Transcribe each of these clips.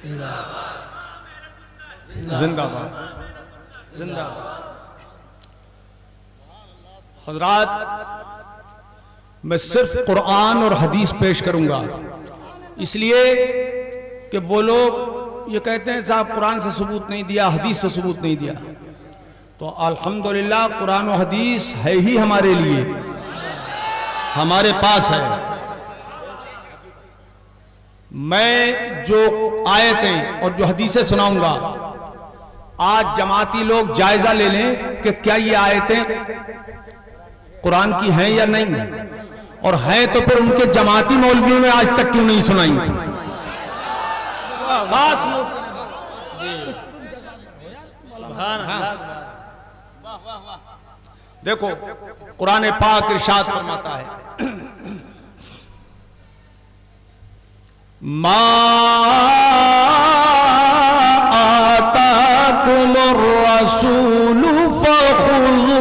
जिंदाबाद जिंदाबाद। हजरात, मैं सिर्फ कुरान और हदीस पेश करूंगा, इसलिए कि वो लोग ये कहते हैं साहब कुरान से सबूत नहीं दिया, हदीस से सबूत नहीं दिया। तो अल्हम्दुलिल्लाह कुरान और हदीस है ही हमारे लिए, हमारे पास है। मैं जो आयतें और जो हदीसें सुनाऊंगा, आज जमाती लोग जायजा ले लें कि क्या ये आयतें कुरान की हैं या नहीं, और हैं तो फिर उनके जमाती मौलवियों ने आज तक क्यों नहीं सुनाई। देखो कुरान पाक इरशाद फरमाता है, मा आताकुमुर रसूलु फखुज़ूहु।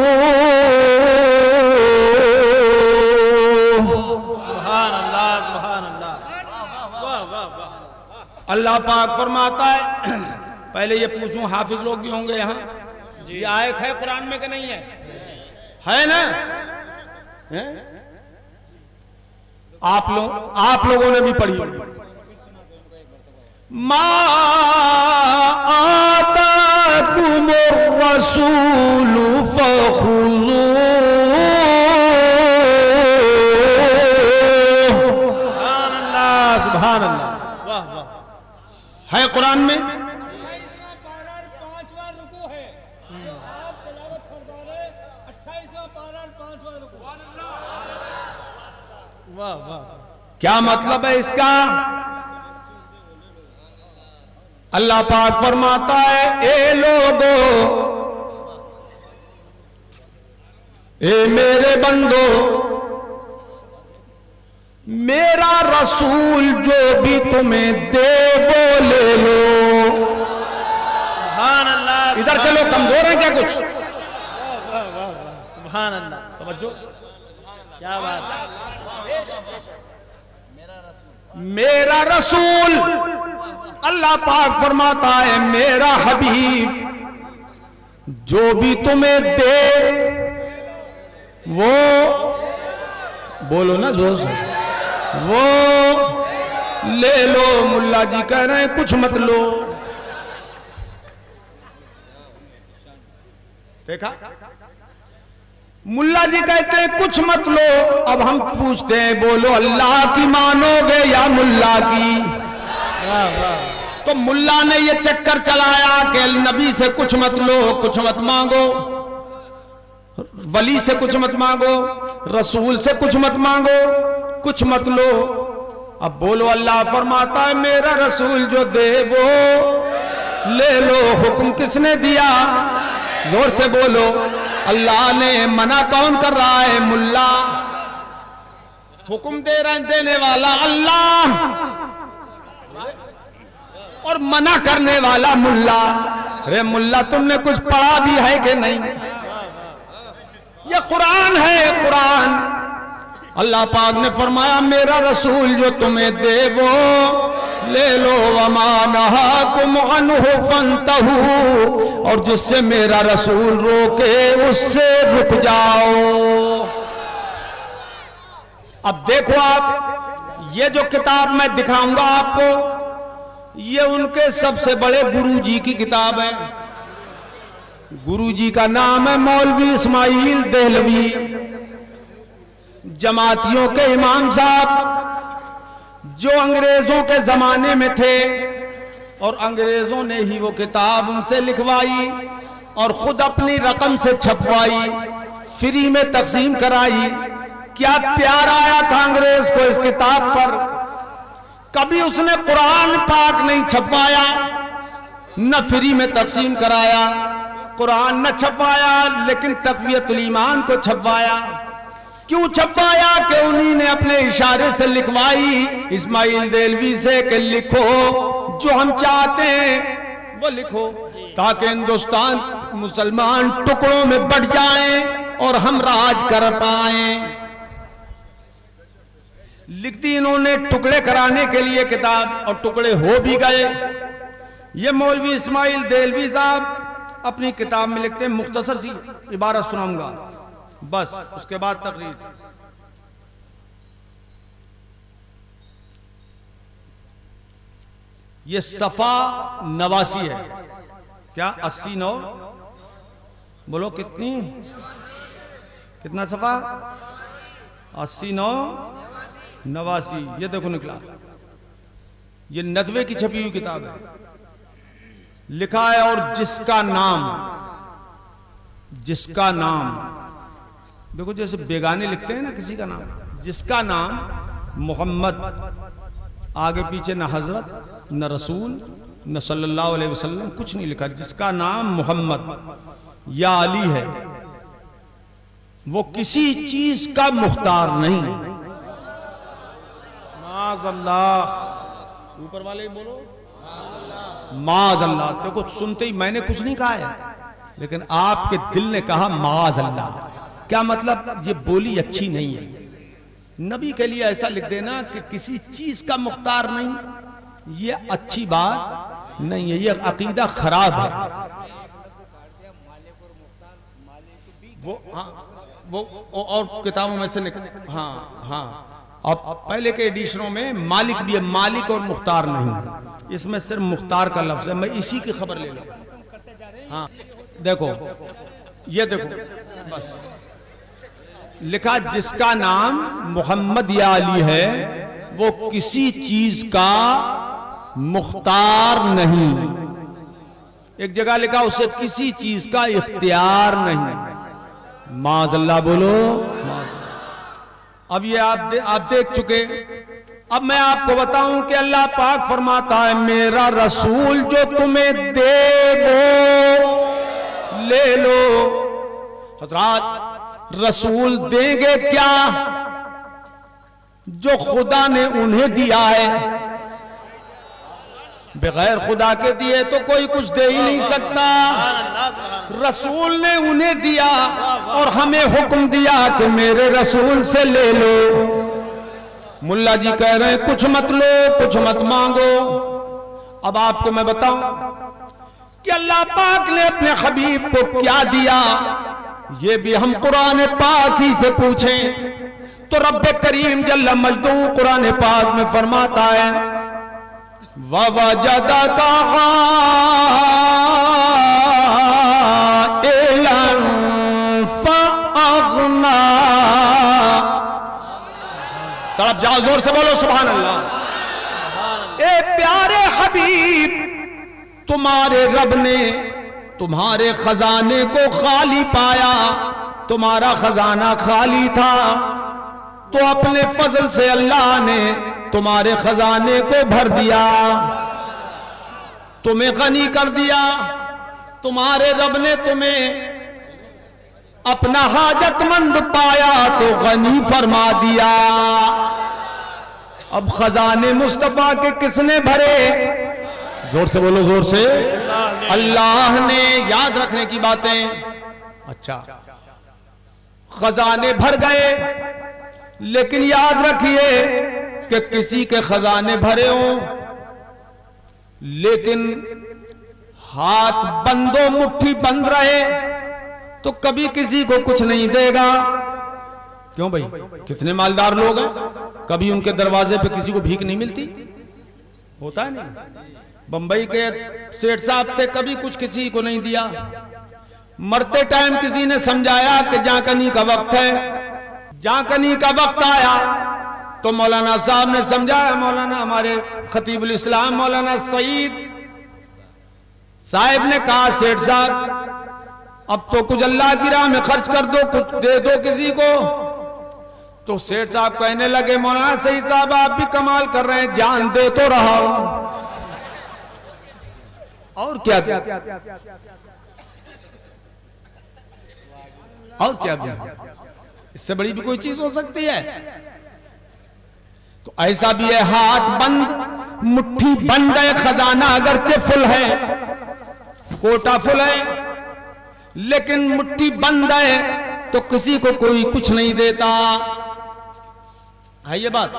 सुभान अल्लाह, सुभान अल्लाह। अल्लाह पाक फरमाता है, पहले ये पूछूं हाफिज लोग भी होंगे यहाँ, ये आयत है कुरान में कि नहीं है ना? है? आप लोगों ने भी पढ़ी। मा आताकुमुर रसूलु फखुज़ूहु। सुभान अल्लाह, सुभान अल्लाह। वाह वाह। है कुरान में? वाह वाह। क्या मतलब है इसका? अल्लाह पाक फरमाता है, ए लोगो, ए मेरे बंदो, मेरा रसूल जो भी तुम्हें दे वो ले लो। सुभान अल्लाह। इधर के लोग कमजोर हैं क्या कुछ? सुभान अल्लाह। तवज्जो, क्या बात है। मेरा रसूल, अल्लाह पाक फरमाता है, मेरा हबीब जो भी तुम्हें दे वो, बोलो ना जोर से, वो ले लो। मुल्ला जी कह रहे हैं कुछ मत लो। देखा, मुल्ला जी कहते हैं कुछ मत लो। अब हम पूछते हैं, बोलो अल्लाह की मानोगे या मुल्ला की? तो मुल्ला ने ये चक्कर चलाया कि नबी से कुछ मत लो, कुछ मत मांगो, वली से कुछ मत मांगो, रसूल से कुछ मत मांगो, कुछ मत लो। अब बोलो अल्लाह फरमाता है, मेरा रसूल जो दे वो ले लो। हुक्म किसने दिया? जोर से बोलो, अल्लाह ने। मना कौन कर रहा है? मुल्ला। हुक्म देने वाला अल्लाह और मना करने वाला मुल्ला। अरे मुल्ला, तुमने कुछ पढ़ा भी है कि नहीं? ये कुरान है, कुरान। अल्लाह पाक ने फरमाया, मेरा रसूल जो तुम्हें दे वो ले लो। वमा नहाकुम अन्हु फंतहू, और जिससे मेरा रसूल रोके उससे रुक जाओ। अब देखो आप, ये जो किताब मैं दिखाऊंगा आपको, ये उनके सबसे बड़े गुरुजी की किताब है। गुरुजी का नाम है मौलवी इस्माइल देहलवी, जमातियों के इमाम साहब, जो अंग्रेजों के जमाने में थे, और अंग्रेजों ने ही वो किताब उनसे लिखवाई और खुद अपनी रकम से छपवाई, फ्री में तकसीम कराई। क्या प्यार आया था अंग्रेज को इस किताब पर। कभी उसने कुरान पाक नहीं छपवाया, न फ्री में तकसीम कराया, कुरान न छपवाया, लेकिन तक़वियतुल ईमान को छपवाया। क्यों छपवाया? कि उन्हीं ने अपने इशारे से लिखवाई इस्माइल देहलवी से कि लिखो जो हम चाहते हैं वो लिखो, ताकि हिंदुस्तान मुसलमान टुकड़ों में बट जाएं और हम राज कर पाएं। लिख दी इन्होंने टुकड़े कराने के लिए किताब, और टुकड़े हो भी गए। ये मौलवी इस्माइल देलवी साहब अपनी किताब में लिखते हैं, मुख्तसर सी इबारत सुनाऊंगा बस, उसके बाद तकरीर। ये सफा 89 है। क्या 89? बोलो कितनी, कितना सफा? 89 89। ये देखो निकला, ये 90 की छपी हुई किताब है। लिखा है और जिसका नाम देखो, जैसे बेगाने लिखते हैं ना किसी का नाम, जिसका नाम मोहम्मद, आगे पीछे न हजरत न रसूल न सल्लल्लाहु अलैहि वसल्लम, कुछ नहीं लिखा। जिसका नाम मोहम्मद या अली है, वो किसी चीज का मुख्तार नहीं। माज़अल्लाह, ऊपर वाले बोलो माज़अल्लाह। देखो सुनते ही मैंने कुछ नहीं कहा है, लेकिन आपके दिल ने कहा माज़अल्लाह। क्या मतलब? ये बोली अच्छी नहीं है। नबी के लिए ऐसा लिख देना कि किसी चीज का मुख्तार नहीं, ये अच्छी बात नहीं है, ये अकीदा खराब है। वो और किताबों में से हाँ, अब पहले के एडिशनों में मालिक भी है, मालिक और मुख्तार नहीं, इसमें सिर्फ मुख्तार का लफ्ज है। मैं इसी की खबर ले लूं। हाँ देखो, ये देखो बस लिखा, जिसका नाम मोहम्मद या अली है, वो किसी चीज का मुख्तार नहीं। एक जगह लिखा, उसे किसी चीज का इख्तियार नहीं। माज़अल्लाह बोलो। अब ये आप देख चुके। अब मैं आपको बताऊं कि अल्लाह पाक फरमाता है, मेरा रसूल जो तुम्हें दे वो ले लो। हज़रात, रसूल देंगे क्या जो खुदा ने उन्हें दिया है? बगैर खुदा के दिए तो कोई कुछ दे ही नहीं सकता। रसूल ने उन्हें दिया और हमें हुक्म दिया कि मेरे रसूल से ले लो। मुल्ला जी कह रहे हैं कुछ मत लो, कुछ मत मांगो। अब आपको मैं बताऊं कि अल्लाह पाक ने अपने हबीब को क्या दिया, ये भी हम कुरान पाक ही से पूछें तो रब्बे करीम जल्ल मजदू कुरान पाक में फरमाता है, ववजदका आइलन फअगना। तड़प जाओ, जोर से बोलो सुभान अल्लाह। ए प्यारे हबीब, तुम्हारे रब ने तुम्हारे खजाने को खाली पाया, तुम्हारा खजाना खाली था, तो अपने फजल से अल्लाह ने तुम्हारे खजाने को भर दिया, तुम्हें गनी कर दिया। तुम्हारे रब ने तुम्हें अपना हाजतमंद पाया तो गनी फरमा दिया। अब खजाने मुस्तफा के किसने भरे? जोर से बोलो, जोर से। अल्लाह ने। याद रखने की बातें। अच्छा, खजाने भर गए, लेकिन याद रखिए कि किसी के खजाने भरे हों लेकिन हाथ बंदो मुट्ठी बंद रहे तो कभी किसी को कुछ नहीं देगा। क्यों भाई? कितने मालदार लोग हैं, कभी उनके दरवाजे पे किसी को भीख नहीं मिलती? होता है नहीं? बंबई के सेठ साहब थे, कभी कुछ किसी को नहीं दिया। मरते टाइम किसी ने समझाया कि जाकनी का वक्त है। जाकनी का वक्त आया तो मौलाना साहब ने समझाया, मौलाना हमारे खतीबुल इस्लाम मौलाना सईद साहब ने कहा, सेठ साहब अब तो कुछ अल्लाह की राह में खर्च कर दो, कुछ दे दो किसी को। तो सेठ साहब कहने लगे, मौलाना सईद साहब आप भी कमाल कर रहे हैं, जान दे तो रहा हूं, और क्या और क्या दूं? इससे बड़ी भी कोई चीज हो सकती है? तो ऐसा भी है, हाथ बंद मुट्ठी बंद है, खजाना अगरचे फुल है, कोटा फुल है, लेकिन मुट्ठी बंद है तो किसी को कोई कुछ नहीं देता। है ये बात।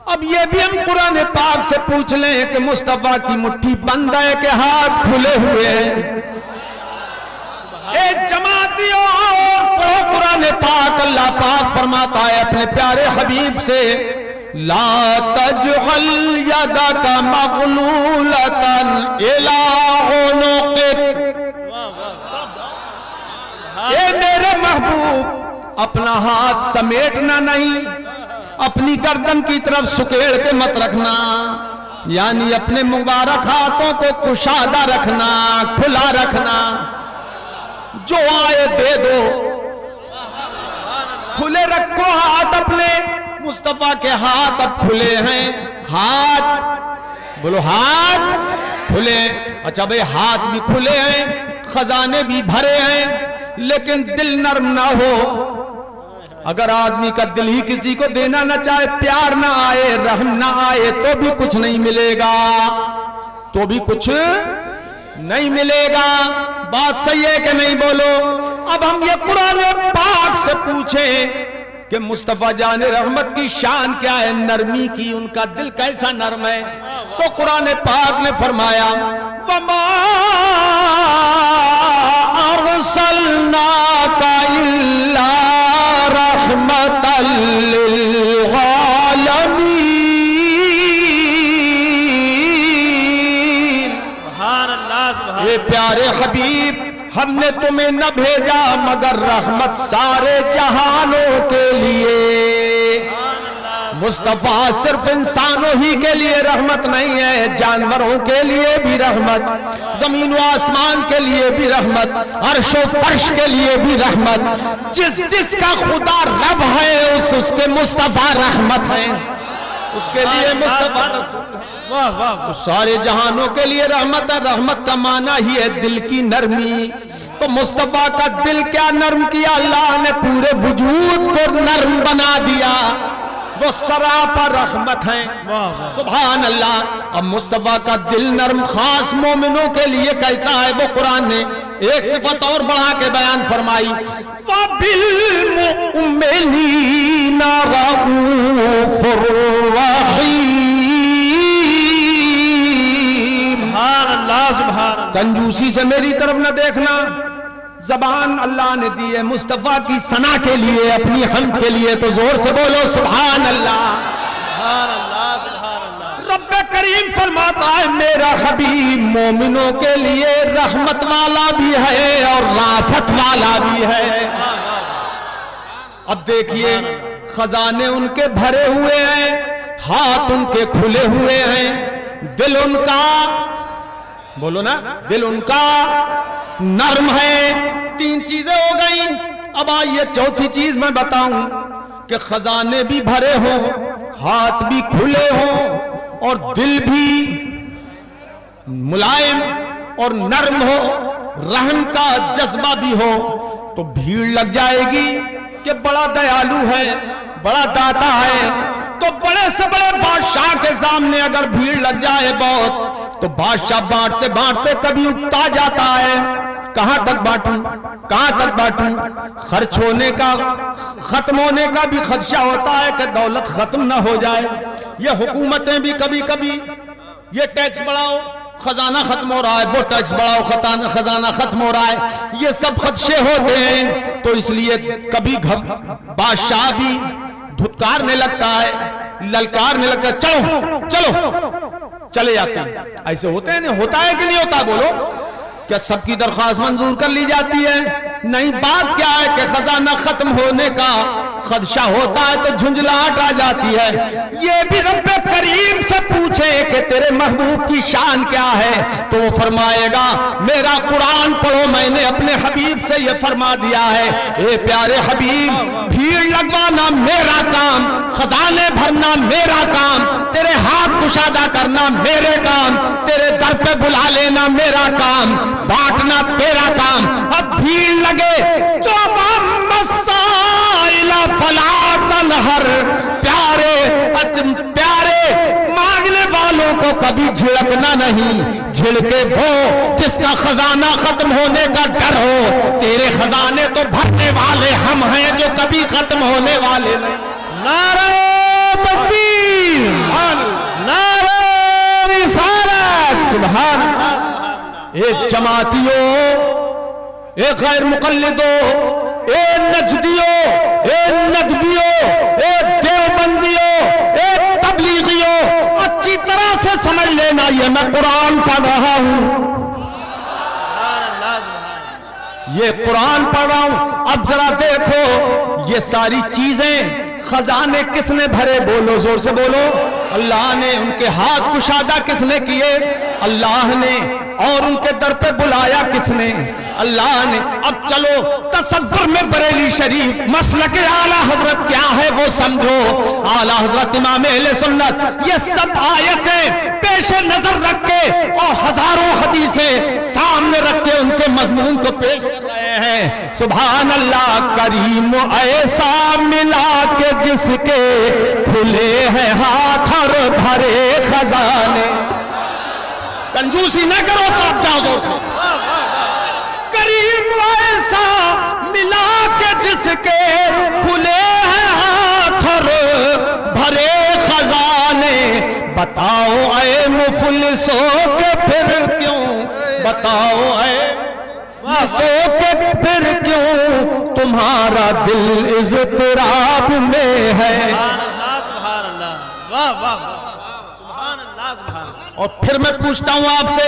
अब ये भी हम कुरान पाक से पूछ लें कि मुस्तफा की मुट्ठी बंद है कि हाथ खुले हुए हैं? एक जमातियों और पढ़ो कुरान पाक। अल्लाह पाक फरमाता है अपने प्यारे हबीब से, ला तजअल यदका मगलूलतन इला उनुक़िक। ए मेरे महबूब, अपना हाथ समेटना नहीं, अपनी गर्दन की तरफ सुकेड़ के मत रखना, यानी अपने मुबारक हाथों को कुशादा रखना, खुला रखना। जो आए दे दो, खुले रखो हाथ अपने। मुस्तफा के हाथ अब खुले हैं, हाथ बोलो, हाथ खुले। अच्छा भाई, हाथ भी खुले हैं, खजाने भी भरे हैं, लेकिन दिल नर्म ना हो। अगर आदमी का दिल ही किसी को देना ना चाहे, प्यार ना आए, रहम ना आए, तो भी कुछ नहीं मिलेगा, तो भी कुछ नहीं मिलेगा। बात सही है कि नहीं बोलो? अब हम ये कुरान पाक से पूछें कि मुस्तफा जान रहमत की शान क्या है, नरमी की, उनका दिल कैसा नरम है, तो कुरान पाक ने फरमाया, वमा अरसलनाका इल्ला रहमतल लिल आलमीन। सुभान अल्लाह, सुभान। ये प्यारे हबीब, हमने तुम्हें न भेजा मगर रहमत सारे जहानों के लिए। मुस्तफा सिर्फ इंसानों ही के लिए रहमत नहीं है, जानवरों के लिए भी रहमत, जमीन व आसमान के लिए भी रहमत, अर्श व फर्श के लिए भी रहमत। जिसका खुदा रब है उसके मुस्तफा रहमत है, उसके लिए मुस्तफा रसूल है। वाह वाह। तो सारे जहानों के लिए रहमत है। रहमत का माना ही है दिल की नरमी। तो मुस्तफा का दिल क्या नरम किया अल्लाह ने, पूरे वजूद को नरम बना दिया। वो सरापा रहमत है। सुभान अल्लाह। अब मुस्तफा का दिल नरम खास मोमिनों के लिए कैसा है, वो कुरान ने एक सिफत और बढ़ा के बयान फरमाई, वबिल मुमिनीना रऊफुर रहीम। सुभान अल्लाह, सुभान। कंजूसी से मेरी तरफ न देखना। जबान अल्लाह ने दी है मुस्तफा की सना के लिए, अपनी हम्द के लिए, तो जोर से बोलो सुभान अल्लाह, सुभान अल्लाह, सुभान अल्लाह। रब्बे करीम फरमाता है मेरा हबीब मोमिनों के लिए रहमत वाला भी है और राफत वाला भी है। अब देखिए, खजाने उनके भरे हुए हैं, हाथ उनके खुले हुए हैं, दिल उनका, बोलो ना, दिल उनका नर्म है। तीन चीजें हो गई। अब आइए चौथी चीज मैं बताऊं कि खजाने भी भरे हो, हाथ भी खुले हो और दिल भी मुलायम और नर्म हो, रहम का जज्बा भी हो, तो भीड़ लग जाएगी कि बड़ा दयालु है, बड़ा दाता है। तो बड़े से बड़े बादशाह के सामने अगर भीड़ लग जाए बहुत, तो बादशाह बांटते बांटते कभी उकता जाता है, कहां तक बांटूं, कहां तक बांटूं। खर्च होने का, खत्म होने का भी खदशा होता है कि दौलत खत्म ना हो जाए। ये हुकूमतें भी कभी कभी ये टैक्स बढ़ाओ, खजाना खत्म हो रहा है, वो टैक्स बढ़ाओ, खजाना खत्म हो रहा है, ये सब खदशे होते हैं। तो इसलिए कभी बादशाह भी धुतकारने लगता है, ललकारने लगता है, चलो चलो, चले जाते हैं। ऐसे होते हैं, नहीं होता है कि नहीं होता? बोलो, क्या सबकी दरख्वास्त मंजूर कर ली जाती है? नहीं। बात क्या है कि खजाना खत्म होने का खदशा होता है तो झुंझलाहट आ जाती है। ये भी रब्बे करीम से पूछे कि तेरे महबूब की शान क्या है, तो वो फरमाएगा मेरा कुरान पढ़ो, मैंने अपने हबीब से ये फरमा दिया है, ए प्यारे हबीब, भीड़ लगवाना मेरा काम, खजाने भरना मेरा काम, तेरे हाथ कुशादा करना मेरे काम, तेरे दर पे बुला लेना मेरा काम, बांटना तेरा काम। अब भीड़ लगे तो हर प्यारे प्यारे मांगने वालों को कभी झिड़कना नहीं, झिड़के वो जिसका खजाना खत्म होने का डर हो। तेरे खजाने तो भरने वाले हम हैं जो कभी खत्म होने वाले नहीं। नारे सुभान। ए जमातियों, ए गैर मुकल्लिदो, ए नजदियो, ए नदवियो, ए देवबंदियो, ए तबलीगियो, अच्छी तरह से समझ लेना, ये मैं कुरान पढ़ रहा हूं, ये कुरान पढ़ रहा हूं। अब जरा देखो ये सारी चीजें, खजाने किसने भरे? बोलो, जोर से बोलो। अल्लाह ने। उनके हाथ कुशादा किसने किए? अल्लाह ने। और उनके दर पे बुलाया किसने? अल्लाह ने। अब चलो तसव्वुर में बरेली शरीफ मसलक आला हजरत क्या है वो समझो। आला हजरत इमाम अहले सुन्नत ये सब आयतें पेश नजर रख के और हजारों हदीसें सामने रख के उनके मजमून को पेश कर रहे हैं। सुभान अल्लाह। करीम ऐसा मिला के जिसके खुले हैं हाथ और भरे खजाने। कंजूसी न करो तो आप जाओ। करीम ऐसा मिला के जिसके खुले हैं हाथ और भरे खजाने। बताओ ऐ मुफलिसों के फिर क्यों, बताओ ऐ मुफलिसों के फिर क्यों तुम्हारा दिल इज़्तिराब में है। वाह वाह। और फिर मैं पूछता हूं आपसे,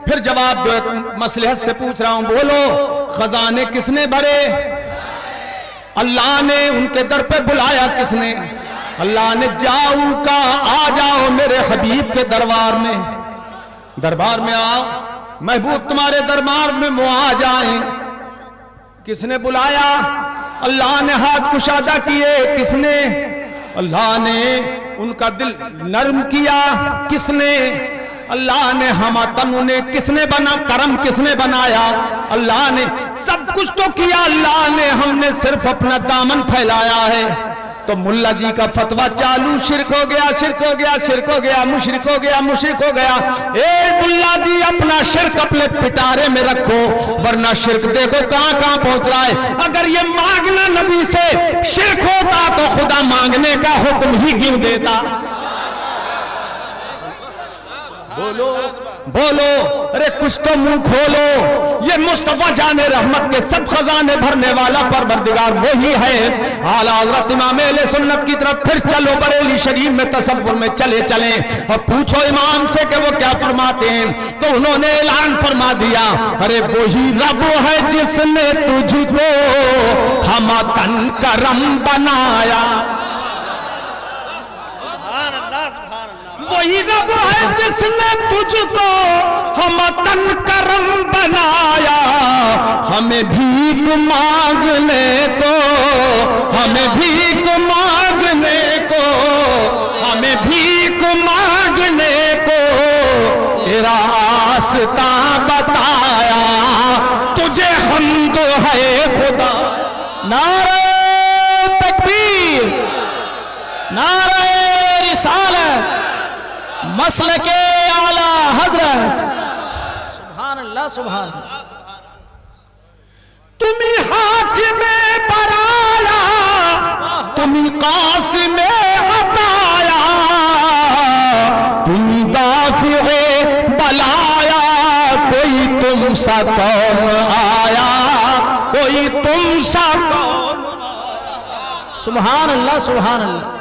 फिर जवाब दो, मसलहत से पूछ रहा हूं। बोलो, खजाने किसने भरे? अल्लाह ने। उनके दर पे बुलाया किसने? अल्लाह ने। जाऊ का, आ जाओ मेरे हबीब के दरबार में, दरबार में आओ, महबूब तुम्हारे दरबार में वो आ जाए। किसने बुलाया? अल्लाह ने। हाथ कुशादा किए किसने? अल्लाह ने। उनका दिल नर्म किया किसने? अल्लाह ने। हम तनु ने किसने बना? करम किसने बनाया? अल्लाह ने। सब कुछ तो किया अल्लाह ने, हमने सिर्फ अपना दामन फैलाया है। तो मुल्ला जी का फतवा चालू, शिरक हो गया, शिरक हो गया, शिरक हो गया, मुशरिक हो गया, मुशरिक हो गया। ए मुल्ला जी अपना शिरक अपने पिटारे में रखो, वरना शिरक देखो कहां कहां पहुंच रहा है। अगर ये मांगना नबी से शिरक होता तो खुदा मांगने का हुक्म ही क्यों देता? बोलो बोलो, अरे कुछ तो मुंह खोलो। ये मुस्तफा जाने रहमत के सब खजाने भरने वाला परवरदिगार वही है। आला हज़रत इमाम अहले सुन्नत की तरफ फिर चलो, बरेली शरीफ में तसव्वुर में चले चले और पूछो इमाम से कि वो क्या फरमाते हैं। तो उन्होंने ऐलान फरमा दिया, अरे वही रब है जिसने तुझको हम तन करम बनाया। वही रब है जिसने तुझको हम तन करम बनाया। हमें भीख मांगने को, हमें भीख मांगने को, हमें भीख मांगने को तेरा रास्ता बताया। तुझे हम्द है खुदा। नारे तकबीर, नारे रिसालत, मसलके आला हजरत। सुभान अल्लाह, सुभान अल्लाह। तुम्ही हाकिमे बराया, तुम्ही कासिमे अताया, तुम्ही दाफिए बलाया। कोई तुम सा कौन आया, कोई तुम सा कौन। सुभान अल्लाह, सुभान अल्लाह।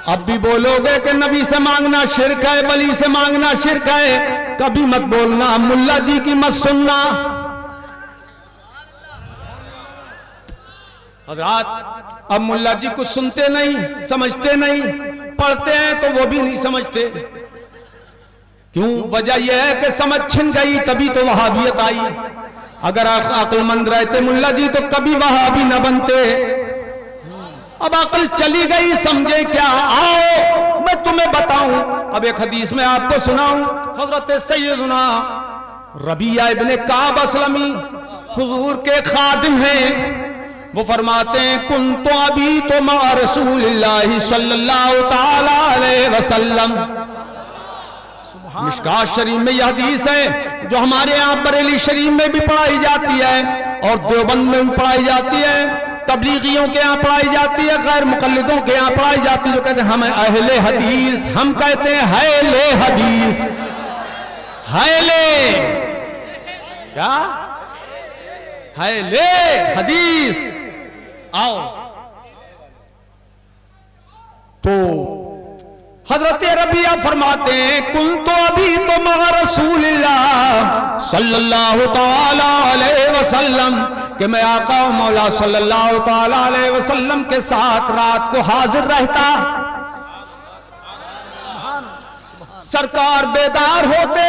अब भी बोलोगे कि नबी से मांगना शिरक है, वली से मांगना शिरक है, कभी मत बोलना मुल्ला जी की मत सुनना। हज़रात अब मुल्ला जी कुछ सुनते नहीं, समझते नहीं, पढ़ते हैं तो वो भी नहीं समझते। क्यों? वजह यह है कि समझ छिन गई, तभी तो वहाबियत आई। अगर अक्लमंद रहते मुल्ला जी तो कभी वहाबी न बनते। अब अकल चली गई, समझे क्या? आओ मैं तुम्हें बताऊं। अब एक हदीस में आपको सुनाऊं। हजरत सैयदना रबिया इब्ने काब असलमी हुजूर के खादिम हैं। वो फरमाते हैं, कुन तो अभी तो मा रसूलिल्लाहि सल्लल्लाहु ताला अलैहि वसल्लम। मिशकात शरीफ में यह हदीस है जो हमारे यहाँ बरेली शरीफ में भी पढ़ाई जाती है और देवबंद में भी पढ़ाई जाती है, तबलीगियों के यहाँ पढ़ाई जाती है, गैर मुकल्लिदों के यहाँ पढ़ाई जाती है, जो कहते हैं हम अहले हदीस, हम कहते हैं हैले हदीस। हैले क्या? हैले हदीस। आओ तो हजरत रबिया फरमाते हैं कुल तो अभी तो मगा रसूलिल्लाह सल्लल्लाहु ताला अलैहि वसल्लम कि मैं आका मौला सल्लल्लाहु ताला अलैहि वसल्लम के साथ रात को हाजिर रहता। सरकार बेदार होते,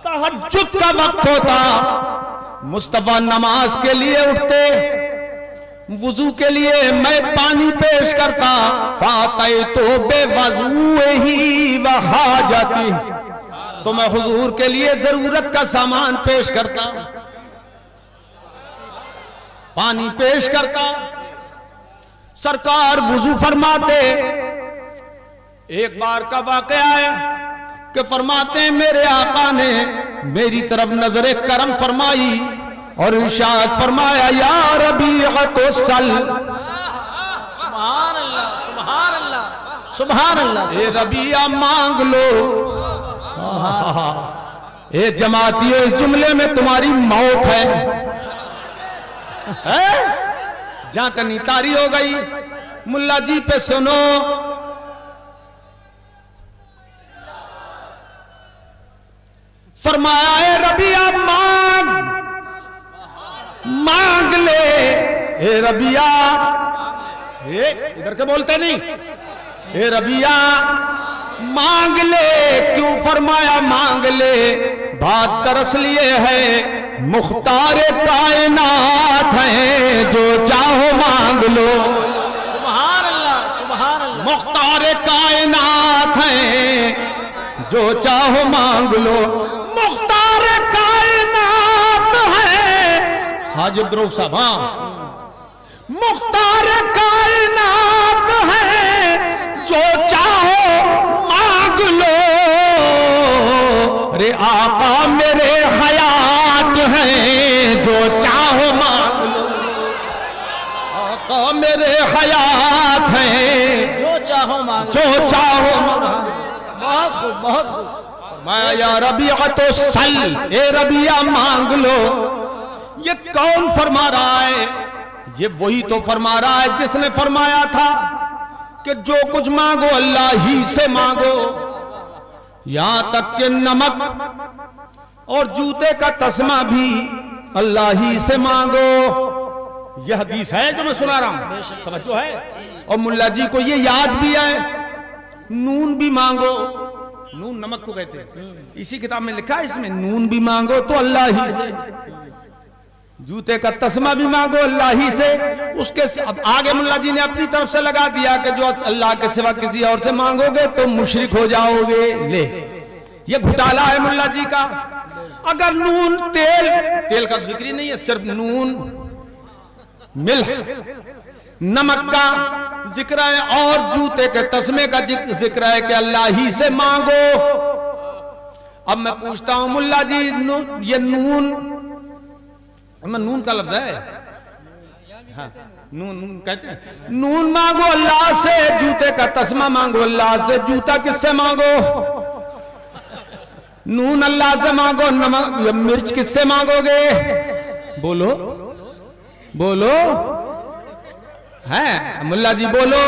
तहज्जुद का वक्त होता, मुस्तफा नमाज के लिए उठते, वुजू के लिए मैं पानी पेश करता, फातह तो बेवजू ही वहा जाती, तो मैं हुजूर के लिए जरूरत का सामान पेश करता, पानी पेश करता। सरकार वुजू फरमाते। एक बार का वाकया है कि फरमाते हैं मेरे आका ने मेरी तरफ नजरे करम फरमाई और इरशाद फरमाया या रबीअतो सल। सुभान अल्लाह, सुभान अल्लाह, सुभान अल्लाह। ए रबिया मांग लो। ए जमातियों, इस जुमले में तुम्हारी मौत है। जहां कनी तारी हो गई, मुल्ला जी पे सुनो। फरमाया ए रबिया मांग ले। ए रबिया, इधर के बोलते नहीं। ए रबिया मांग ले। क्यों फरमाया मांग ले? बात तरस लिए है, मुख्तारे कायनात है, जो चाहो मांग लो। सुभान अल्लाह, सुभान अल्लाह। मुख्तारे कायनात है, जो चाहो मांग लो। मुख्तारे कायनात है। हाजी अब्दुल साहब, हाँ, मुख्तारे कायनात है, जो चाहो मांग लो। रे आका मेरे हयात हैं, जो चाहो मांग लो। आका मेरे हयात हैं, जो चाहो मांग लो, जो चाहो। बहुत खूब, बहुत खूब। मैं या रबिया तो सल। ए रबिया मांग लो। ये कौन फरमा रहा है? ये वही तो फरमा रहा है जिसने फरमाया था कि जो कुछ मांगो अल्लाह ही से मांगो, यहां तक कि नमक और जूते का तस्मा भी अल्लाह ही से मांगो। यह हदीस है जो मैं सुना रहा हूं, समझो है। और मुल्ला जी को ये याद भी है, नून भी मांगो। नून नमक को कहते हैं, इसी किताब में लिखा है, इसमें नून भी मांगो तो अल्लाह ही से, जूते का तस्मा भी मांगो अल्लाह ही से। उसके अब आगे मुल्ला जी ने अपनी तरफ से लगा दिया कि जो अल्लाह के सिवा किसी और से मांगोगे तो मुशरिक हो जाओगे। ले, ये घोटाला है मुल्ला जी का। अगर नून तेल का जिक्र ही नहीं है, सिर्फ नून मिल्क नमक का जिक्र है और जूते के तस्मे का जिक्र है कि अल्लाह ही से मांगो। अब मैं पूछता हूं मुल्ला जी, ये नून का लफ्ज है, हाँ, नून कहते हैं। नून मांगो अल्लाह से, जूते का तस्मा मांगो अल्लाह से, जूता किससे मांगो? नून अल्लाह से मांगो, नमक या मिर्च किससे मांगोगे? बोलो बोलो, है मुल्ला जी बोलो।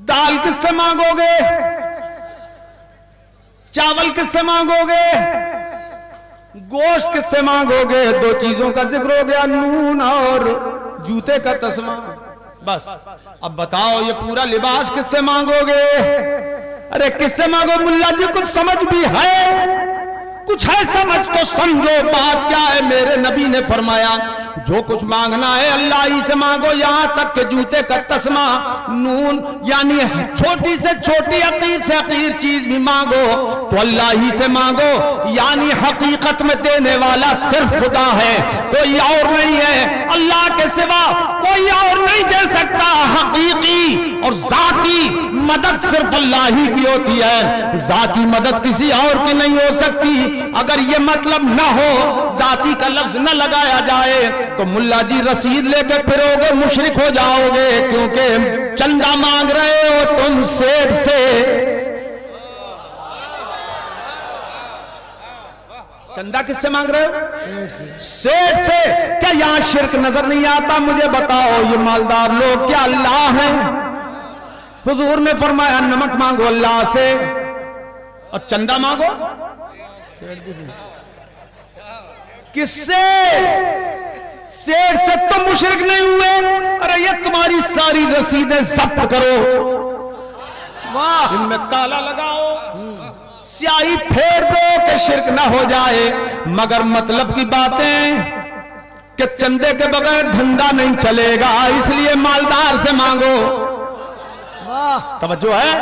दाल किससे मांगोगे? चावल किससे मांगोगे? गोश्त किससे मांगोगे? दो चीजों का जिक्र हो गया, नून और जूते का तस्मा। बस अब बताओ ये पूरा लिबास किससे मांगोगे? अरे किससे मांगो मुल्ला जी? कुछ समझ भी है? कुछ है समझ तो समझो बात क्या है। मेरे नबी ने फरमाया जो कुछ मांगना है अल्लाह ही से मांगो, यहां तक कि जूते का तस्मा, नून, यानी छोटी से छोटी हकीर से हकीर चीज भी मांगो तो अल्लाह ही से मांगो। यानी हकीकत में देने वाला सिर्फ खुदा है, कोई और नहीं है। अल्लाह के सिवा कोई और नहीं दे सकता। हकीकी और जाती मदद सिर्फ अल्लाह ही की होती है, जाती मदद किसी और की नहीं हो सकती। अगर ये मतलब ना हो, जाती का लफ्ज न लगाया जाए, तो मुल्ला जी रसीद लेके फिरोगे, मुशरिक हो जाओगे, क्योंकि चंदा मांग रहे हो तुम सेठ से। चंदा किससे मांग रहे हो? सेठ से। क्या यहां शिर्क नजर नहीं आता? मुझे बताओ, ये मालदार लोग क्या अल्लाह हैं? हुजूर ने फरमाया नमक मांगो अल्लाह से और चंदा मांगो किससे? सेठ से। तो मुशरिक नहीं हुए? अरे ये तुम्हारी सारी रसीदें जब्त करो, वाह, इनमें ताला लगाओ, स्याही फेर दो कि शिर्क ना हो जाए। मगर मतलब की बातें कि चंदे के बगैर धंधा नहीं चलेगा, इसलिए मालदार से मांगो। तवज्जो है?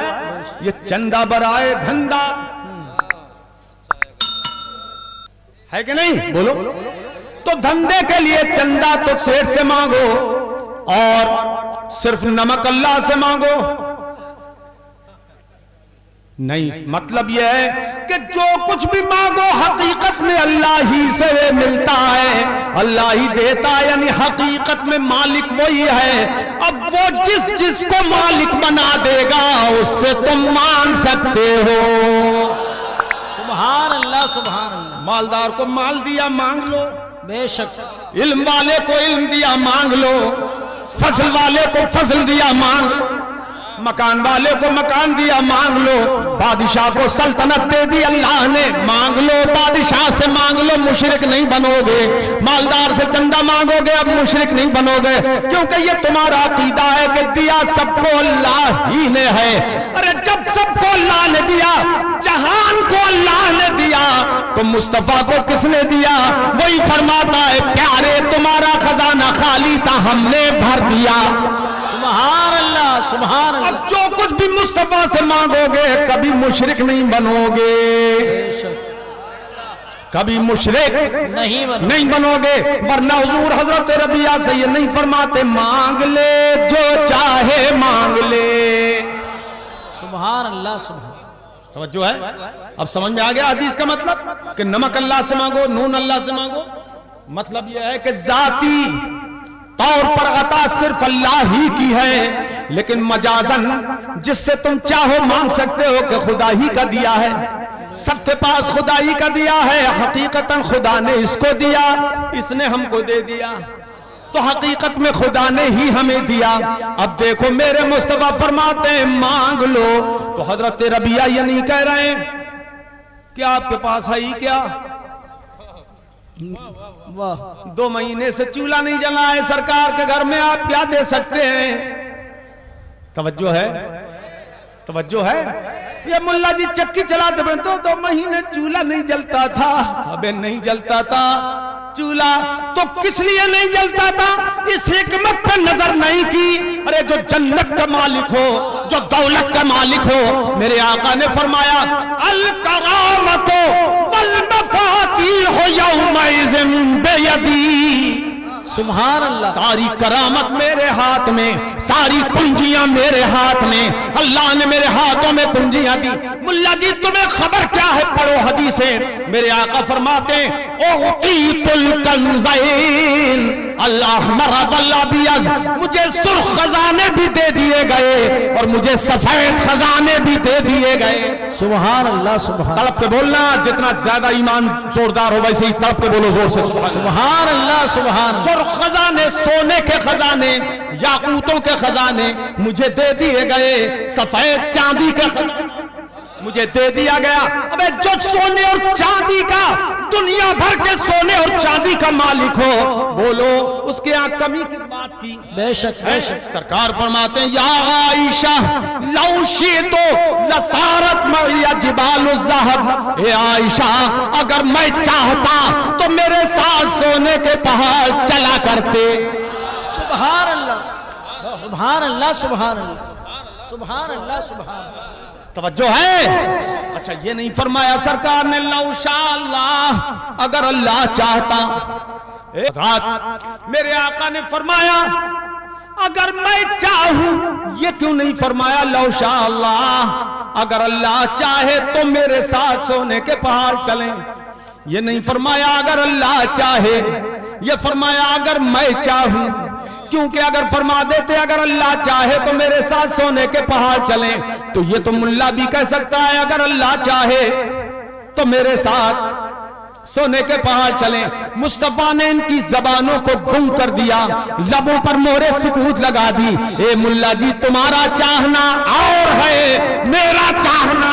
ये चंदा बराए धंधा है कि नहीं? बोलो। तो धंधे के लिए चंदा तो सेठ से मांगो और सिर्फ नमक अल्लाह से मांगो नहीं। मतलब यह है कि जो कुछ भी मांगो हकीकत में अल्लाह ही से मिलता है, अल्लाह ही देता है, यानी हकीकत में मालिक वही है। अब वो जिसको मालिक बना देगा उससे तुम मांग सकते हो। सुभान अल्लाह, सुभान अल्लाह। मालदार को माल दिया, मांग लो, बेशक। इल्म वाले को इल्म दिया, मांग लो, फसल वाले को फसल दिया, मांग लो, मकान वाले को मकान दिया, मांग लो, बादशाह को सल्तनत दे दी अल्लाह ने, मांग लो, बादशाह से मांग लो, मुशरिक नहीं बनोगे। मालदार से चंदा मांगोगे, अब मुशरिक नहीं बनोगे, क्योंकि ये तुम्हारा अकीदा है कि दिया सबको अल्लाह ही ने है। अरे जब सबको अल्लाह ने दिया, जहान को अल्लाह ने दिया, तो मुस्तफा को किसने दिया? वही फरमाता है, प्यारे तुम्हारा खजाना खाली था, हमने भर दिया। सुभान अल्लाह, सुभान अल्लाह। अब जो कुछ भी मुस्तफा से मांगोगे कभी मुशरिक नहीं बनोगे, कभी मुशरिक नहीं बनोगे। वरना हुजूर हजरत रबिया से ये नहीं फरमाते मांग ले जो चाहे मांग ले। सुभान अल्लाह, सुभान। तवज्जो है? अब समझ में आ गया हदीस का मतलब कि नमक अल्लाह से मांगो, नून अल्लाह से मांगो। मतलब यह है कि जाती तौर पर अता सिर्फ अल्लाह ही की है, लेकिन मजाजन जिससे तुम चाहो मांग सकते हो कि खुदा ही का दिया है, सबके पास खुदा ही का दिया है। हकीकतन खुदा ने इसको दिया, इसने हमको दे दिया, तो हकीकत में खुदा ने ही हमें दिया। अब देखो मेरे मुस्तफा फरमाते हैं मांग लो, तो हजरत रबिया ये नहीं कह रहे हैं कि आपके पास है ही क्या, वाह, 2 महीने से चूल्हा नहीं जला है सरकार के घर में, आप क्या दे सकते हैं? तवज्जो है? तवज्जो है? ये मुल्ला जी चक्की चलाते बने तो 2 महीने चूल्हा नहीं जलता था। अबे नहीं जलता था चूल्हा, तो किस लिए नहीं जलता था? इस हिकमत पर नजर नहीं की। अरे जो जन्नत का मालिक हो, जो दौलत का मालिक हो, मेरे आका ने फरमाया अल करामतो वल मफातीह यौमइज़िन बियदी। सुभान अल्लाह। सारी करामत मेरे हाथ में, सारी कुंजियां मेरे हाथ में, अल्लाह ने मेरे हाथों में कुंजियां दी। मुल्ला जी तुम्हें खबर क्या है? पढ़ो हदीसें। मेरे आका फरमाते मुझे सुर्ख खजाने भी दे दिए गए और मुझे सफेद खजाने भी दे दिए गए। सुभान अल्लाह, सुभान। तड़प के बोलना, जितना ज्यादा ईमान जोरदार हो वैसे ही तड़प के बोलो जोर से सुभान अल्लाह, सुभान। खजाने, सोने के खजाने, याकूतों के खजाने मुझे दे दिए गए, सफेद चांदी के खजाने मुझे दे दिया गया। अबे जो सोने और चांदी का, दुनिया भर के सोने और चांदी का मालिक हो, बोलो उसके यहाँ कमी किस बात की? बेशक, बेशक। सरकार फरमाते हैं या आयशा लौशी तो लसारत मरिया जिबालु ज़हब। ए आयशा अगर मैं चाहता तो मेरे साथ सोने के पहाड़ चला करते। सुभान अल्लाह, सुभान अल्लाह, सुभान अल्लाह, सुभान अल्लाह, सुभान। तवज्जो है? अच्छा ये नहीं फरमाया सरकार ने लौशा अल्लाह, अगर अल्लाह चाहता। मेरे आका ने फरमाया अगर मैं चाहूं, ये क्यों नहीं फरमाया लौ शा अल्लाह, अगर अल्लाह चाहे तो मेरे साथ सोने के पहाड़ चलें। ये नहीं फरमाया अगर अल्लाह चाहे, ये फरमाया अगर मैं चाहूं। क्योंकि अगर फरमा देते अगर अल्लाह चाहे तो मेरे साथ सोने के पहाड़ चलें, तो ये तो मुल्ला भी कह सकता है अगर अल्लाह चाहे तो मेरे साथ सोने के पहाड़ चलें। मुस्तफा ने इनकी जबानों को गुम कर दिया, लबों पर मोहरे सुकूत लगा दी। ए मुल्ला जी, तुम्हारा चाहना और है, मेरा चाहना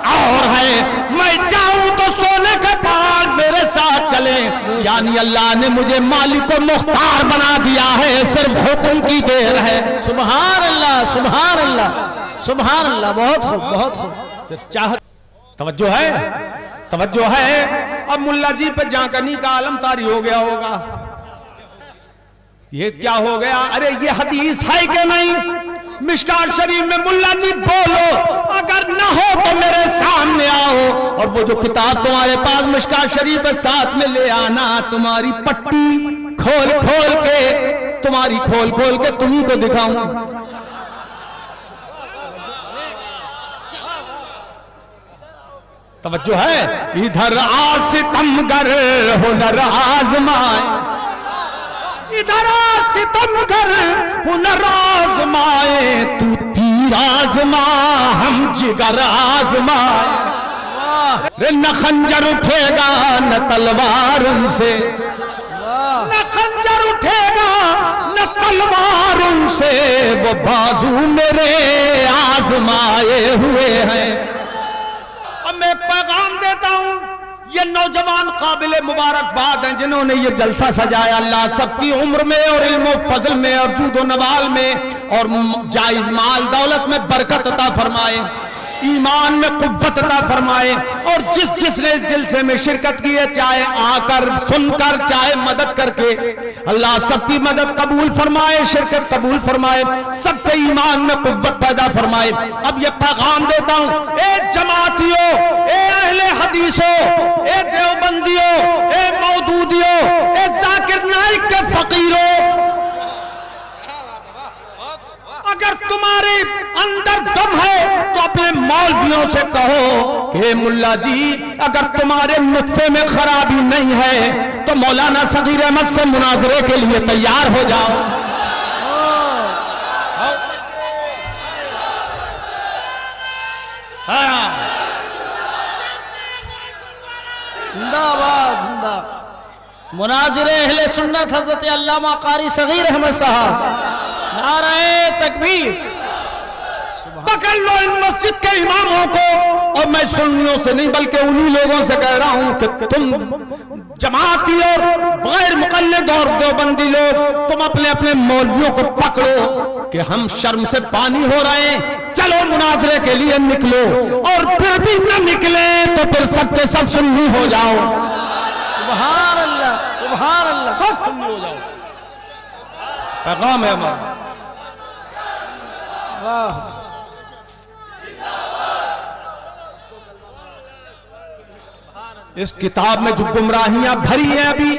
और है। मैं चाहूं तो सोने के पहाड़ मेरे साथ चले, यानी अल्लाह ने मुझे मालिक और मुख्तार बना दिया है, सिर्फ हुक्म की देर है। सुभान अल्लाह, सुभान अल्लाह, सुभान अल्लाह। बहुत खूब, बहुत खूब। सिर्फ चाहत, तवज्जो है, तवज्जो है। अब मुल्ला जी पे जाकनी का आलम तारी हो गया होगा, ये क्या हो गया? अरे ये हदीस है कि नहीं? मिशकात शरीफ में मुल्ला जी बोलो, अगर ना हो तो मेरे सामने आओ, और वो जो किताब तुम्हारे पास मिशकात शरीफ है साथ में ले आना। तुम्हारी पट्टी खोल खोल के, तुम्हारी खोल खोल के तुम्ही को दिखाऊं। तवज्जो है। इधर सितमगर हुनर आजमाए, इधर सितमगर हुनर आजमाए, तू तीर आजमा हम जिगर आजमाए। न खंजर उठेगा न तलवार उनसे, न खंजर उठेगा न तलवार उनसे, वो बाजू मेरे आजमाए हुए हैं। अब मैं पैगाम देता हूं, ये नौजवान काबिल मुबारकबाद हैं जिन्होंने ये जलसा सजाया। अल्लाह सबकी उम्र में और इल्म फजल में और जूद नवाल में और जायज माल दौलत में बरकत अता फरमाए, ईमान में कुव्वत अता फरमाए। और जिस जिसने इस जलसे में शिरकत की है, चाहे आकर सुनकर चाहे मदद करके, अल्लाह सबकी मदद कबूल फरमाए, शिरकत कबूल फरमाए, सबके ईमान में कुव्वत पैदा फरमाए। अब ये पैगाम देता हूं, ए जमातियों, ए अहले हदीसों, ए देवबंदियों, ए मौदूदियों, ए जाकिर नाइक के फकीरों, अगर तुम्हारे अंदर दम है तो अपने मौलवियों से कहो कि मुल्ला जी, अगर तुम्हारे नुत्फे में खराबी नहीं है तो मौलाना सगीर अहमद से मुनाजरे के लिए तैयार हो जाओ। जिंदाबाद, जिंदाबाद। मुनाजिरे अहले सुन्नत हजरत अल्लामा कारी सगीर अहमद साहब, नारे तकबीर। पकड़ लो इन मस्जिद के इमामों को, और मैं सुन्नियों से नहीं बल्कि उन्हीं लोगों से कह रहा हूं कि तुम जमाती और गैर मुकल्लिद और देवबंदी लोग, तुम अपने अपने मौलवियों को पकड़ो कि हम शर्म से पानी हो रहे हैं, चलो मुनाजरे के लिए निकलो, और फिर भी न निकले तो फिर सबके सब सुन्नी हो जाओ। सुभान अल्लाह, सुभान अल्लाह, सब सुन्नी हो जाओ। पैगाम है हमारा। वाह। इस किताब में जो गुमराहियां भरी हैं अभी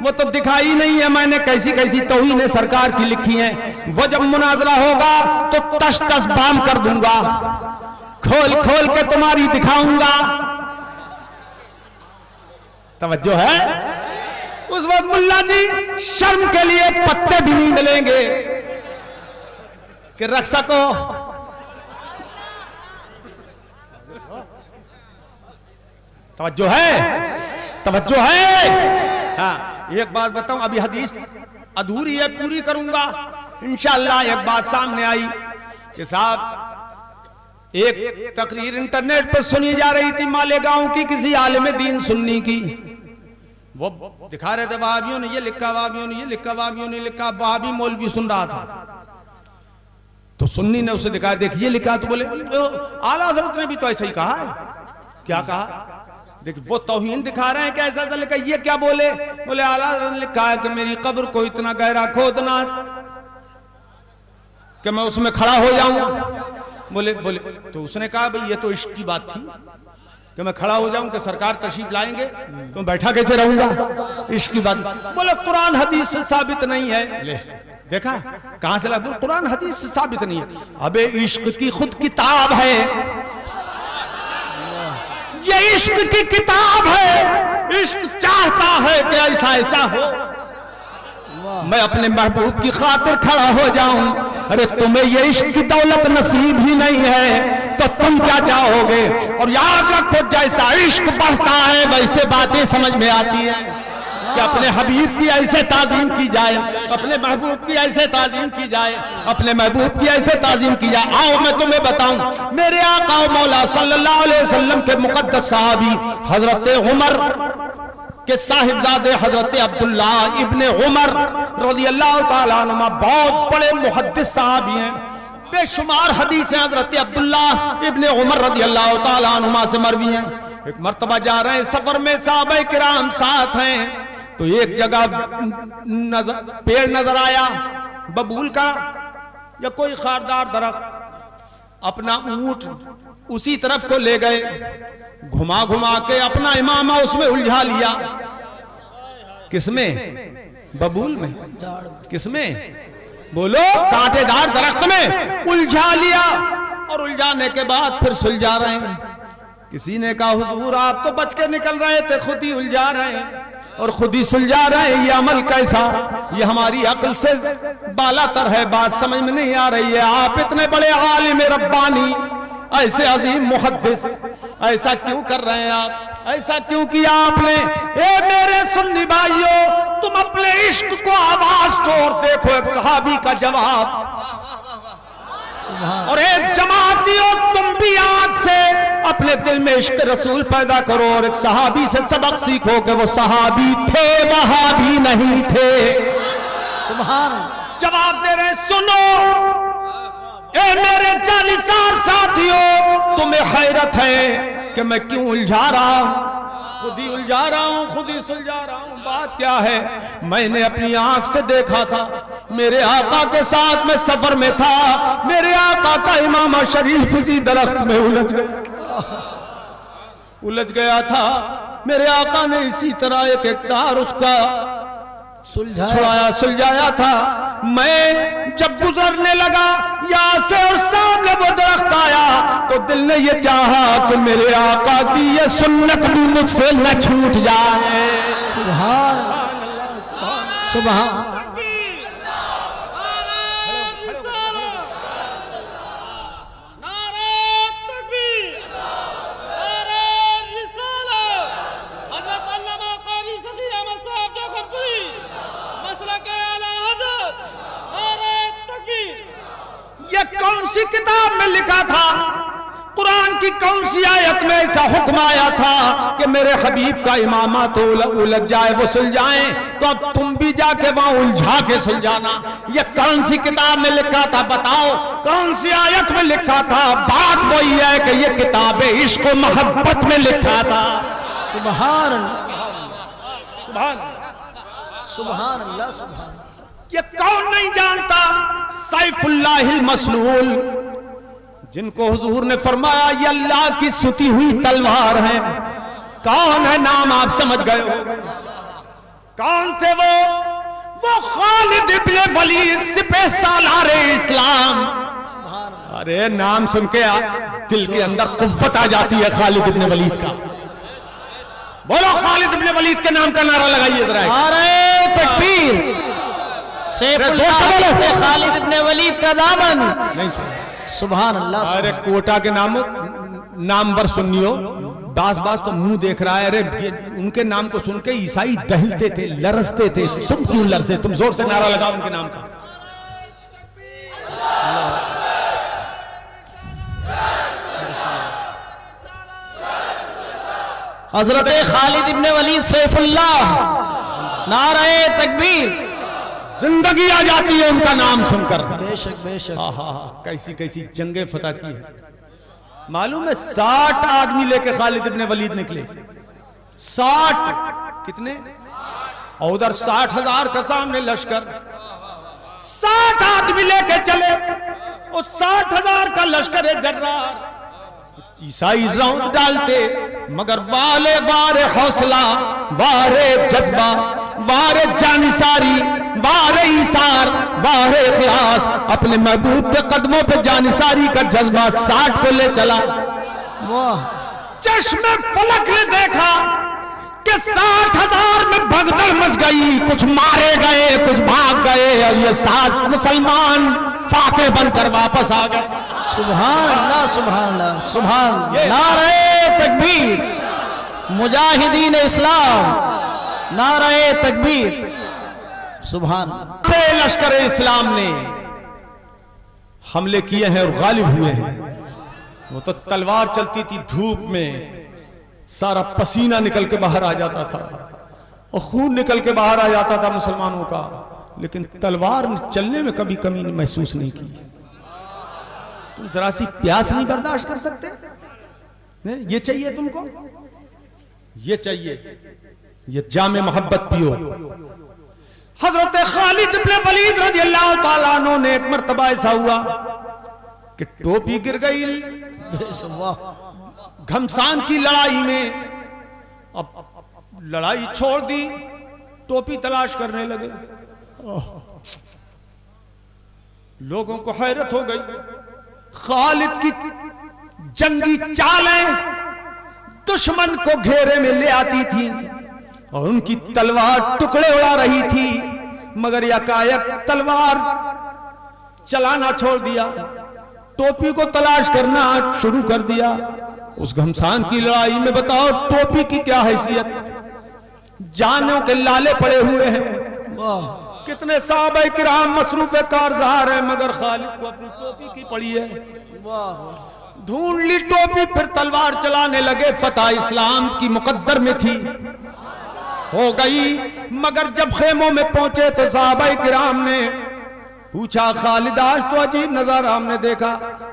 वो तो दिखाई नहीं है मैंने कैसी कैसी तौहीन सरकार की लिखी हैं। वो जब मुनाजरा होगा तो तश तश बाम कर दूंगा, खोल खोल के तुम्हारी दिखाऊंगा। तवज्जो है। उस वक्त मुल्ला जी शर्म के लिए पत्ते भी नहीं मिलेंगे कि रख सको। तवज्जो है, तवज्जो है। हाँ, एक बात बताऊं, अभी हदीस अधूरी है, पूरी करूंगा इंशाअल्लाह। एक बात सामने आई कि साहब एक तकरीर इंटरनेट पर सुनी जा रही थी मालेगांव की किसी आलिम दीन सुन्नी की। वो दिखा रहे थे वहाबियों ने ये लिखा, वहाबियों ने ये लिखा, वहाबियों ने लिखा। वहाबी मौलवी सुन रहा था तो सुन्नी ने उसे दिखाया, देख ये लिखा। तो बोले आला हजरत ने भी तो ऐसा ही कहा है। क्या कहा? देख वो तौहीन दिखा रहे हैं कि ऐसा ऐसा लिखा। ये क्या बोले? बोले आला हजरत ने लिखा है कि मेरी कब्र को इतना गहरा खोदना कि मैं उसमें खड़ा हो जाऊं। बोले तो उसने कहा भाई ये तो इश्क की बात थी कि मैं खड़ा हो जाऊं कि सरकार तशरीफ लाएंगे तो बैठा कैसे रहूंगा, इश्क की बात। बोले कुरान हदीस से साबित नहीं है। ले देखा कहां से लगा? कुरान हदीस से साबित नहीं है। अबे इश्क की खुद किताब है, ये इश्क की किताब है। इश्क चाहता है कि ऐसा ऐसा हो, मैं अपने महबूब की खातिर खड़ा हो जाऊं। अरे तुम्हें ये इश्क की दौलत नसीब ही नहीं है तो तुम क्या चाहोगे? और याद रखो, जैसा इश्क बढ़ता है वैसे बातें समझ में आती है कि अपने हबीब की ऐसे ताजीम की जाए, अपने महबूब की ऐसे ताजीम की जाए, अपने महबूब की ऐसे ताजीम की जाए। आओ मैं तुम्हें बताऊं, मेरे आका मौला सल्लल्लाहु अलैहि वसल्लम के मुकद्दस सहाबी हजरत उमर के साहिबजादे हजरत अब्दुल्ला इब्ने उमर रज़ियल्लाहु ताला अन्हुमा बहुत बड़े मुहद्दिस सहाबी हैं। बेशुमार हदीसें हजरत अब्दुल्ला इब्ने उमर रज़ियल्लाहु ताला अन्हुमा से मरवी हैं। एक मर्तबा जा रहे हैं सफर में, साहबे किराम साथ हैं, तो एक जगह पेड़ नजर आया बबूल का या कोई खारदार दरख्त। अपना ऊंट उसी तरफ को ले गए, घुमा घुमा के अपना इमामा उसमें उलझा लिया। किसमें? बबूल में। किसमें? बोलो, कांटेदार दरख्त में उलझा लिया। और उलझाने के बाद फिर सुलझा रहे हैं। किसी ने कहा हुजूर आप तो बच के निकल रहे थे, खुद ही उलझा रहे हैं और खुद ही सुलझा रहे हैं, ये अमल कैसा? ये हमारी अक्ल से बालातर है, बात समझ में नहीं आ रही है। आप इतने बड़े आलिम रब्बानी, ऐसे अजीम मुहद्दिस, ऐसा क्यों कर रहे हैं आप? ऐसा क्यों किया आपने? ए मेरे सुन्नी भाइयों, तुम अपने इश्क को आवाज दो और देखो एक सहाबी का जवाब। और एक जमातियों, तुम भी आज से अपने दिल में इश्क रसूल पैदा करो और एक सहाबी से सबक सीखो कि वो सहाबी थे, वहाबी नहीं थे। सुभान। जवाब दे रहे, सुनो ए मेरे जानिसार साथियों, तुम्हें हैरत है कि मैं क्यों उलझा रहा हूं? खुद ही उलझा रहा हूं, खुद ही सुलझा रहा हूं। बात क्या है? मैंने अपनी आंख से देखा था, मेरे आका के साथ मैं सफर में था, मेरे आका का इमामा शरीफ उसी दरख्त में उलझ गया था। मेरे आका ने इसी तरह एक तार उसका सुलझाया था। मैं जब गुजरने लगा यहाँ से और सामने वो दरख्त आया तो दिल ने ये चाहा कि मेरे आका की ये सुन्नत भी मुझसे न छूट जाए। सुभान सुभान। ये कौन सी किताब में लिखा था? कुरान की कौन सी आयत में ऐसा हुक्म आया था कि मेरे हबीब का इमामा तो उलझ जाए, वो सुलझाए, तो अब तुम भी जाके वहां उलझा के सुलझाना? ये कौन सी किताब में लिखा था? बताओ कौन सी आयत में लिखा था? बात वही है कि ये किताब इश्क और मोहब्बत में लिखा था। सुभान सुभान सुभान अल्लाह सुभान। ये कौन नहीं जानता? सैफुल्लाहिल मसलूल, जिनको हुजूर ने फरमाया ये अल्लाह की सुती हुई तलवार है। कौन है? नाम आप समझ गए हो। कौन थे वो खालिद इब्ने वलीद, सिपह सालारे इस्लाम। अरे नाम सुन के दिल के अंदर कुव्वत आ जाती है खालिद इब्ने वलीद का। बोलो खालिद इब्ने वलीद के नाम का नारा लगाइए जरा। नारे तकबीर। सैफुल्लाह खालिद इब्ने वलीद का दामन। सुभान अल्लाह। अरे कोटा के नामवर सुनियो, बास तो मुंह देख रहा है। अरे उनके नाम को सुन के ईसाई दहलते थे, लरसते थे। तुम क्यों लरसे? तुम जोर से नारा लगाओ उनके नाम का। हजरत खालिद इब्ने वलीद सैफुल्लाह, नारे तकबीर। जिंदगी आ जाती है उनका नाम सुनकर। बेशक बेशक। कैसी कैसी जंगे फतह की है। मालूम है 60 आदमी लेके खालिद इब्ने वलीद निकले। 60 कितने? और उधर 60,000 का सामने लश्कर। 60 आदमी लेके चले, और 60,000 का लश्कर है जर्रार। ईसाई रौंद डालते, मगर वारे हौसला, वारे जज्बा, वारे जानिसारी, वारे ईसार वारे इखलास, अपने महबूब के कदमों पे जानिसारी का जज्बा 60 को ले चला। वाह, चश्मे फलक ने देखा कि 60,000 में भगदड़ मच गई, कुछ मारे गए कुछ भाग गए, और ये 60 मुसलमान फाके बनकर वापस आ गए। सुभान अल्लाह, सुभान अल्लाह, सुभान। नारे तकबीर, मुजाहिदीन इस्लाम, नारे तकबीर, सुभान। से लश्कर इस्लाम ने हमले किए हैं और गालिब हुए हैं। वो तो तलवार चलती थी धूप में, सारा पसीना निकल के बाहर आ जाता था और खून निकल के बाहर आ जाता था मुसलमानों का, लेकिन तलवार चलने में कभी कमी महसूस नहीं की। तुम जरा सी प्यास नहीं बर्दाश्त कर सकते? ये चाहिए तुमको, ये चाहिए, ये जामे मोहब्बत पियो। हजरत खालिद इब्न वलीद रज़ियल्लाहु ताला अन्हु ने एक मर्तबा ऐसा हुआ कि टोपी गिर गई घमसान की लड़ाई में। अब लड़ाई छोड़ दी, टोपी तलाश करने लगे। लोगों को हैरत हो गई, खालिद की जंगी चालें दुश्मन को घेरे में ले आती थी और उनकी तलवार टुकड़े उड़ा रही थी, मगर यकायक तलवार चलाना छोड़ दिया, टोपी को तलाश करना शुरू कर दिया। उस घमसान की लड़ाई में बताओ टोपी की क्या हैसियत, जानों के लाले पड़े हुए हैं। कितने साहबे किराम मसरूफ कारजार है, मगर खालिद को अपनी टोपी की पड़ी है। ढूंढ ली टोपी, फिर तलवार चलाने लगे। फतह इस्लाम की मुकद्दर में थी, हो गई, मगर जब खेमों में पहुंचे तो साहबे किराम ने पूछा, खालिद आज तो अजीब नजारा हमने देखा,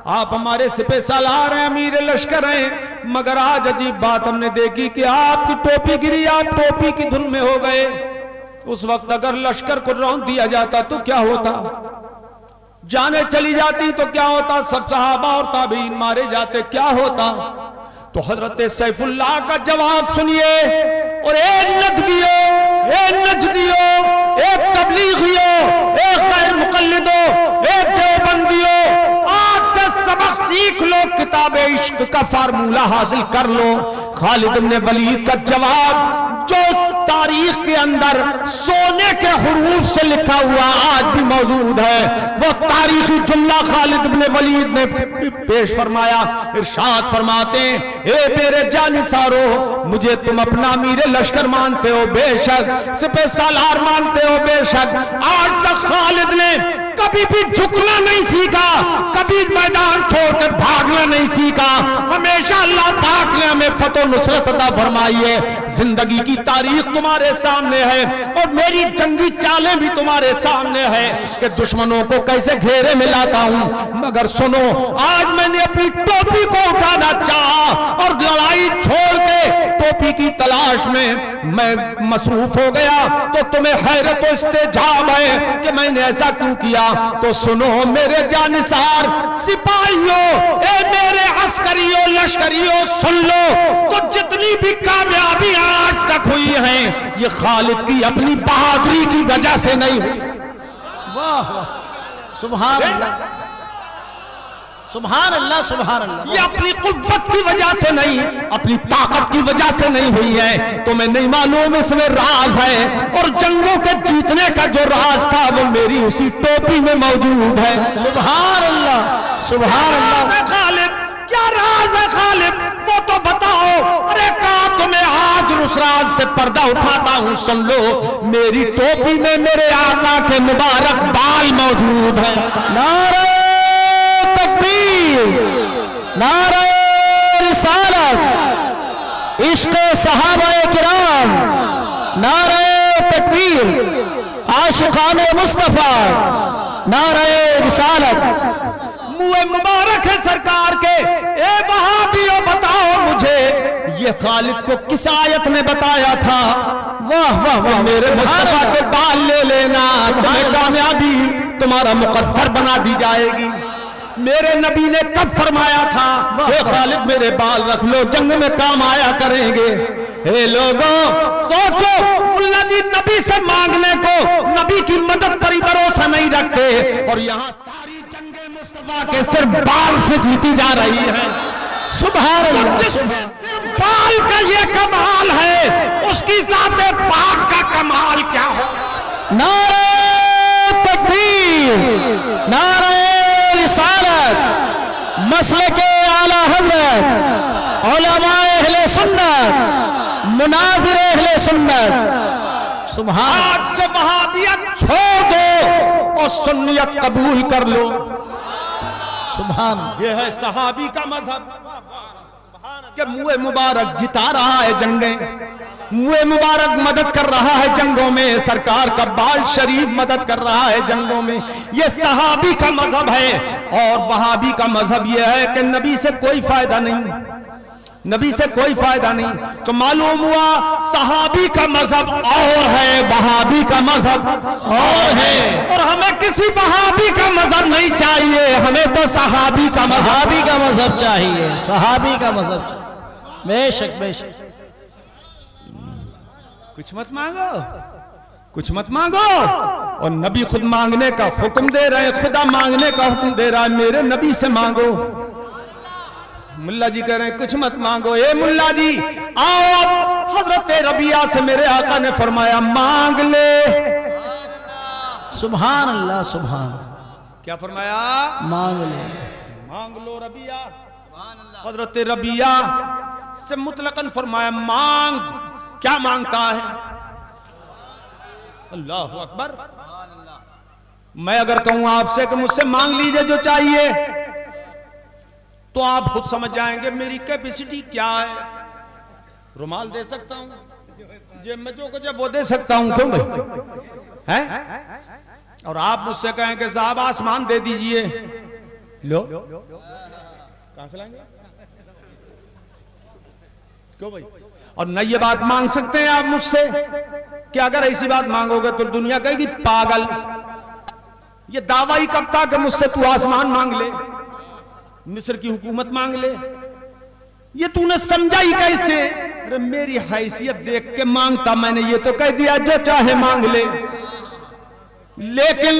आप हमारे सिपह सालार हैं, अमीर लश्कर हैं, मगर आज अजीब बात हमने देखी कि आपकी टोपी गिरी, आप टोपी की धुन में हो गए। उस वक्त अगर लश्कर को रौंद दिया जाता तो क्या होता, जाने चली जाती तो क्या होता, सब सहाबा और ताबीन मारे जाते, क्या होता। तो हजरत सैफुल्लाह का जवाब सुनिए, और एक नदवियो, एक नजदियो, एक तबलीगियो, एक गैर मुकल्लिदो, एक देवबंदियो, आज से सबक सीख लो, किताबे इश्क का फार्मूला हासिल कर लो। खालिद इब्न वलीद का जवाब जो तारीख के अंदर सोने के हुरूफ से लिखा हुआ आज भी मौजूद है, वो तारीखी जुमला खालिद इब्न वलीद ने पेश फरमाया। इरशाद फरमाते हैं, ए मेरे जानिसारो, मुझे तुम अपना अमीर लश्कर मानते हो बेशक, सिपह सालार मानते हो बेशक, आज तक खालिद ने कभी भी झुकना नहीं सीखा, कभी मैदान छोड़कर भागना नहीं सीखा। हमेशा अल्लाह पाक ने हमें फतह नुसरत अता फरमाई है। जिंदगी की तारीख तुम्हारे सामने है और मेरी जंगी चालें भी तुम्हारे सामने है कि दुश्मनों को कैसे घेरे में लाता हूं। मगर सुनो, आज मैंने अपनी टोपी को उठाना चाहा और लड़ाई छोड़ के टोपी की तलाश में मैं मसरूफ हो गया, तो तुम्हें हैरत और इस्तेजाब है कि मैंने ऐसा क्यों किया। तो सुनो मेरे जानिसार सिपाहियों, ए मेरे अस्करियों लश्करियों, सुन लो, तो जितनी भी कामयाबी आज तक हुई है, ये खालिद की अपनी बहादुरी की वजह से नहीं हुई। वाह वाह, सुभान अल्लाह, सुभान अल्लाह, सुभान अल्लाह। ये अपनी कुव्वत की वजह से नहीं, अपनी ताकत की वजह से नहीं हुई है। तुम्हें नहीं मालूम इसमें राज है, और जंगों के जीतने का जो राज था वो मेरी उसी टोपी में मौजूद है। सुभान अल्लाह, सुभान अल्लाह। खालिद, क्या राज है खालिद, वो तो बताओ। अरे कहा तुम्हें आज उस राज से पर्दा उठाता हूं, सुन लो, मेरी टोपी में मेरे आका के मुबारक बाल मौजूद है। नारे तकबीर, नारे रिसालत, इश्क़ सहाबाए किराम, नारे तकबीर, आशिकाने मुस्तफा, नारे रिसालत। मुँह मुबारक है सरकार के। ए वहाबियों, बताओ मुझे ये खालिद को किस आयत ने बताया था? वाह वाह वाह, मेरे मुस्तफा के बाल ले लेना, तुम्हें कामयाबी तुम्हारा मुकद्दर बना दी जाएगी। मेरे नबी ने कब फरमाया था, हे खालिद मेरे बाल रख लो, जंग में काम आया करेंगे। हे लोगों सोचो, मुल्ला जी नबी से मांगने को, नबी की मदद पर ही भरोसा नहीं रखते। और यहाँ सारी जंगे मुस्तफा के सिर्फ बाल से जीती जा रही है। सुभान अल्लाह, सिर्फ बाल का ये कमाल है, उसकी ज़ाते पाक का कमाल क्या हो। नारे तकबीर, नारे रिसालत, मसलके आला हजरत, उलमाए अहले सुन्नत, मुनाजिर अहले सुन्नत। सुभान, आज से वहाबियत छोड़ दो और सुन्नियत कबूल कर लो। सुभान, ये है सहाबी का मजहब कि मुए मुबारक जिता रहा है जंगे, मुए मुबारक मदद कर रहा है जंगों में, सरकार का बाल शरीफ मदद कर रहा है जंगों में। ये सहाबी का मजहब है। और वहाबी का मजहब ये है कि नबी से कोई फायदा नहीं, नबी से कोई फायदा नहीं। तो मालूम हुआ सहाबी का मजहब और है, वहाबी का मजहब और है। और हमें किसी वहाबी का मजहब नहीं चाहिए, हमें तो सहाबी का मजहब, सहाबी का मजहब चाहिए, सहाबी का मजहब चाहिए। बेशक बेशक। कुछ मत मांगो, कुछ मत मांगो। और नबी खुद मांगने का हुक्म दे रहे हैं, खुदा मांगने का हुक्म दे रहा है, मेरे नबी से मांगो। मुल्ला जी कह रहे हैं कुछ मत मांगो। ए मुल्ला जी आओ, हजरत रबिया से मेरे आका ने फरमाया मांग ले। सुभान अल्लाह, सुभान, क्या फरमाया? मांग ले, मांग लो रबिया। हजरत रबिया से मुतलकन फरमाया मांग। क्या मांगता है? अल्लाह अकबर। मैं अगर कहूं आपसे कि मुझसे मांग लीजिए जो चाहिए, तो आप खुद समझ जाएंगे मेरी कैपेसिटी क्या है। रुमाल दे सकता हूं, जेब में जो कुछ है वो दे सकता हूं, क्यों भाई हैं? और आप मुझसे कहें कि साहब आसमान दे दीजिए, लो कहां से लाएंगे? क्यों भाई? और न ये बात मांग सकते हैं आप मुझसे कि अगर ऐसी बात मांगोगे तो दुनिया कहेगी पागल, ये दावा ही कब था कि मुझसे तू आसमान मांग ले, मिस्र की हुकूमत मांग ले, ये तूने समझा ही कैसे? अरे मेरी हैसियत देख के मांगता मैंने, ये तो कह दिया जो चाहे मांग ले। लेकिन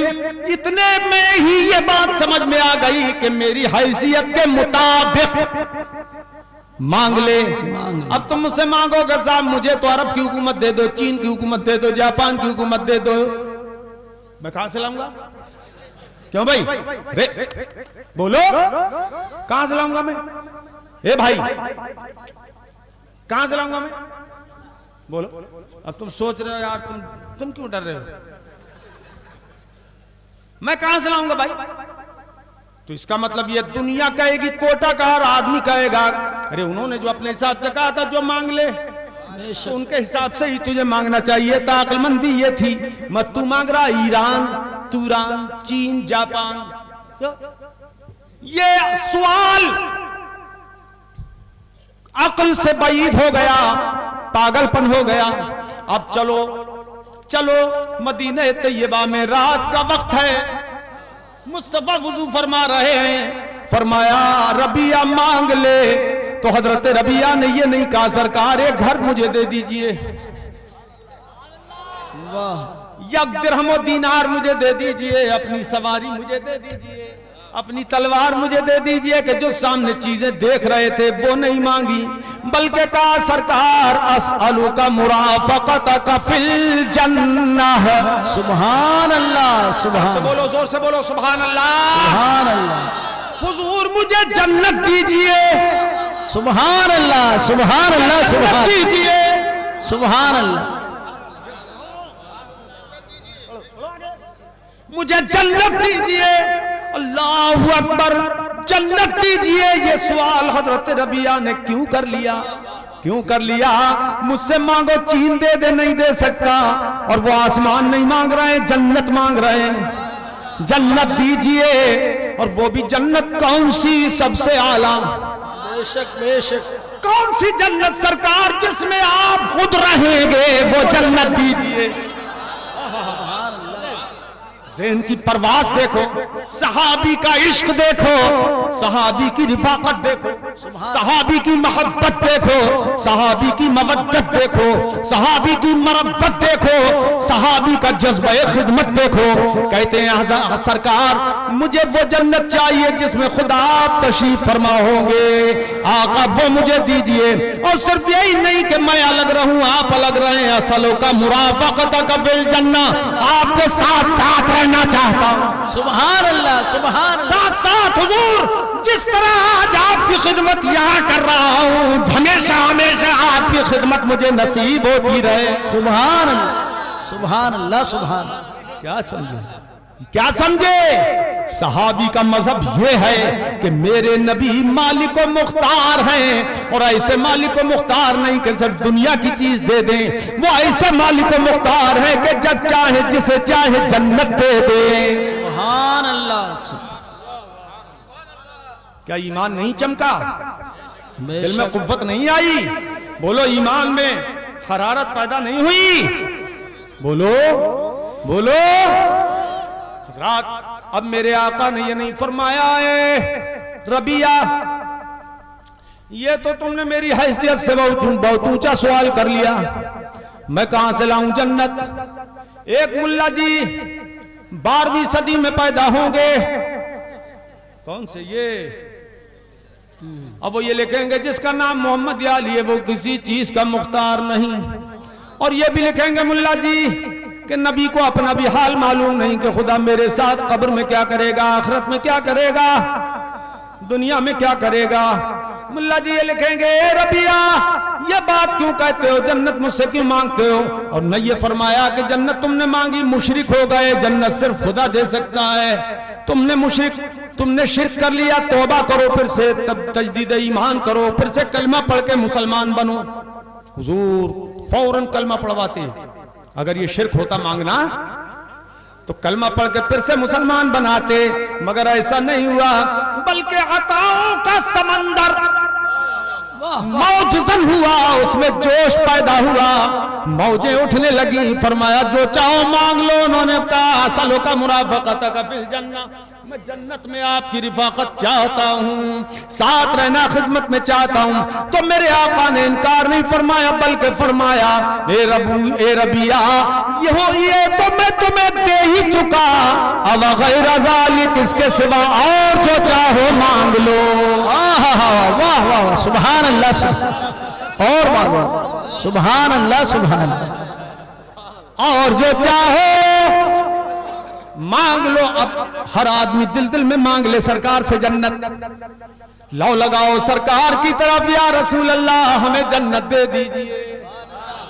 इतने में ही ये बात समझ में आ गई कि मेरी हैसियत के मुताबिक मांग ले। अब तुम मुझसे मांगोगे साहब मुझे तो अरब की हुकूमत दे दो, चीन की हुकूमत दे दो, जापान की हुकूमत दे दो, मैं कहां से लाऊंगा? क्यों भाई? बोलो कहां से लाऊंगा मैं? ए भाई कहां से लाऊंगा मैं? बोलो। अब तुम सोच रहे हो यार, तुम क्यों डर रहे हो? मैं कहां से लाऊंगा भाई? तो इसका मतलब ये दुनिया कहेगी कोटा का, और आदमी कहेगा अरे उन्होंने जो अपने हिसाब से कहा था जो मांग ले, तो उनके हिसाब से ही तुझे मांगना चाहिए था। अक्लमंदी ये थी। मत तू मांग रहा ईरान, तुरान, चीन, जापान। ये सवाल अक्ल से बाईद हो गया, पागलपन हो गया। अब चलो चलो मदीने तैयबा में रात का वक्त है, मुस्तफा वुजू फरमा रहे हैं, फरमाया रबिया मांग ले। तो हजरत रबिया ने ये नहीं कहा सरकार एक घर मुझे दे दीजिए, एक दिरहम दीनार मुझे दे दीजिए, अपनी सवारी मुझे दे दीजिए, अपनी तलवार मुझे दे दीजिए, कि जो सामने चीजें देख रहे थे वो नहीं मांगी, बल्कि कहा सरकार असअलु का मुराफक़तक फिल जन्नह। सुभान अल्लाह, सुभान, तो बोलो जोर से बोलो सुभान अल्लाह, सुभान अल्लाह। हुजूर मुझे जन्नत दीजिए, सुभान अल्लाह, सुभान अल्लाह, सुभान दीजिए, सुभान अल्लाह, मुझे जन्नत दीजिए। अल्लाहु अकबर, जन्नत दीजिए। ये सवाल हजरत रबिया ने क्यों कर लिया? क्यों कर लिया? मुझसे मांगो चीन दे दे, नहीं दे सकता, और वो आसमान नहीं मांग रहे हैं, जन्नत मांग रहे हैं। जन्नत दीजिए। और वो भी जन्नत कौन सी? सबसे आला। बेशक बेशक। कौन सी जन्नत सरकार? जिसमें आप खुद रहेंगे, वो जन्नत दीजिए। ज़हन की परवास देखो, सहाबी का इश्क देखो, सहाबी की रिफाकत देखो, सहाबी की मोहब्बत देखो, सहाबी की मवद्दत देखो, सहाबी की मरब्बत देखो, सहाबी का जज्बा खिदमत देखो। कहते हैं सरकार मुझे वो जन्नत चाहिए जिसमें खुदा आप तशरीफ फरमा होंगे, आका वो मुझे दीजिए। और सिर्फ यही नहीं कि मैं अलग रहूं आप अलग रहें, असलों का मुराफकत का फिल जन्ना, आपके साथ साथ रहना चाहता हूं। सुभान अल्लाह, सुभान अल्लाह। साथ साथ हुजूर जिस तरह आज आपकी खिदमत यहाँ कर रहा हूँ, हमेशा हमेशा आपकी खिदमत मुझे नसीब होती रहे। सुभान अल्लाह, सुभान अल्लाह, सुभान अल्लाह। क्या समझे, क्या समझे? सहाबी का मजहब यह है कि मेरे नबी मालिक व मुख्तार हैं, और ऐसे मालिक व मुख्तार नहीं कि सिर्फ दुनिया की चीज दे दें, वो ऐसे मालिक व मुख्तार है कि जब चाहे जिसे चाहे जन्नत दे दे। सुभान अल्लाह। क्या ईमान नहीं चमका? दिल में कुव्वत नहीं आई? बोलो ईमान में हरारत पैदा नहीं हुई? बोलो बोलो। हज़रात अब मेरे आका ने ये नहीं फरमाया है रबिया ये तो तुमने मेरी हैसियत से बहुत ऊंचा सवाल कर लिया, मैं कहां से लाऊं जन्नत? एक मुल्ला जी 12वीं सदी में पैदा होंगे, कौन से ये, अब वो ये लिखेंगे जिसका नाम मोहम्मद याली है वो किसी चीज का मुख्तार नहीं, और ये भी लिखेंगे मुल्ला जी कि नबी को अपना भी हाल मालूम नहीं कि खुदा मेरे साथ कब्र में क्या करेगा, आखिरत में क्या करेगा, दुनिया में क्या करेगा। मुल्ला जी ये लिखेंगे ए रबिया ये बात क्यों कहते हो, जन्नत मुझसे क्यों मांगते हो? और न ये फरमाया कि जन्नत तुमने मांगी मुशरिक हो गए, जन्नत सिर्फ खुदा दे सकता है। तुमने शिर्क कर लिया, तौबा करो, फिर से तब तजदीद ईमान करो, फिर से कलमा पढ़ के मुसलमान बनो। हुजूर फौरन कलमा पढ़वाते, अगर ये शिर्क होता मांगना तो कलमा पढ़ के फिर से मुसलमान बनाते, मगर ऐसा नहीं हुआ, बल्कि अताओं का समंदर मौजन हुआ, उसमें जोश पैदा हुआ, मौजें उठने लगी। फरमाया जो चाहो मांग लो। उन्होंने कहा असलों का मुराफकत का फिल जन्ना, मैं जन्नत में आपकी रिफाकत चाहता हूँ, साथ रहना खिदमत में चाहता हूँ। तो मेरे आका ने इनकार नहीं फरमाया, बल्कि फरमाया ए रबिया ये तो मैं तुम्हें दे ही चुका, अब गैर ज़ालिक इसके सिवा और जो चाहो मांग लो। वाह वाह वाह, सुभान अल्लाह, और मांगो, सुभान अल्लाह, सुभान, और जो चाहो मांग लो। अब हर आदमी दिल दिल में मांग ले सरकार से जन्नत, लो लगाओ सरकार की तरफ, या रसूल अल्लाह हमें जन्नत दे दीजिए,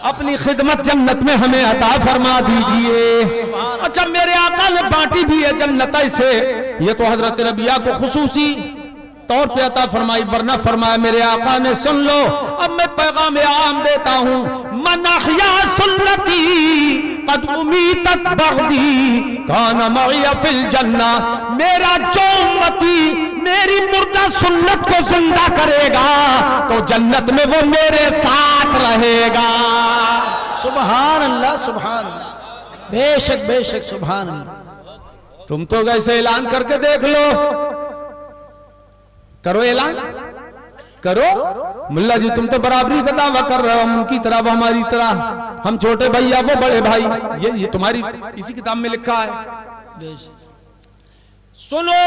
अपनी खिदमत जन्नत में हमें अता फरमा दीजिए। अच्छा मेरे आका ने बांटी भी है जन्नत ऐसे, ये तो हजरत रबिया को खुसूसी तौर पे अता फरमाई, वरना फरमाया मेरे आका ने सुन लो अब मैं पैगाम आम देता हूं, मन अहया सुन्नती कद उमीतत बग़दी कान मइया फिल जन्ना, मेरा जो उम्मती मेरी मुर्दा सुन्नत को जिंदा करेगा तो जन्नत में वो मेरे साथ रहेगा। सुभान अल्लाह, सुभान अल्लाह, बेशक बेशक, सुभान अल्लाह। तुम तो ऐसे ऐलान करके देख लो, करो ऐलान करो, मुल्ला जी तुम तो बराबरी का दावा कर रहे हो, हम उनकी तरह वो हमारी तरह, हम छोटे भैया वो बड़े भाई, ये तुम्हारी इसी किताब में लिखा है। सुनो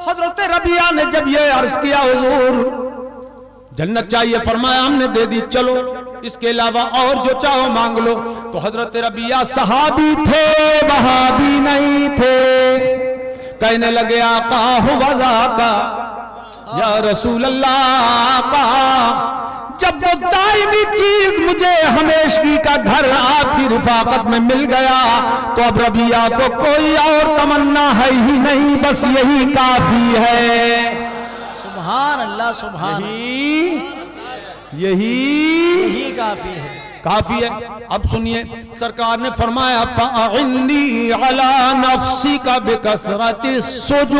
हजरत रबिया ने जब ये अर्ज किया हुजूर जन्नत चाहिए, फरमाया हमने दे दी, चलो इसके अलावा और जो चाहो मांग लो। तो हजरत रबिया सहाबी थे वहाबी नहीं थे, कहने लगे आका हुआ का या रसूल अल्लाह का, जब वो दायमी चीज मुझे हमेशगी का घर आपकी रिफाकत में मिल गया तो अब रबिया को कोई और तमन्ना है ही नहीं, बस यही काफी है। सुभान अल्लाह, सुभान, यही काफी है, काफी है। अब सुनिए सरकार ने फरमाया फ़अइन्नी अला नफ्सिका बिकसरति सुजूद,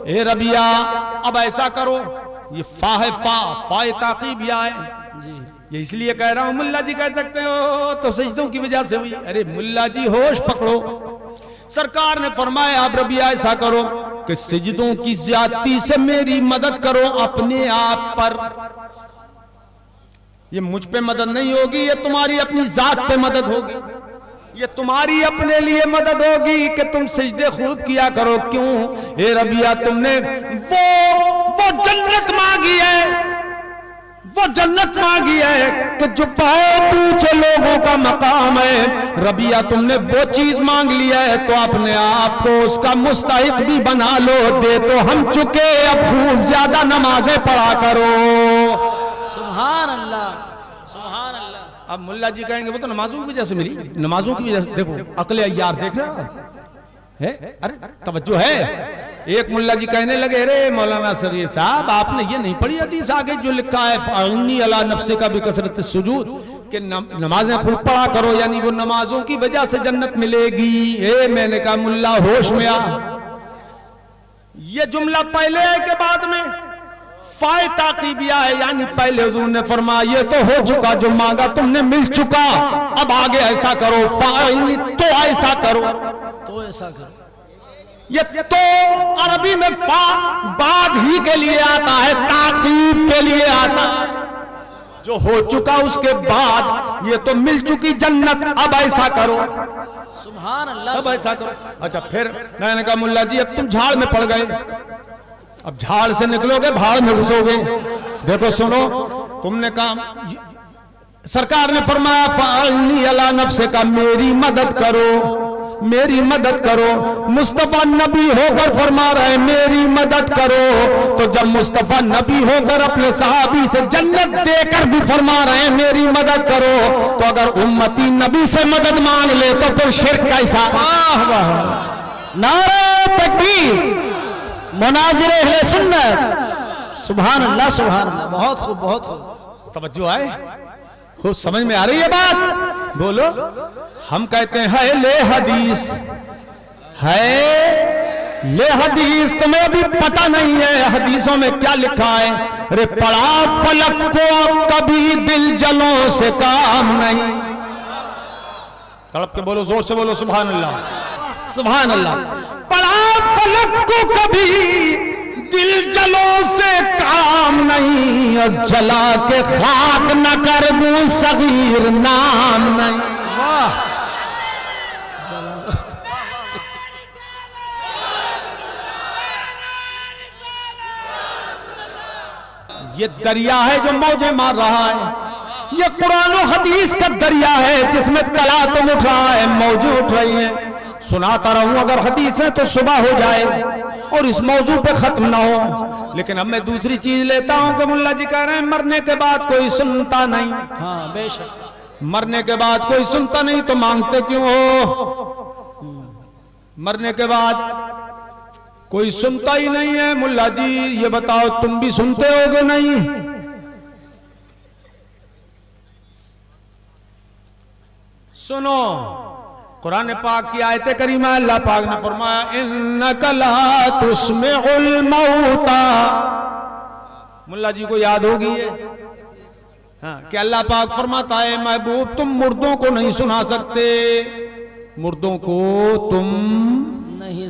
ए रबिया अब ऐसा करो, ये फा है, फा ताकीबिया है, ये इसलिए कह रहा हूं मुल्ला जी कह सकते हो तो सजदों की वजह से हुई। अरे मुल्ला जी होश पकड़ो, सरकार ने फरमाया आप रबिया ऐसा करो कि सिजदों की ज्यादती से मेरी मदद करो अपने आप पर। ये मुझ पे मदद नहीं होगी, ये तुम्हारी अपनी जात पे मदद होगी, ये तुम्हारी अपने लिए मदद होगी कि तुम सिजदे खूब किया करो। क्यों? ए रबिया तुमने वो जन्नत मांगी है, वो जन्नत मांगी है कि जो बहुत ऊंचे लोगों का मकाम है। रबिया तुमने वो चीज मांग लिया है तो अपने आप को उसका मुस्तहिक भी बना लो। दे तो हम चुके, अब खूब ज्यादा नमाजें पढ़ा करो। सुभान अल्लाह, सुभान अल्लाह। अब मुल्ला जी कहेंगे वो तो नमाजों की वजह से मिली, नमाजों की वजह से। देखो अकले यार देख रहे है, अरे तवज्जो है। एक मुल्ला जी कहने लगे अरे मौलाना सगीर साहब आपने ये नहीं पढ़ी हदीस आगे जो लिखा है फ़अइन्नी अला नफ्से का बिकसरत सुजूद कि नमाजें खूब पढ़ा करो, यानी वो नमाजों की वजह से जन्नत मिलेगी। मैंने कहा मुल्ला होश में आ, ये जुमला पहले है के बाद में? फाय ताकीबिया है, यानी पहले हुजूर ने फरमाया ये तो हो चुका, जो मांगा तुमने मिल चुका, अब आगे ऐसा करो। फ़अइन्नी तो ऐसा करो, तो ऐसा करो। ये तो अरबी में फा बाद ही के लिए आता है, ताकीब के लिए आता है। जो हो चुका उसके बाद, ये तो मिल चुकी जन्नत, अब ऐसा करो। सुभान अल्लाह, अब ऐसा करो। अच्छा फिर मैंने कहा मुल्ला जी अब तुम झाड़ में पड़ गए, अब झाड़ से निकलोगे भाड़ में घुसोगे। देखो सुनो, तुमने कहा, सरकार ने फरमाया फ़अइन्नी अला नफ्से का, मेरी मदद करो, मेरी मदद करो। मुस्तफा नबी होकर फरमा रहे मेरी मदद करो, तो जब मुस्तफा नबी होकर अपने सहाबी से जन्नत देकर भी फरमा रहे मेरी मदद करो, तो अगर उम्मती नबी से मदद मांग ले तो फिर शिर्क कैसा? वाह वाह, नारे तकबीर, मुनाजिर अहले सुन्नत। सुभान अल्लाह, सुभान अल्लाह। बहुत खूब, बहुत खूब। तवज्जो है, खूब समझ में आ रही है बात? बोलो। हम कहते हैं ले हदीस है, ले हदीस, तुम्हें अभी पता नहीं है हदीसों में क्या लिखा है। अरे पढ़ा फलक को कभी दिल जलों से काम नहीं। तड़प के बोलो, जोर से बोलो सुभान अल्लाह, सुभान अल्लाह। पढ़ा फलक को कभी दिल जलों से काम नहीं, और जला के खाक न कर दूं सगीर नाम नहीं। वाह, ये दरिया है जो मौजें मार रहा है, ये कुरान और हदीस का दरिया है जिसमें तलातुम उठ रहा है, मौजें उठ रही हैं। सुनाता रहूं अगर हदीस है तो सुबह हो जाए और इस मौजू पे खत्म ना हो। लेकिन अब मैं दूसरी चीज लेता हूं कि मुल्ला जी कह रहे हैं मरने के बाद कोई सुनता नहीं। हाँ बेशक, मरने के बाद कोई सुनता नहीं तो मांगते क्यों हो? मरने के बाद कोई सुनता ही नहीं है। मुल्ला जी ये बताओ तुम भी सुनते होगे नहीं? सुनो, कुरान पाक की आयत करीमा अल्लाह पाक ने फरमाया इन्नका ला तुस्मिउल मौता। मुल्ला जी को याद होगी ये, हाँ, कि अल्लाह पाक फरमाता है महबूब तुम मुर्दों को नहीं सुना सकते, मुर्दों को तुम नहीं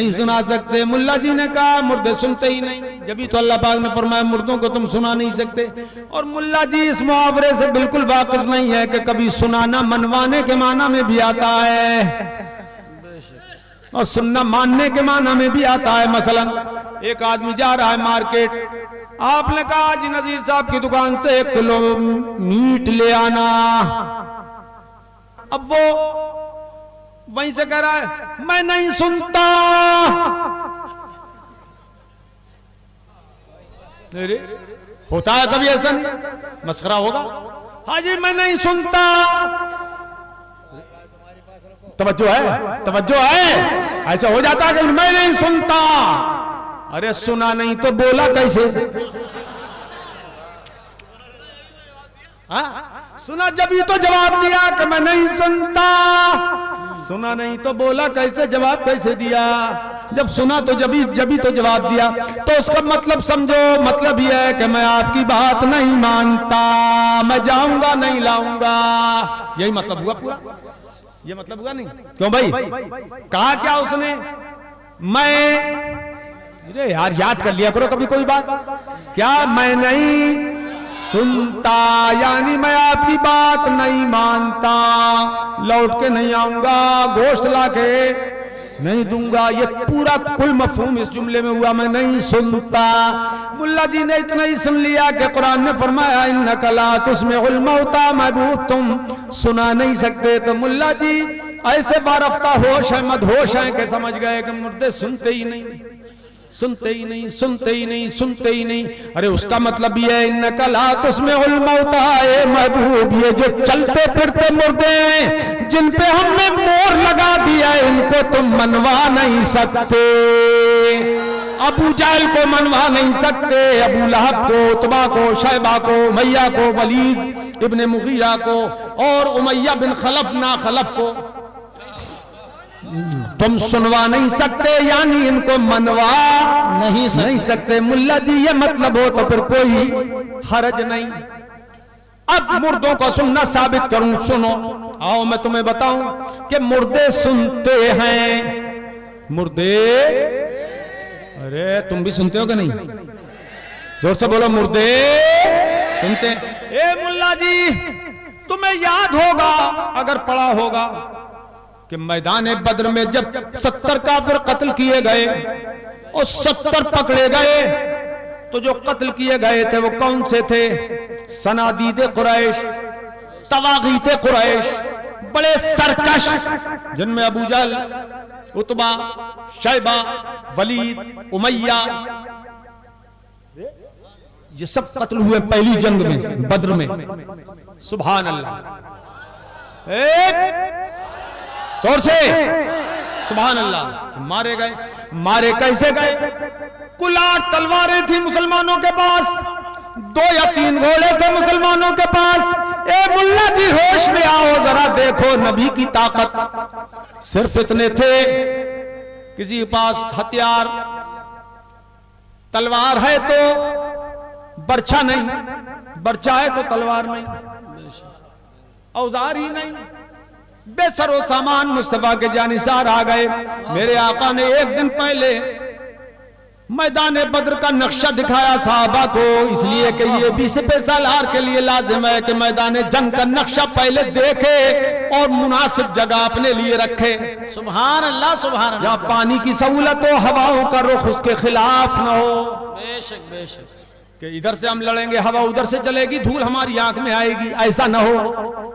सुना सकते। मुल्ला जी ने कहा मुर्दे सुनते ही नहीं, जब तो अल्लाह पाक ने फरमाया मुर्दों को तुम सुना नहीं सकते। और मुल्ला जी इस मुहावरे से बिल्कुल वाकिफ नहीं है कि कभी सुनाना मनवाने के माना में भी आता है और सुनना मानने के माना में भी आता है। मसलन एक आदमी जा रहा है मार्केट, आपने कहा जी नजीर साहब की दुकान से 1 किलो मीट ले आना। अब वो वहीं से कह रहा है मैं नहीं सुनता। अरे होता है कभी ऐसा? नहीं मस्खरा होगा। हाँ जी मैं नहीं सुनता। तवज्जो है, तवज्जो है। ऐसा हो जाता है कि मैं नहीं सुनता। अरे सुना नहीं तो बोला कैसे? हाँ सुना जब तो जवाब दिया कि मैं नहीं सुनता, सुना नहीं तो बोला कैसे? जवाब कैसे दिया? जब सुना तो जब तो जवाब दिया। तो उसका मतलब समझो, मतलब यह है कि मैं आपकी बात नहीं मानता, मैं जाऊंगा नहीं लाऊंगा, यही मतलब हुआ पूरा। ये मतलब हुआ नहीं? क्यों भाई? कहा क्या उसने? अरे यार याद कर लिया करो कभी कोई बात। क्या? मैं नहीं सुनता, यानी मैं आपकी बात नहीं मानता, लौट के नहीं आऊंगा, गोश्त लाके नहीं दूंगा। ये पूरा कुल मफहूम इस जुमले में हुआ, मैं नहीं सुनता। मुल्ला जी ने इतना ही सुन लिया कि कुरान ने फरमाया इन्नका ला तुस्मिउल मौता, महबूब तुम सुना नहीं सकते। तो मुल्ला जी ऐसे बारफ्ता होश है, मदहोश है कि समझ गए कि मुर्दे सुनते ही नहीं, सुनते ही नहीं, सुनते ही नहीं, सुनते ही नहीं। अरे उसका मतलब ये है इन्नका ला तुस्मिउल मौता, ए महबूब ये जो चलते फिरते मुर्दे हैं जिन पे हमने मोर लगा दिया है, इनको तुम मनवा नहीं सकते। अबू जहल को मनवा नहीं सकते, अबू लहब को, उतबा को, शैबा को, उमैया को, वलीद इब्ने मुगीरा को और उमैया बिन खलफ ना खलफ को तुम सुनवा नहीं सकते, यानी इनको मनवा नहीं सकते। मुल्ला जी ये मतलब हो तो फिर कोई हरज नहीं। अब मुर्दों को सुनना साबित करूं, सुनो। आओ मैं तुम्हें बताऊं कि मुर्दे सुनते हैं। मुर्दे, अरे तुम भी सुनते हो कि नहीं? जोर से बोलो, मुर्दे सुनते हैं। ए मुल्ला जी तुम्हें याद होगा, अगर पढ़ा होगा कि मैदान बद्र में जब 70 काफिर कत्ल किए गए और 70 पकड़े गए, तो जो कत्ल किए गए थे वो कौन से थे? सनादीदे कुरैश, तवागीते कुरैश, बड़े सरकश, जिनमें अबू जहल, उतबा, शैबा, वलीद, उमैया, ये सब कत्ल हुए पहली जंग में, बद्र में। सुभान अल्लाह। जोर से सुभान अल्लाह। मारे गए। मारे कैसे गए? कुल 8 तलवारें थी मुसलमानों के पास, 2 या 3 घोड़े थे मुसलमानों के पास। ए मुल्ला जी होश में आओ, जरा देखो नबी की ताकत। सिर्फ इतने थे, किसी के पास हथियार तलवार है तो बर्छा नहीं, बर्छा है तो तलवार नहीं, औजार ही नहीं, बेसरो सामान मुस्तफा के जानिसार आ गए। मेरे आका ने एक दिन पहले मैदान बद्र का नक्शा दिखाया साहबा को, इसलिए कि ये भी सिपहसालार के लिए लाजिम है कि मैदान जंग का नक्शा पहले देखे और मुनासिब जगह अपने लिए रखे। सुभान अल्लाह, सुभान अल्लाह। या पानी की सहूलत हो, हवाओं का रुख उसके खिलाफ न हो। बेशक बेशक। कि इधर से हम लड़ेंगे, हवा उधर से चलेगी, धूल हमारी आंख में आएगी, ऐसा न हो।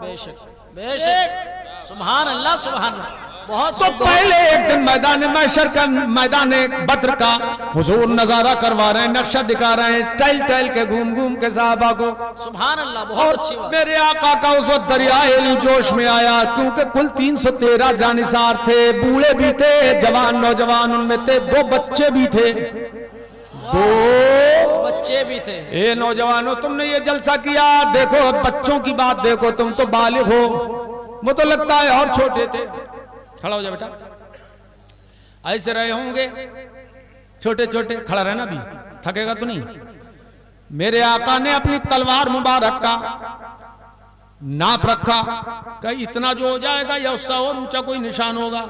बेशक बेशक। सुभान अल्लाह, सुभान अल्लाह। बहुत तो पहले एक दिन मैदान महशर का, मैदान बद्र का हुजूर नजारा करवा रहे हैं, नक्शा दिखा रहे हैं, टहल टहल के, घूम घूम के साहबा को। सुभान अल्लाह, बहुत अच्छी बात। मेरे आका का उस वक्त दरियाए जोश में आया, क्योंकि कुल 313 जानिसार थे, बूढ़े भी थे, जवान नौजवान उनमें थे, 2 बच्चे भी थे, 2 बच्चे भी थे। ए नौजवानों, तुमने ये जलसा किया, देखो बच्चों की बात देखो, तुम तो बालिग हो, वो तो लगता है और छोटे थे। खड़ा हो जा बेटा, ऐसे रहे होंगे छोटे छोटे, खड़ा रहना भी, थकेगा तो नहीं। मेरे आका ने अपनी तलवार मुबारक का नाप रखा, कहीं इतना जो हो जाएगा या उससे और ऊंचा कोई निशान होगा,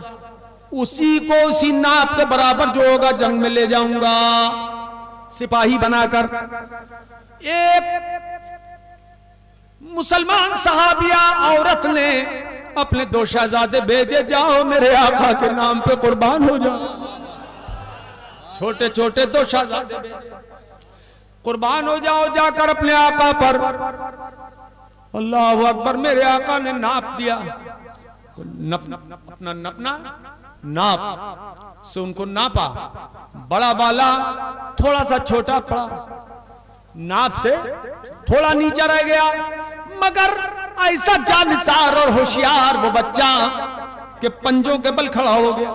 उसी को उसी नाप के बराबर जो होगा जंग में ले जाऊंगा सिपाही बनाकर। एक मुसलमान सहाबिया औरत ने अपने 2 शहजादे भेजे, जाओ मेरे आका के नाम पे कुर्बान हो जाओ। छोटे छोटे 2 शहजादे भेजे, कुर्बान हो जाओ जाकर अपने आका पर। अल्लाह अकबर। मेरे आका ने नाप दिया, अपना नपना नाप से उनको नापा, बड़ा वाला थोड़ा सा छोटा पड़ा, नाप से थोड़ा नीचा रह गया, मगर ऐसा जानिसार और होशियार वो बच्चा कि पंजों के बल खड़ा हो गया।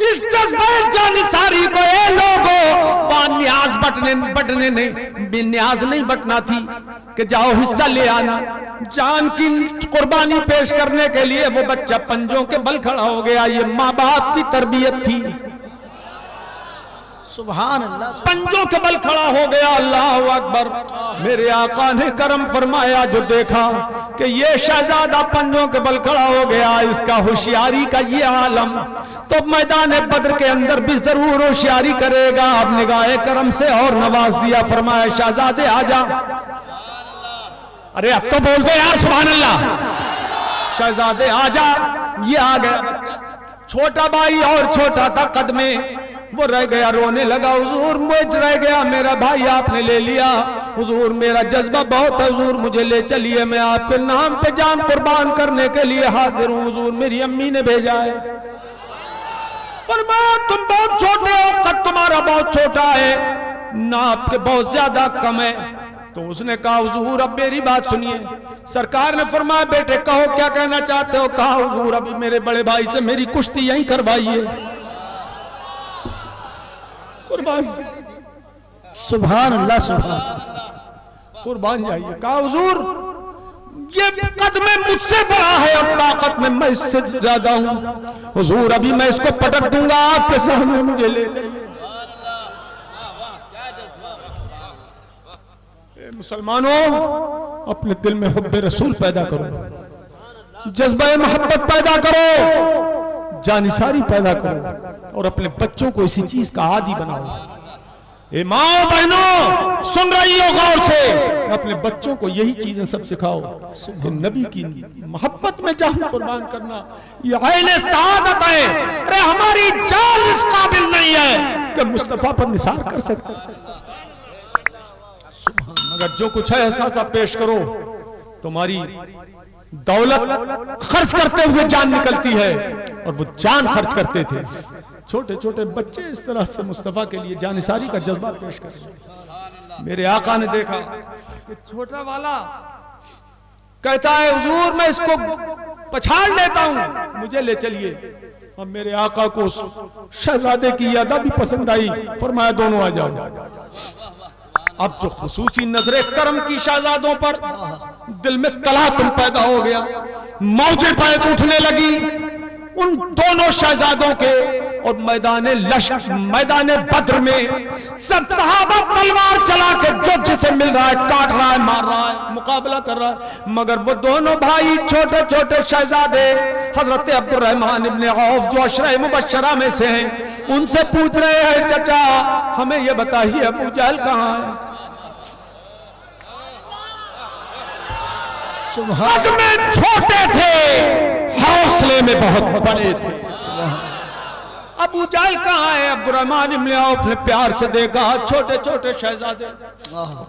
इस जज्बे जानिसारी को ये लोगों न्याज बटने नहीं, बेन्याज नहीं बटना थी कि जाओ हिस्सा ले आना। जान की कुर्बानी पेश करने के लिए वो बच्चा पंजों के बल खड़ा हो गया। ये माँ बाप की तरबियत थी। सुभान अल्लाह। पंजों के बल खड़ा हो गया। अल्लाह अकबर। मेरे आका ने करम फरमाया, जो देखा कि ये शहजादा पंजों के बल खड़ा हो गया, इसका होशियारी का ये आलम, तो मैदान बद्र के अंदर भी जरूर होशियारी करेगा। अब निगाहे करम से और नवाज दिया, फरमाया शहजादे आजा। अरे अब तो बोल दे यार सुभान अल्लाह। शहजादे आजा। ये आ गया बच्चा, छोटा भाई और छोटा था कद में, वो रह गया, रोने लगा, हुजूर मुझ रह गया, मेरा भाई आपने ले लिया, हुजूर मेरा जज्बा बहुत है, हुजूर मुझे ले चलिए, मैं आपके नाम पे जान कुर्बान करने के लिए हाजिर हूं, हुजूर मेरी अम्मी ने भेजा है। फरमाया तुम बहुत छोटे हो, कद तुम्हारा बहुत छोटा है, नाप के बहुत ज्यादा कम है। तो उसने कहा हुजूर अब मेरी बात सुनिए। सरकार ने फरमाया बेटे कहो क्या कहना चाहते हो। कहा हुजूर अभी मेरे बड़े भाई से मेरी कुश्ती यहीं करवाइए, कुर्बान। सुभान अल्लाह सुभान, कुर्बान जाइए। कहा हुजूर ये कद में मुझसे बड़ा है और ताकत में मैं इससे ज्यादा हूं, हुजूर अभी मैं इसको पटक दूंगा, आपके सामने मुझे ले चलिए। मुसलमानों अपने दिल में हुब्बे रसूल पैदा करो, जज्बा मोहब्बत पैदा करो, जानिसारी पैदा करो और अपने बच्चों को इसी चीज का आदी बनाओ। ए माओ बहनों सुन रही हो गौर से, अपने बच्चों को यही चीजें सब सिखाओ कि नबी की मोहब्बत में जान कुर्बान करना ये आईने सादत है। अरे हमारी जान इस काबिल नहीं है कि मुस्तफा पर निसार कर सके, मगर जो कुछ है ऐसा सा पेश करो। तुम्हारी दौलत खर्च करते हुए जान निकलती है और वो जान खर्च करते थे। छोटे छोटे बच्चे इस तरह से मुस्तफा के लिए जानिसारी का जज्बा पेश करते। मेरे आका ने देखा कि छोटा वाला कहता है हुजूर मैं इसको पछाड़ लेता हूं, मुझे ले चलिए। अब मेरे आका को शहजादे की यादा भी पसंद आई, फरमाया दोनों आ जाओ। अब जो खुसूसी नजरे करम की शहजादों पर, दिल में तलातुम पैदा हो गया, मौजें पैदा उठने लगी उन दोनों शहजादों के। और मैदान बद्र में सब सहाबा तलवार चला के जो जिसे मिल रहा है काट रहा है, मार रहा है, मुकाबला कर रहा है, मगर वो दोनों भाई छोटे छोटे शहजादे हजरत अब्दुर्रहमान इब्ने औफ जो अशरा मुबश्शरा में से हैं, उनसे पूछ रहे हैं चचा हमें ये बताइए अबू जहल कहां है। कद में छोटे थे, हौसले में बहुत बड़े थे। अबू जहल कहां है। अब्दुर्रहमान इब्ने औफ ने प्यार से देखा, छोटे छोटे शहजादे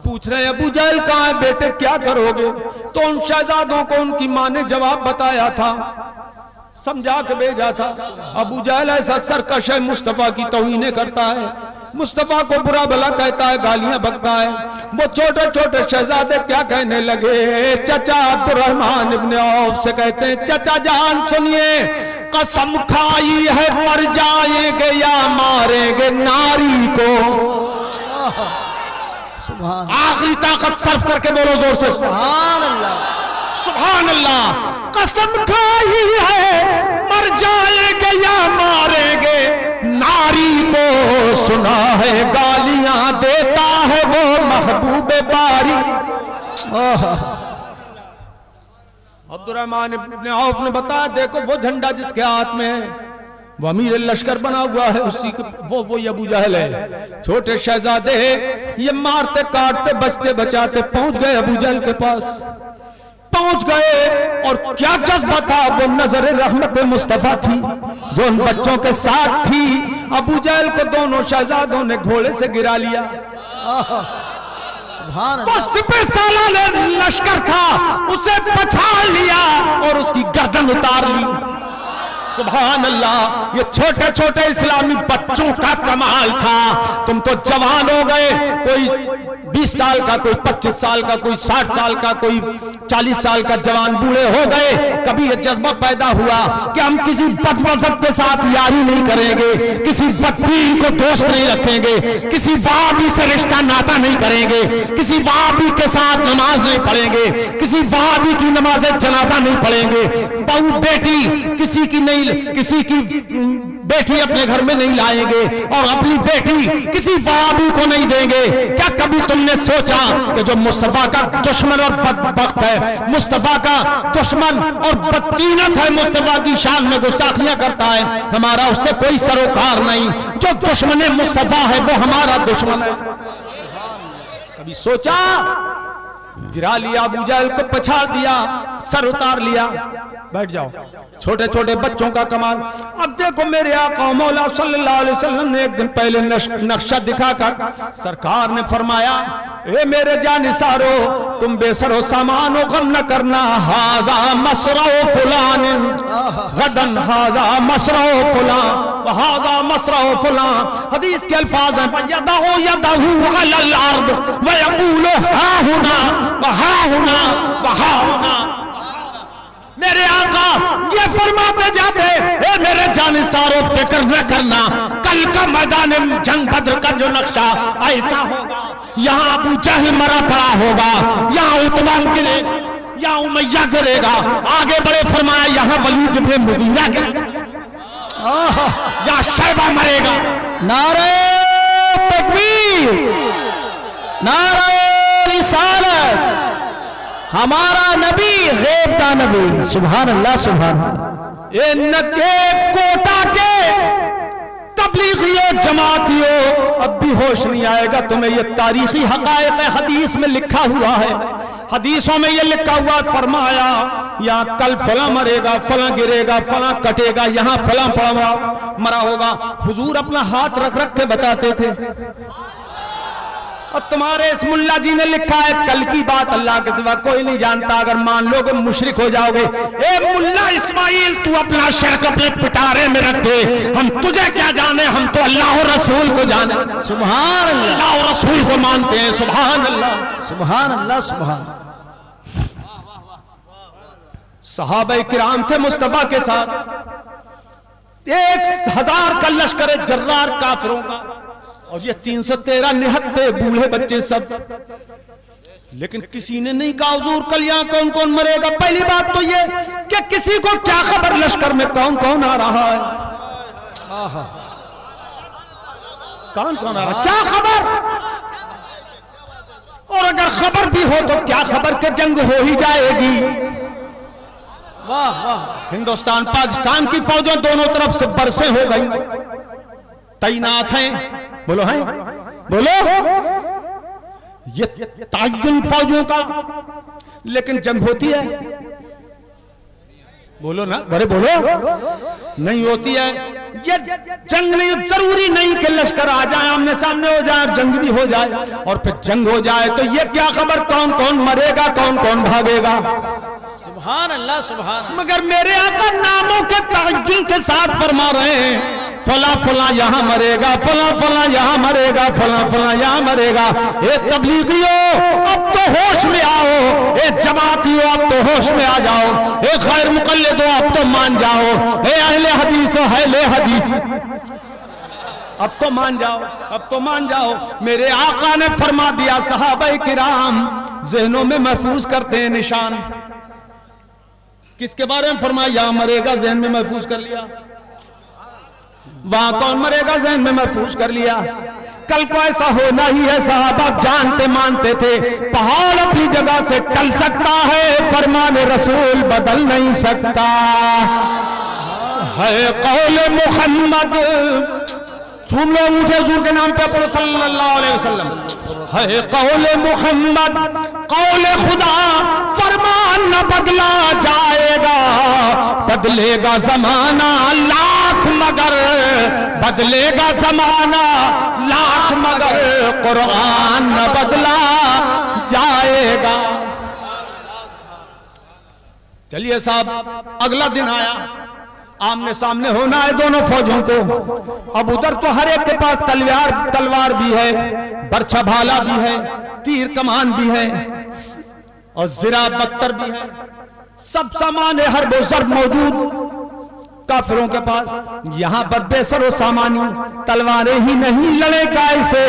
पूछ रहे हैं अबू जहल कहां है, बेटे क्या करोगे। तो उन शहजादों को उनकी मां ने जवाब बताया था, समझा के भेजा था। अबू जहल ऐसा सरकश है, मुस्तफा की तौहीन करता है, मुस्तफा को बुरा भला कहता है, गालियां बकता है। वो छोटे छोटे शहजादे क्या कहने लगे, चचा अब्दुर्रहमान इब्ने औफ से कहते हैं चचा जान सुनिए, कसम खाई है मर जाएंगे या मारेंगे नारी को। आखिरी ताकत सर्फ करके बोलो जोर से सुभान अल्लाह, सुभान अल्लाह। कसम खाई है मर जाएंगे या मारेंगे नारी को, सुना है गालियां देता है वो महबूबे बारी। अब्दुर्रहमान इब्ने औफ ने बताया देखो वो झंडा जिसके हाथ में है वो अमीर लश्कर बना हुआ है, उसी वो अबू जहल है। छोटे शहजादे ये मारते काटते बचते बचाते पहुंच गए अबू जहल के पास, पहुंच गए और क्या जज्बा था, वो नजर रहमत मुस्तफा थी जो उन बच्चों के साथ थी। अबू जहल को दोनों शहजादों ने घोड़े से गिरा लिया। वो सिपह सालार लश्कर था, उसे पछाड़ लिया और उसकी गर्दन उतार ली। सुभान अल्लाह, ये छोटे छोटे इस्लामी बच्चों का कमाल था। तुम तो जवान हो गए, कोई 20 साल का, कोई 25 साल का, कोई 60 साल का, कोई 40 साल का जवान बूढ़े हो गए। कभी ये जज्बा पैदा हुआ कि हम किसी बदमज़हब के साथ यारी नहीं करेंगे, किसी बददीन को दोस्त नहीं रखेंगे, किसी वहाबी से रिश्ता नाता नहीं करेंगे, किसी वहाबी के साथ नमाज नहीं पढ़ेंगे, किसी वहाबी की नमाज जनाजा नहीं पढ़ेंगे, बहू बेटी किसी की नहीं, किसी की बेटी अपने घर में नहीं लाएंगे और अपनी बेटी किसी वहाबी को नहीं देंगे। क्या कभी तुमने सोचा कि जो मुस्तफा का दुश्मन और बदबख्त है, मुस्तफा का दुश्मन और बदतीनत है, मुस्तफा की शान में गुस्ताखियां करता है, हमारा उससे कोई सरोकार नहीं। जो दुश्मन मुस्तफा है वो हमारा दुश्मन है। कभी सोचा? गिरा लिया, अबू जहल को पछाड़ दिया, सर उतार लिया। बैठ जाओ। छोटे छोटे बच्चों का कमाल। अब देखो मेरे आका मौला सल्लल्लाहु अलैहि वसल्लम ने एक दिन पहले नक्शा दिखाकर सरकार ने फरमाया, ए मेरे जानिसारो, तुम बेसरो सामानो गम न करना, हाजा मसरो फुलान गदन, हाजा मसरो फुलान, हाजा मसरो फुलान। हदीस के अल्फाज हैं, यदहु यदहु अलल अर्द व यक़ूलु हा हुना व हा हुना व हा हुना। मेरे आका ये फरमाते जाते, ए मेरे जानिसारो फिक्र न करना, कल का मैदान जंग बद्र का जो नक्शा ऐसा होगा, यहाँ अबू जहल मरा पड़ा होगा, यहाँ उतबा गिरेगा, यहाँ उमैया गिरेगा। आगे बड़े फरमाया, यहाँ वलीद इब्न मुगीरा गिरेगा, यहाँ शैबा मरेगा। नारे तकबीर, नारे रिसालत। हमारा नबी गैब का नबी, सुभान अल्लाह सुभान अल्लाह। ए नके कोटा के तबलीगियों जमातियों, अब भी होश नहीं आएगा तुम्हें। ये तारीखी हकायक है, हदीस में लिखा हुआ है, हदीसों में ये लिखा हुआ, फरमाया यहाँ कल फला मरेगा, फला गिरेगा, फला कटेगा, यहाँ फला मरा होगा। हुजूर अपना हाथ रख रख के बताते थे। और तुम्हारे इस मुल्ला जी ने लिखा है कल की बात अल्लाह के सिवा कोई नहीं जानता। अगर मान लो कि मुशरिक हो जाओगे। ए मुल्ला इस्माइल, तू अपना शिर्क अपने पिटारे में रख दे, हम तुझे क्या जाने, हम तो अल्लाह और रसूल को जाने। सुभान अल्लाह, अल्लाह और रसूल को मानते हैं। सुभान अल्लाह, सुभान अल्लाह, सुभान। सहाबा किराम थे मुस्तफा के साथ, 1000 का लश्कर जर्रार काफिरों का, और ये 313 निहत्ते बूढ़े बच्चे सब। लेकिन किसी ने नहीं कहा हुजूर कल यहां कौन कौन मरेगा। पहली बात तो ये कि किसी को क्या खबर लश्कर में कौन कौन आ रहा है, कौन कौन आ रहा है, क्या खबर। और अगर खबर भी हो तो क्या खबर कि जंग हो ही जाएगी। वाह वाह। हिंदुस्तान पाकिस्तान की फौजों दोनों तरफ से बरसें हो गई, तैनात हैं। बोलो हैं, बोलो। ये तायुन फौजों का, लेकिन जंग होती है, बोलो ना, बड़े बोलो, नहीं होती है। ये जंग नहीं, जरूरी नहीं कि लश्कर आ जाए, आमने सामने हो जाए, जंग भी हो जाए। और फिर जंग हो जाए तो ये क्या खबर कौन कौन मरेगा, कौन कौन भागेगा। सुभान अल्लाह, सुभान अल्लाह। मगर मेरे आका नामों के ताज्जुल के साथ फरमा रहे हैं, फला फला यहां मरेगा, फला फला यहां मरेगा, फला फला यहां मरेगा। ए तबलीगियों, अब तो होश में आओ। ए जमातियों, अब तो होश में आ जाओ। ए खैर मुकल्लिदो, अब तो मान जाओ। ए अहले हदीस, अहले हदीस, अब तो मान जाओ, अब तो मान जाओ। मेरे आका ने फरमा दिया, सहाबा किराम जहनों में महफूज करते हैं निशान। किसके बारे में फरमाया? यहां मरेगा, जहन में महफूज कर लिया। वहां कौन मरेगा, जहन में महफूज कर लिया। कल को ऐसा होना ही है, साहबा जानते मानते थे। पहाड़ अपनी जगह से टल सकता है, फरमान रसूल बदल नहीं सकता है। कौले मोहम्मद, सुन लो मुझे हुजूर के नाम पे पढ़ो सल्लल्लाहु अलैहि वसल्लम। है कौले मोहम्मद, कौले खुदा, फरमान न बदला जाएगा। बदलेगा जमाना लाख मगर, बदलेगा जमाना लाख मगर, कुरान न बदला जाएगा। चलिए साहब, अगला दिन आया, आमने सामने होना है दोनों फौजों को। अब उधर तो हर एक के पास तलवार भी है, बरछा भाला भी है, तीर कमान भी है, और जिरा बख्तर भी है, सब सामान है, हर बोसर मौजूद काफिरों के पास। यहां पर बेसर सामानी तलवारें ही नहीं, लड़े कैसे।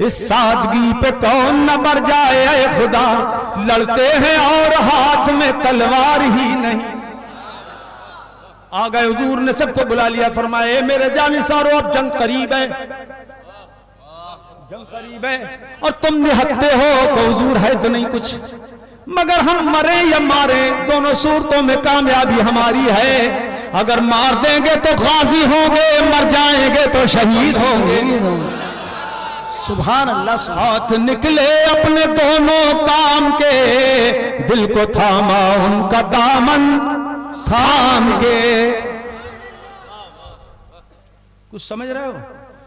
इस सादगी पे कौन न मर जाए, ऐ खुदा लड़ते हैं और हाथ में तलवार ही नहीं। आ गए हुजूर ने सबको बुला लिया, फरमाए मेरे जानिसारो अब जंग करीब है, जंग करीब है और तुम निहत्ते हो तो हुजूर है तो नहीं कुछ, मगर हम मरे या मारे दोनों सूरतों में कामयाबी हमारी है। अगर मार देंगे तो गाजी होंगे, मर जाएंगे तो शहीद होंगे। सुभान अल्लाह। हाथ निकले अपने दोनों काम के, दिल को थामा उनका दामन थाम के। कुछ समझ रहे हो?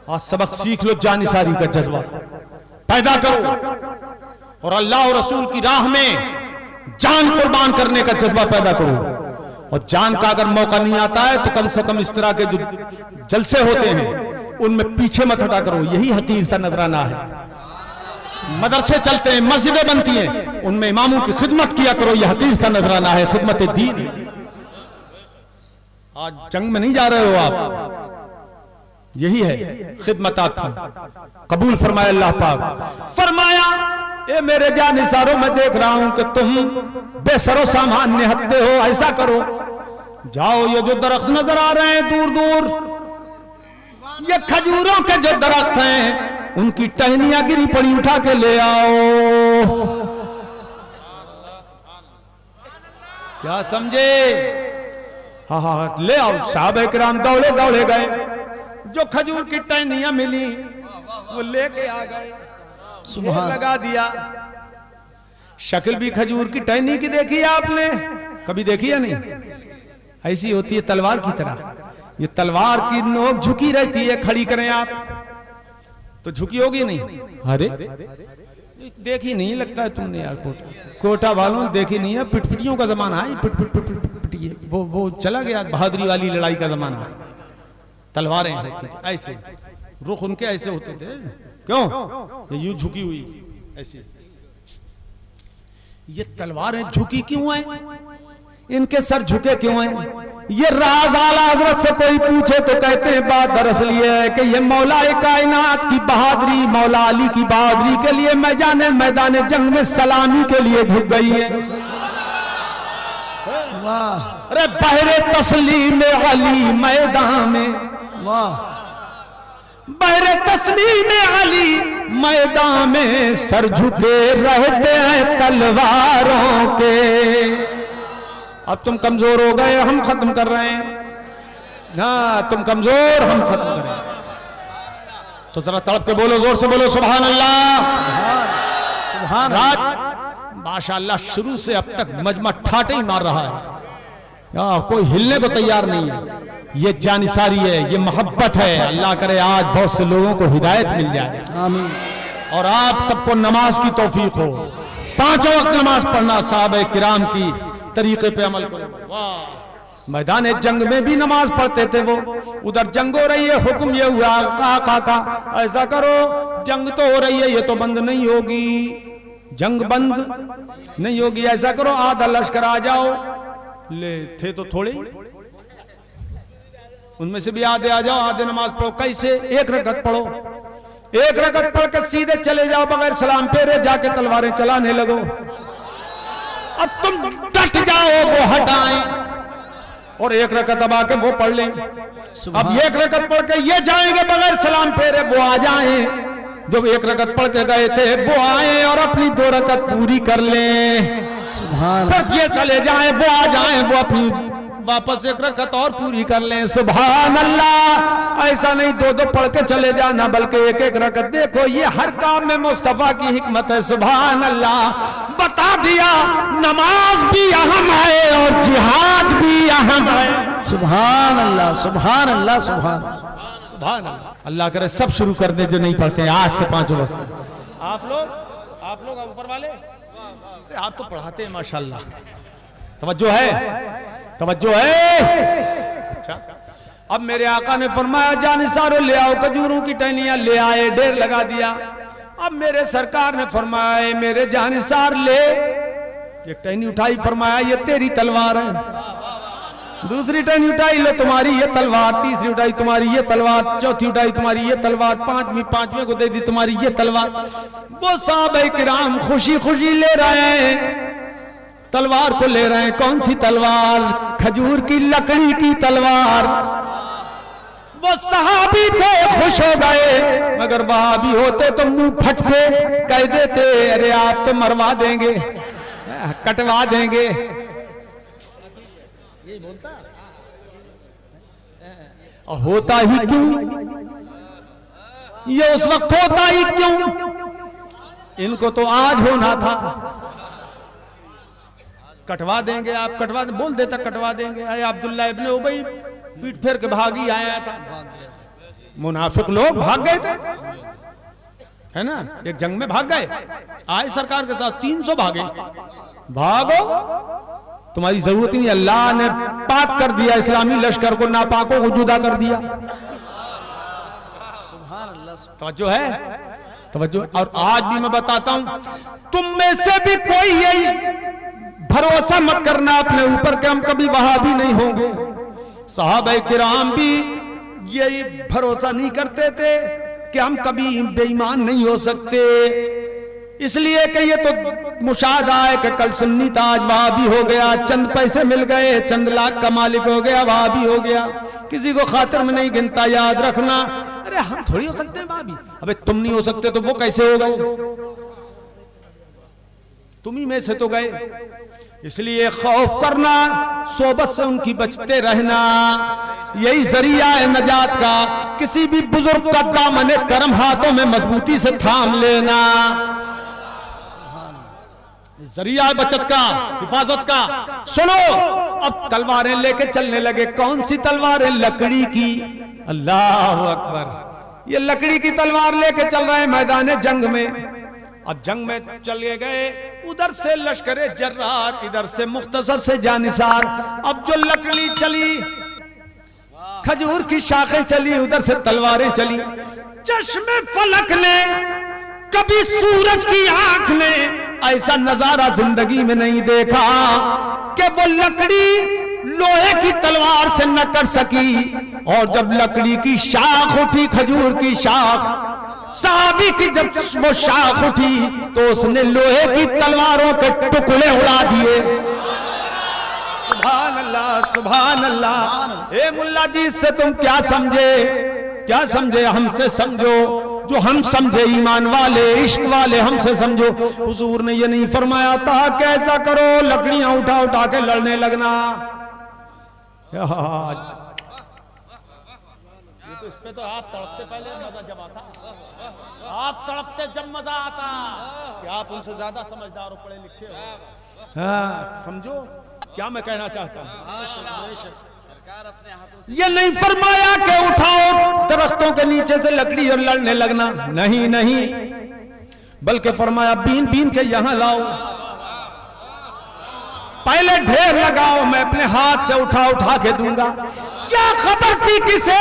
आज सबक सीख लो, जानिसारी का जज्बा पैदा करो और अल्लाह और रसूल की राह में जान कुर्बान करने का जज्बा पैदा करो। और जान का अगर मौका नहीं आता है तो कम से कम इस तरह के जो जलसे होते हैं उनमें पीछे मत हटा करो। यही हकीर सा नजराना है। मदरसे चलते हैं, मस्जिदें बनती हैं, उनमें इमामों की खिदमत किया करो। यह हकीर सा नजराना है, खिदमत दीन। आज जंग में नहीं जा रहे हो आप, यही है खिदमत आपकी। कबूल फरमाया अल्लाह पाक। फरमाया ए मेरे जानिसारों मैं देख रहा हूं कि तुम बेसरो सामान निहत्ते हो, ऐसा करो जाओ ये जो दरख्त नजर आ रहे हैं दूर दूर, ये खजूरों के जो दरख्त हैं उनकी टहनियां गिरी पड़ी उठा के ले आओ। क्या समझे? हाँ हाँ ले आओ। साहब किराम दौड़े दौड़े गए, जो खजूर की टहनियां मिली वो लेके आ गए, लगा दिया। शक्ल भी खजूर की टहनी की देखी है आपने? कभी देखी है नहीं? ऐसी होती है तलवार की तरह। ये तलवार की नोक झुकी रहती है, खड़ी करें आप तो झुकी होगी नहीं। अरे देखी नहीं लगता है तुमने यार, कोटा वालों देखी नहीं है। पिटपिटियों का जमाना है, पिट पिट पिट पिट वो चला गया, बहादुरी वाली लड़ाई का जमाना है। तलवारें होती थी ऐसे, रुख उनके ऐसे होते थे। क्यों? ये यूं झुकी हुई ऐसी। ये तलवारें झुकी क्यों हैं? इनके सर झुके क्यों हैं? ये राज आला हजरत से कोई पूछे तो कहते हैं बात दरअसल ये है कि ये मौलाए कायनात की बहादुरी, मौला अली की बहादुरी के लिए मैदान जंग में सलामी के लिए झुक गई है। वाह। अरे बहरे तस्लीम अली मैदान में, वाह। बहरे तस्लीम अली मैदान में सर झुके रहते हैं तलवारों के। अब तुम कमजोर हो गए, हम खत्म कर रहे हैं ना। तुम कमजोर, हम खत्म कर रहे हैं। तो जरा तड़प के बोलो, जोर से बोलो सुभान अल्लाह। सुभान रात माशाअल्लाह शुरू से अब तक मजमा ठाटे ही मार रहा है, कोई हिलने को तैयार नहीं है। ये जानिसारी है, ये मोहब्बत है। अल्लाह करे आज बहुत से लोगों को हिदायत मिल जाए, आमीन। और आप सबको नमाज की तौफीक हो। 5 वक्त नमाज पढ़ना, साहबे किराम की तरीके पे अमल करो। वाह। मैदान जंग में भी नमाज पढ़ते थे वो। उधर जंग हो रही है, हुक्म ये हुआ काका ऐसा करो, जंग तो हो रही है, ये तो बंद नहीं होगी, जंग बंद नहीं होगी, ऐसा करो आधा लश्कर आ जाओ। ले थे तो थोड़े, उनमें से भी आधे आ जाओ, आधे नमाज पढ़ो। कैसे? 1 रकअत पढ़ो, 1 रकअत पढ़ के सीधे चले जाओ बगैर सलाम फेरे, जाके तलवारें चलाने लगो। अब तुम डट जाओ वो हटाएं, और 1 रकअत अब आके वो पढ़ लें। अब 1 रकअत पढ़ के ये जाएंगे बगैर सलाम फेरे, वो आ जाएं। जब 1 रकअत पढ़ के गए थे वो आए और अपनी 2 रकअत पूरी कर लें। फिर ये चले जाएं, वो आ जाएं, वो अपनी वापस 1 रकअत और पूरी कर लें। सुभान अल्लाह। ऐसा नहीं 2-2 पढ़ के चले जाना, बल्कि 1-1 रकअत। देखो ये हर काम में मुस्तफा की हिकमत है। सुभान अल्लाह। बता दिया नमाज भी अहम है और जिहाद भी अहम है। सुभान अल्लाह, सुभान अल्लाह, सुभान सुभान अल्लाह। अल्लाह करे सब शुरू कर दे जो नहीं पढ़ते हैं आज से 5 वक्त। आप लोग ऊपर वाले आप तो पढ़ाते हैं माशाल्लाह। तवज्जो है, तवज्जो है। अच्छा, अब मेरे आका ने फरमाया जानिसारो ले आओ खजूरों की टहनियां। ले आए, ढेर लगा दिया। अब मेरे सरकार ने फरमाया मेरे जानिसार ले, एक टहनी उठाई, फरमाया ये तेरी तलवार है। दूसरी टहनी उठाई, लो तुम्हारी ये तलवार। तीसरी उठाई, तुम्हारी ये तलवार। चौथी उठाई, तुम्हारी ये तलवार। पांचवें को दे दी, तुम्हारी ये तलवार। वो साहबे किराम खुशी खुशी ले रहे हैं। तलवार को ले रहे हैं। कौन सी तलवार? खजूर की लकड़ी की तलवार। वो सहाबी थे, खुश हो गए, मगर वहाबी होते तो मुंह फटते, कह देते अरे आप तो मरवा देंगे, कटवा देंगे। ये बोलता और होता ही क्यों? ये उस वक्त होता ही क्यों? इनको तो आज होना था। कटवा देंगे आप, कटवा दे, बोल देता कटवा देंगे। आए अब्दुल्ला इब्ने उबई पीठ फेर के भागी आया था। मुनाफिक लोग भाग गए थे, है ना, एक जंग में भाग गए, आए सरकार के साथ 300 भागे। भागो, तुम्हारी जरूरत ही नहीं। अल्लाह ने पाक कर दिया इस्लामी लश्कर को, नापाकों को जुदा कर दिया। तवज्जो है, तवज्जो। और आज भी मैं बताता हूं, तुम में से भी कोई यही भरोसा मत करना अपने ऊपर कि हम कभी वहाबी नहीं होंगे। सहाबा किराम भी यही भरोसा नहीं करते थे कि हम कभी बेईमान नहीं हो सकते, इसलिए कि ये तो मुशाहदा है कि कल सुन्नी था आज वहाबी हो गया, चंद पैसे मिल गए, चंद लाख का मालिक हो गया, वहाबी हो गया, किसी को खातिर में नहीं गिनता। याद रखना, अरे हम थोड़ी हो सकते हैं वहाबी। अबे तुम नहीं हो सकते तो वो कैसे हो गए? तुम ही में से तो गए। इसलिए खौफ करना, सोबत से उनकी बचते रहना, यही जरिया है नजात का। किसी भी बुजुर्ग का दामन करम हाथों में मजबूती से थाम लेना, जरिया है बचत का, हिफाजत का। सुनो, अब तलवारें लेके चलने लगे। कौन सी तलवारें? लकड़ी की। अल्लाह अकबर। ये लकड़ी की तलवार लेके चल रहे हैं मैदान जंग में। अब जंग में चले गए, उधर से लश्करे जर्रार, इधर से मुख्तसर से जानिसार। अब जो लकड़ी चली, खजूर की शाखें चली, उधर से तलवारें चली। चश्मे फलक ने, कभी सूरज की आंख ने ऐसा नजारा जिंदगी में नहीं देखा कि वो लकड़ी लोहे की तलवार से न कर सकी। और जब लकड़ी की शाख उठी, खजूर की शाख, साहबी की जब वो शाख उठी तो उसने लोहे की तलवारों के टुकड़े उड़ा दिए। सुभान अल्लाह, सुभान अल्लाह। ए मुल्ला जी, इससे तुम क्या समझे? क्या समझे? हमसे समझो जो हम समझे, ईमान वाले, इश्क वाले, हमसे समझो। हुजूर ने ये नहीं फरमाया था कैसा करो, लकड़ियां उठा उठा के लड़ने लगना। ये तो इस पे तो आप तड़पते पहले मजा जब आता, आप तड़पते जब मजा आता कि आप उनसे ज्यादा समझदार हो, पढ़े लिखे हो। हाँ, समझो क्या मैं कहना चाहता हूँ। ये नहीं फरमाया कि उठाओ दरख्तों के नीचे से लकड़ी और लड़ने लगना, नहीं नहीं, बल्कि फरमाया बीन बीन के यहां लाओ, पहले ढेर लगाओ, मैं अपने हाथ से उठा उठा के दूंगा। क्या खबर थी किसे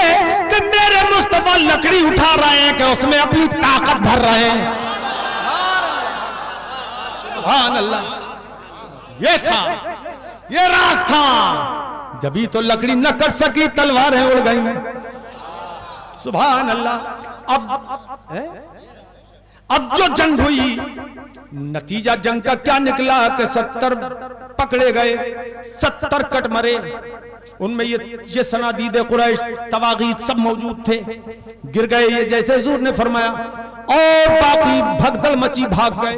कि मेरे मुस्तफा लकड़ी उठा रहे हैं, कि उसमें अपनी ताकत भर रहे हैं। सुभान अल्लाह। ये था, ये राज था। जभी तो लकड़ी न कट सकी, तलवारें उड़ गई। सुभान अल्लाह। अब जो जंग हुई, नतीजा जंग का क्या निकला कि 70 पकड़े गए, 70 कट मरे। उनमें ये सनादीद कुरैश, तवागीत सब मौजूद थे, गिर गए ये जैसे हुजूर ने फरमाया। और बाकी भगदड़ मची, भाग गए।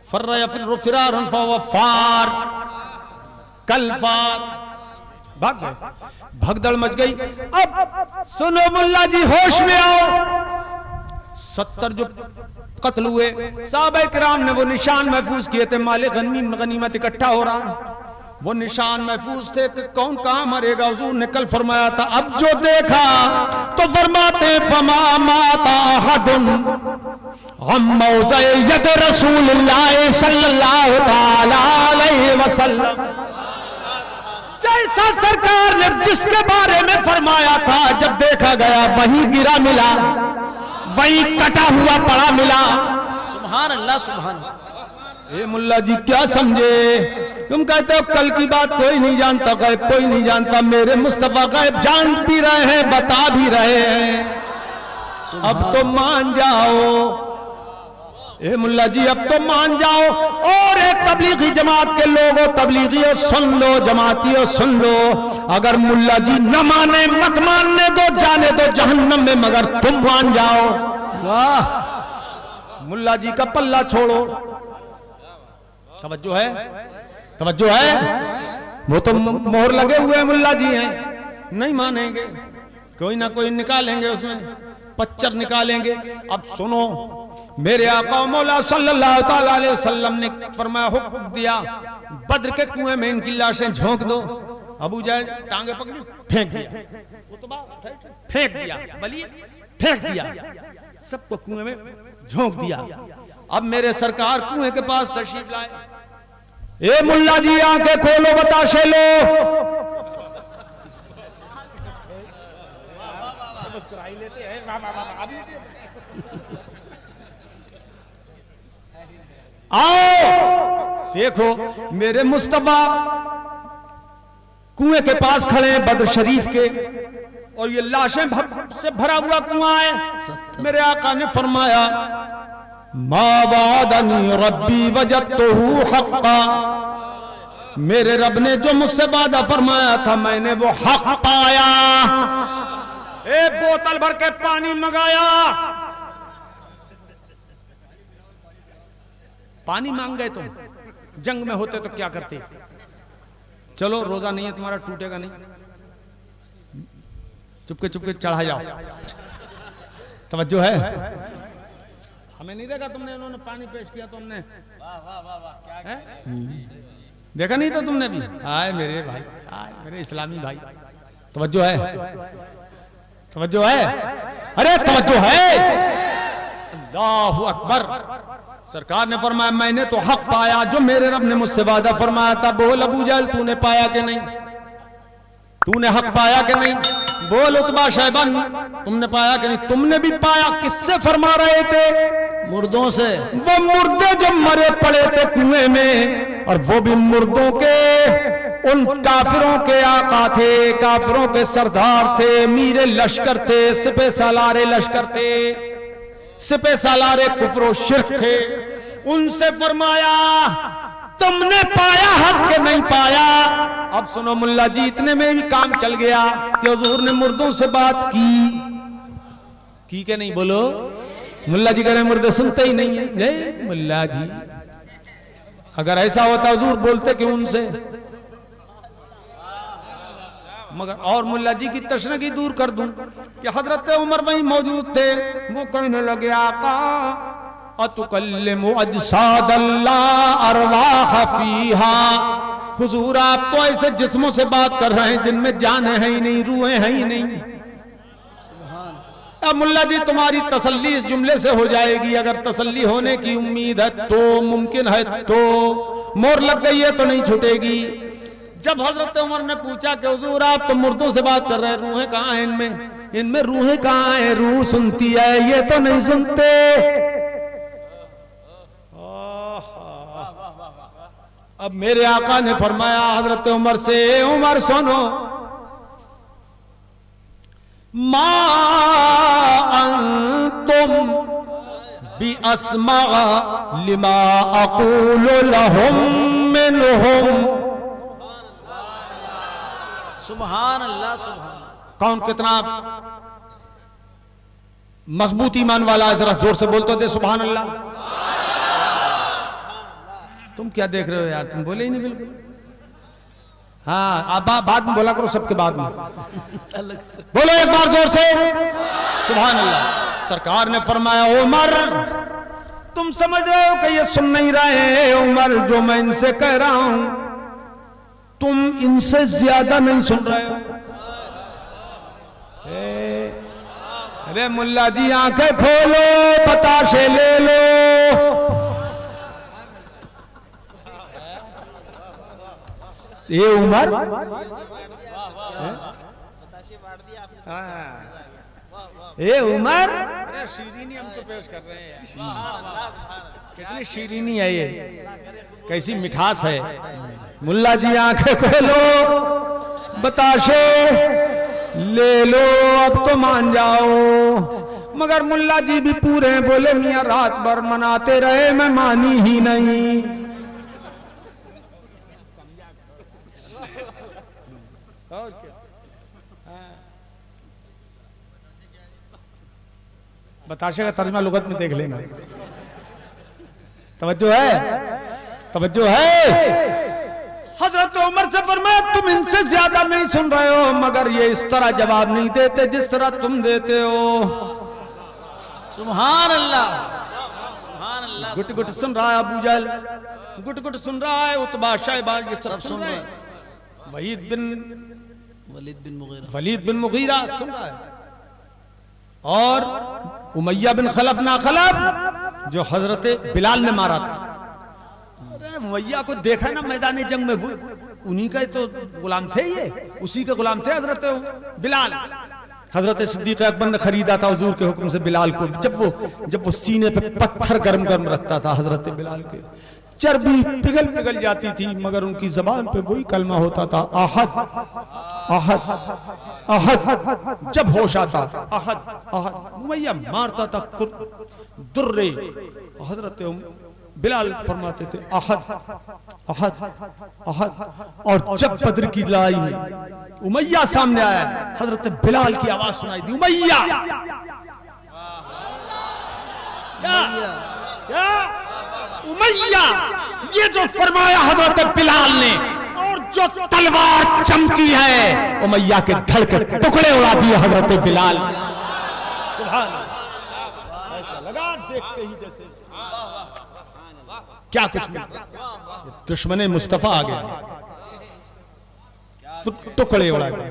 फिरार फार कल फार, भाग गए, भगदड़ मच गई। अब सुनो मुल्ला जी, होश में आओ। 70 जो कत्ल हुए, साहबा किराम ने वो निशान महफूज किए थे, माले गनीमत इकट्ठा हो रहा, वो निशान महफूज थे कि कौन कहां मरेगा। हुजूर ने कल फरमाया था, अब जो देखा तो फरमाते फमा माता अहदुन हम मौज़े यद रसूलुल्लाह सल्लल्लाहु तआला अलैहि वसल्लम। जैसा सरकार ने जिसके बारे में फरमाया था, जब देखा गया वही गिरा मिला, वही कटा हुआ पड़ा मिला। सुभान अल्लाह, सुभान अल्लाह। ए मुल्ला जी क्या समझे? तुम कहते हो कल की बात कोई नहीं जानता, गैब कोई नहीं जानता। मेरे मुस्तफा गैब जान भी रहे हैं, बता भी रहे हैं। अब तो मान जाओ। ए मुल्ला जी अब तो मान जाओ, और एक तबलीगी जमात के लोगों, तबलीगियों सुन लो, जमातियों सुन लो, अगर मुल्ला जी न माने मत मानने दो, जाने दो जहन्नम में, मगर तुम मान जाओ। वाह, मुल्ला जी का पल्ला छोड़ो। तवज्जो है, तवज्जो है। वो तो मोहर लगे हुए मुल्ला जी हैं, नहीं मानेंगे, कोई ना कोई निकालेंगे, उसमें पच्चर निकालेंगे। अब सुनो, मेरे आका मौला सल्लल्लाहु ताला अलैहि वसल्लम ने फरमाया, हुक्म दिया, बद्र के कुएं में इनकी लाशें झोंक दो। अबू जहल टांगे पकड़ी, फेंक दिया, उतबा फेंक दिया, बलिए फेंक दिया, सबको कुएं में झोंक दिया। अब मेरे सरकार कुएं के पास तशरीफ लाए। ए मुल्ला जी आंखें खोलो, बताशे लो। आओ देखो, मेरे मुस्तफा कुएं के पास खड़े हैं बद्र शरीफ के, और ये लाशें से भरा हुआ कुआं है। मेरे आका ने फरमाया, मा वादनी रब्बी वजदतहु हक्का, मेरे रब ने जो मुझसे वादा फरमाया था, मैंने वो हक पाया। एक बोतल भर के पानी मंगाया, पानी मांग गए तुम, जंग में होते तो क्या करते? चलो रोजा नहीं है तुम्हारा, टूटेगा नहीं, चुपके चुपके चढ़ा जाओ। तवज्जो है, हमें नहीं देखा तुमने, उन्होंने पानी पेश किया तुमने, वाह वाह वाह वाह, क्या देखा नहीं था तुमने भी? आए मेरे भाई, आए मेरे इस्लामी भाई, तवज्जो है, तवज्जो है, अरे तवज्जो है। अल्लाहु अकबर। सरकार ने फरमाया, मैंने तो हक पाया जो मेरे रब ने मुझसे वादा फरमाया था। बोल अबू जहल, तूने पाया कि नहीं? तूने हक पाया कि नहीं? बोल उतबा शैबन, तुमने पाया कि नहीं? तुमने भी पाया। किससे फरमा रहे थे? मुर्दों से। वो मुर्दे जो मरे पड़े थे कुएं में, और वो भी मुर्दों के, उन काफिरों के आका थे, काफिरों के सरदार थे, मीरे लश्कर थे, सिपे सालारे लश्कर थे, सिपे सालारे कुफ्र शिर्क थे। उनसे फरमाया, तुमने पाया हक के नहीं पाया? अब सुनो मुल्ला जी, इतने में भी काम चल गया कि हुजूर ने मुर्दों से बात की के नहीं? बोलो। मुल्ला जी कह रहे मुर्दे सुनते ही नहीं है। नहीं मुल्ला जी, अगर ऐसा होता हुजूर बोलते क्यों उनसे? मगर और मुल्ला जी की तशनगी दूर कर दूं कि हजरत उमर वहीं मौजूद थे। वो कहने लगे, आका अतुकल्लिमु अजसादल्लाह अरवाह फीहा, हुजूर आप तो ऐसे जिस्मों से बात कर रहे हैं जिनमें जान है ही नहीं, रूहें हैं ही नहीं। अब मुल्ला जी तुम्हारी तसल्ली इस जुमले से हो जाएगी, अगर तसल्ली होने की उम्मीद है तो, मुमकिन है तो, मोर लग गई है तो नहीं छूटेगी। जब हजरत उमर ने पूछा कि हुजूर आप तो मुर्दों से बात कर रहे हैं, रूहें कहाँ हैं इनमें? इनमें रूहें कहाँ हैं? रूह सुनती है, ये तो नहीं सुनते। अब मेरे आका ने फरमाया हजरत उमर से, उमर सुनो, मा अंतुम बि अस्मा लिमा अक़ूलु लहुम मिनहुम। सुभान अल्लाह, सुभान। कौन कितना मजबूत ईमान वाला है? जरा जोर से बोलते थे सुभान अल्लाह। तुम क्या देख रहे हो यार, तुम बोले ही नहीं बिल्कुल। हाँ, आप बाद में बोला करो, सबके बाद में बोलो एक बार जोर से सुभान अल्लाह। सरकार ने फरमाया, उमर तुम समझ रहे हो कि ये सुन नहीं रहे? उमर जो मैं इनसे कह रहा हूं तुम इनसे ज्यादा नहीं सुन रहे हो। अरे मुल्ला जी आंखें खोलो, बताशे ले लो। ये उमर ये उमर, अरे शीरीनी हम तो पेश कर रहे हैं। कितनी शीरीनी है ये, कैसी मिठास है। मुल्ला जी आंखें खोलो, बताशे ले लो, अब तो मान जाओ। मगर मुल्ला जी भी पूरे हैं, बोले मियाँ रात भर मनाते रहे, मैं मानी ही नहीं। और क्या बताशे का तर्जमा लुगत में देख लेना। तवज्जो है, तवज्जो है। हजरत उमर से फरमाया तुम इनसे ज्यादा नहीं सुन रहे हो, मगर ये इस तरह जवाब नहीं देते जिस तरह तुम देते हो। सुभान अल्लाह, सुभान अल्लाह। गुट गुट सुन रहा है अबू जहल, गुट गुट सुन रहा है उतबा शैबा, ये सब सुन रहे हैं। वलीद बिन मुगीरा सुन रहा है, और उमैया बिन खलफ ना खलफ जो हजरत बिलाल ने मारा था। अरे उमैया को देखा ना मैदान जंग में, उन्हीं का तो गुलाम थे, ये उसी के गुलाम थे हजरत बिलाल। हजरत सिद्दीक अकबर ने खरीदा था हुजूर के हुक्म से बिलाल को। जब वो सीने पे पत्थर गरम गरम रखता था हजरत बिलाल के, चर्बी पिघल पिघल जाती थी, मगर उनकी जबान पे वही कलमा होता था, आहद आहद आहद। जब होश आता आहद आहद, उमैया मारता था दुर्रे। हजरत बिलाल फरमाते थे आहद आहद आहद। और जब बद्र की लड़ाई में उमैया सामने आया, हजरत बिलाल की आवाज सुनाई दी, उमैया। क्या उमैया, ये जो फरमाया हजरत बिलाल ने, और जो तलवार चमकी है, उमैया के धड़ के टुकड़े उड़ा दिए हजरत बिलाल। सुभान अल्लाह, ऐसा लगा देखते ही जैसे क्या कुछ नहीं, दुश्मने मुस्तफा आ गया, टुकड़े उड़ा दिए।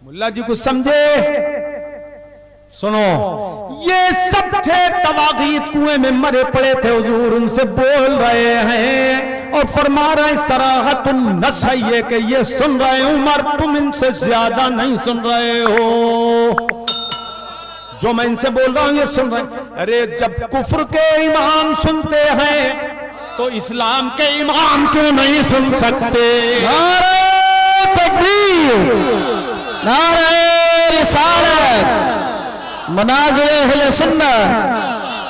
मुल्ला जी को समझे, सुनो, ये सब थे तवागीत, कुएं में मरे पड़े थे, हुजूर उनसे बोल रहे हैं और फरमा रहे हैं सराहतुन नस है ये कि ये सुन रहे हैं उमर, तुम इनसे ज्यादा नहीं सुन रहे हो। जो मैं इनसे बोल रहा हूं ये सुन रहे हैं। अरे जब कुफ्र के इमाम सुनते हैं तो इस्लाम के इमाम क्यों नहीं सुन सकते? नारे तकबीर, नारे रिसालत, मनाज़िर अहले सुन्नत,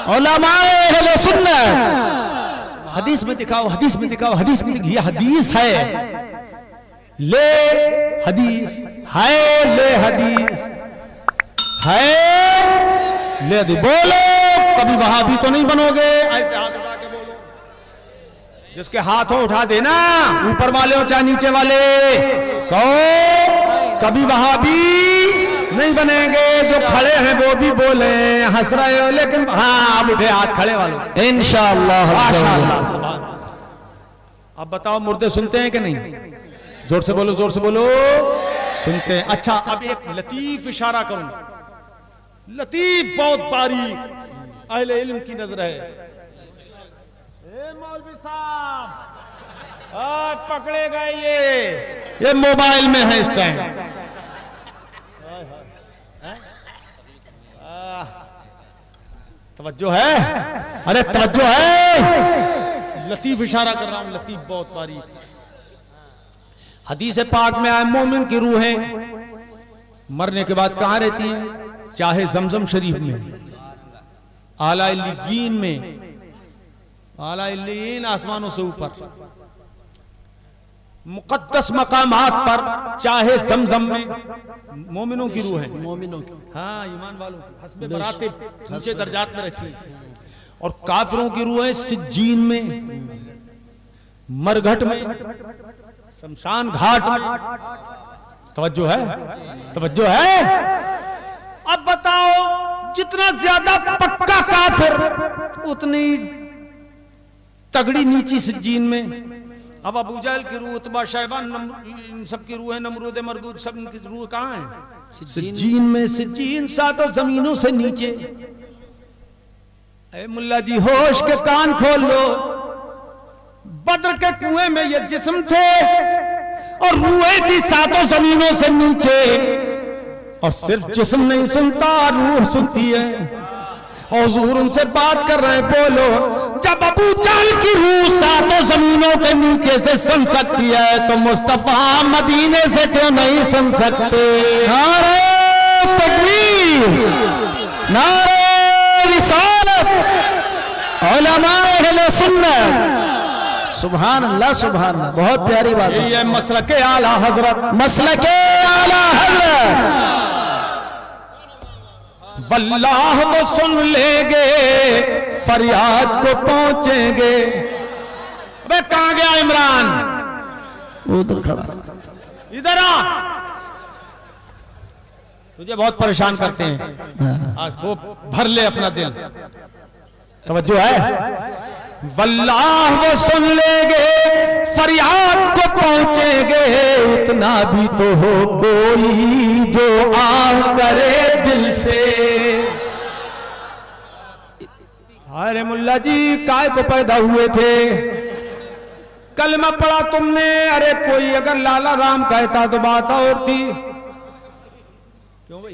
उलमाए अहले सुन्नत। हदीस में दिखाओ, हदीस में दिखाओ, हदीस में दिखाओ। ये हदीस है, ले हदीस है, ले हदीस है, ले हदीस। बोलो, कभी वहाबी तो नहीं बनोगे। ऐसे हाथ उठा के बोलो, जिसके हाथों उठा देना, ऊपर वाले हो चाहे नीचे वाले, सो कभी वहाबी नहीं बनेंगे। जो खड़े हैं वो भी बोले, हंस रहे हो लेकिन हाँ अब उठे हाथ खड़े वालों, इंशाअल्लाह माशाअल्लाह सुभान। अब बताओ मुर्दे सुनते हैं कि नहीं? जोर से बोलो, जोर से बोलो, सुनते हैं। अच्छा, अब एक लतीफ इशारा करूं, लतीफ बहुत बारीक, अहले इल्म की नजर है। ए मौलवी साहब, पकड़े गए, ये मोबाइल में है इस टाइम। तवज्जो है, अरे तवज्जो है, लतीफ इशारा कर रहा हूं, लतीफ बहुत बारीक। हदीस पाक में आए मोमिन की रूहें मरने के बाद कहां रहती हैं? चाहे जमजम शरीफ में, आला इल्लीयीन में, आला इल्लीयीन आसमानों से ऊपर, मुकद्दस मकामात पर, चाहे जमजम में, मोमिनों की रूह है, मोमिनों की, हाँ ईमान वालों की, हस्बे मरातिब ऊंचे दर्जात में रहती है। और काफिरों की रूह है सिज्जीन में, मरघट में, शमशान घाट में। तवज्जो है, तवज्जो है। अब बताओ, जितना ज्यादा पक्का काफिर उतनी तगड़ी नीची सिज्जीन में। अब अबू जहल की रूह, उतबा शैबा, इन सब की रूह है, नमरूद मरदूद, सब इनकी रूह कहां है? सिज्जीन में। सिज्जीन सातों जमीनों से नीचे। ए मुल्ला जी, होश के कान खोल लो, बद्र के कुएं में ये जिस्म थे और रूहें थी सातों जमीनों से नीचे। और सिर्फ जिस्म नहीं सुनता, रूह सुनती है। और हुजूर उनसे बात कर रहे हैं, बोलो, जब अबू जहल की रूह सातों जमीनों के नीचे से सुन सकती है तो मुस्तफा मदीने से क्यों नहीं सुन सकते? नारे तकबीर, नारे रिसालत, उलमाए अहले सुन्नत। सुभान अल्लाह, सुभान अल्लाह, बहुत प्यारी बात है। ये मसलके आला हजरत, मसलके आला हजरत। वल्लाह वो सुन लेंगे, फरियाद को पहुंचेंगे। अबे कहां गया इमरान? उधर खड़ा, इधर आ, तुझे बहुत परेशान करते हैं, आज वो भर ले अपना दिल। तवज्जो है? वल्लाह वो सुन लेंगे, फरियाद को पहुंचेंगे, इतना भी तो हो कोई जो आह करे दिल से। अरे मुल्ला जी काय को पैदा हुए थे? कलमा पढ़ा तुमने? अरे कोई अगर लाला राम कहता तो बात और थी। क्यों भाई?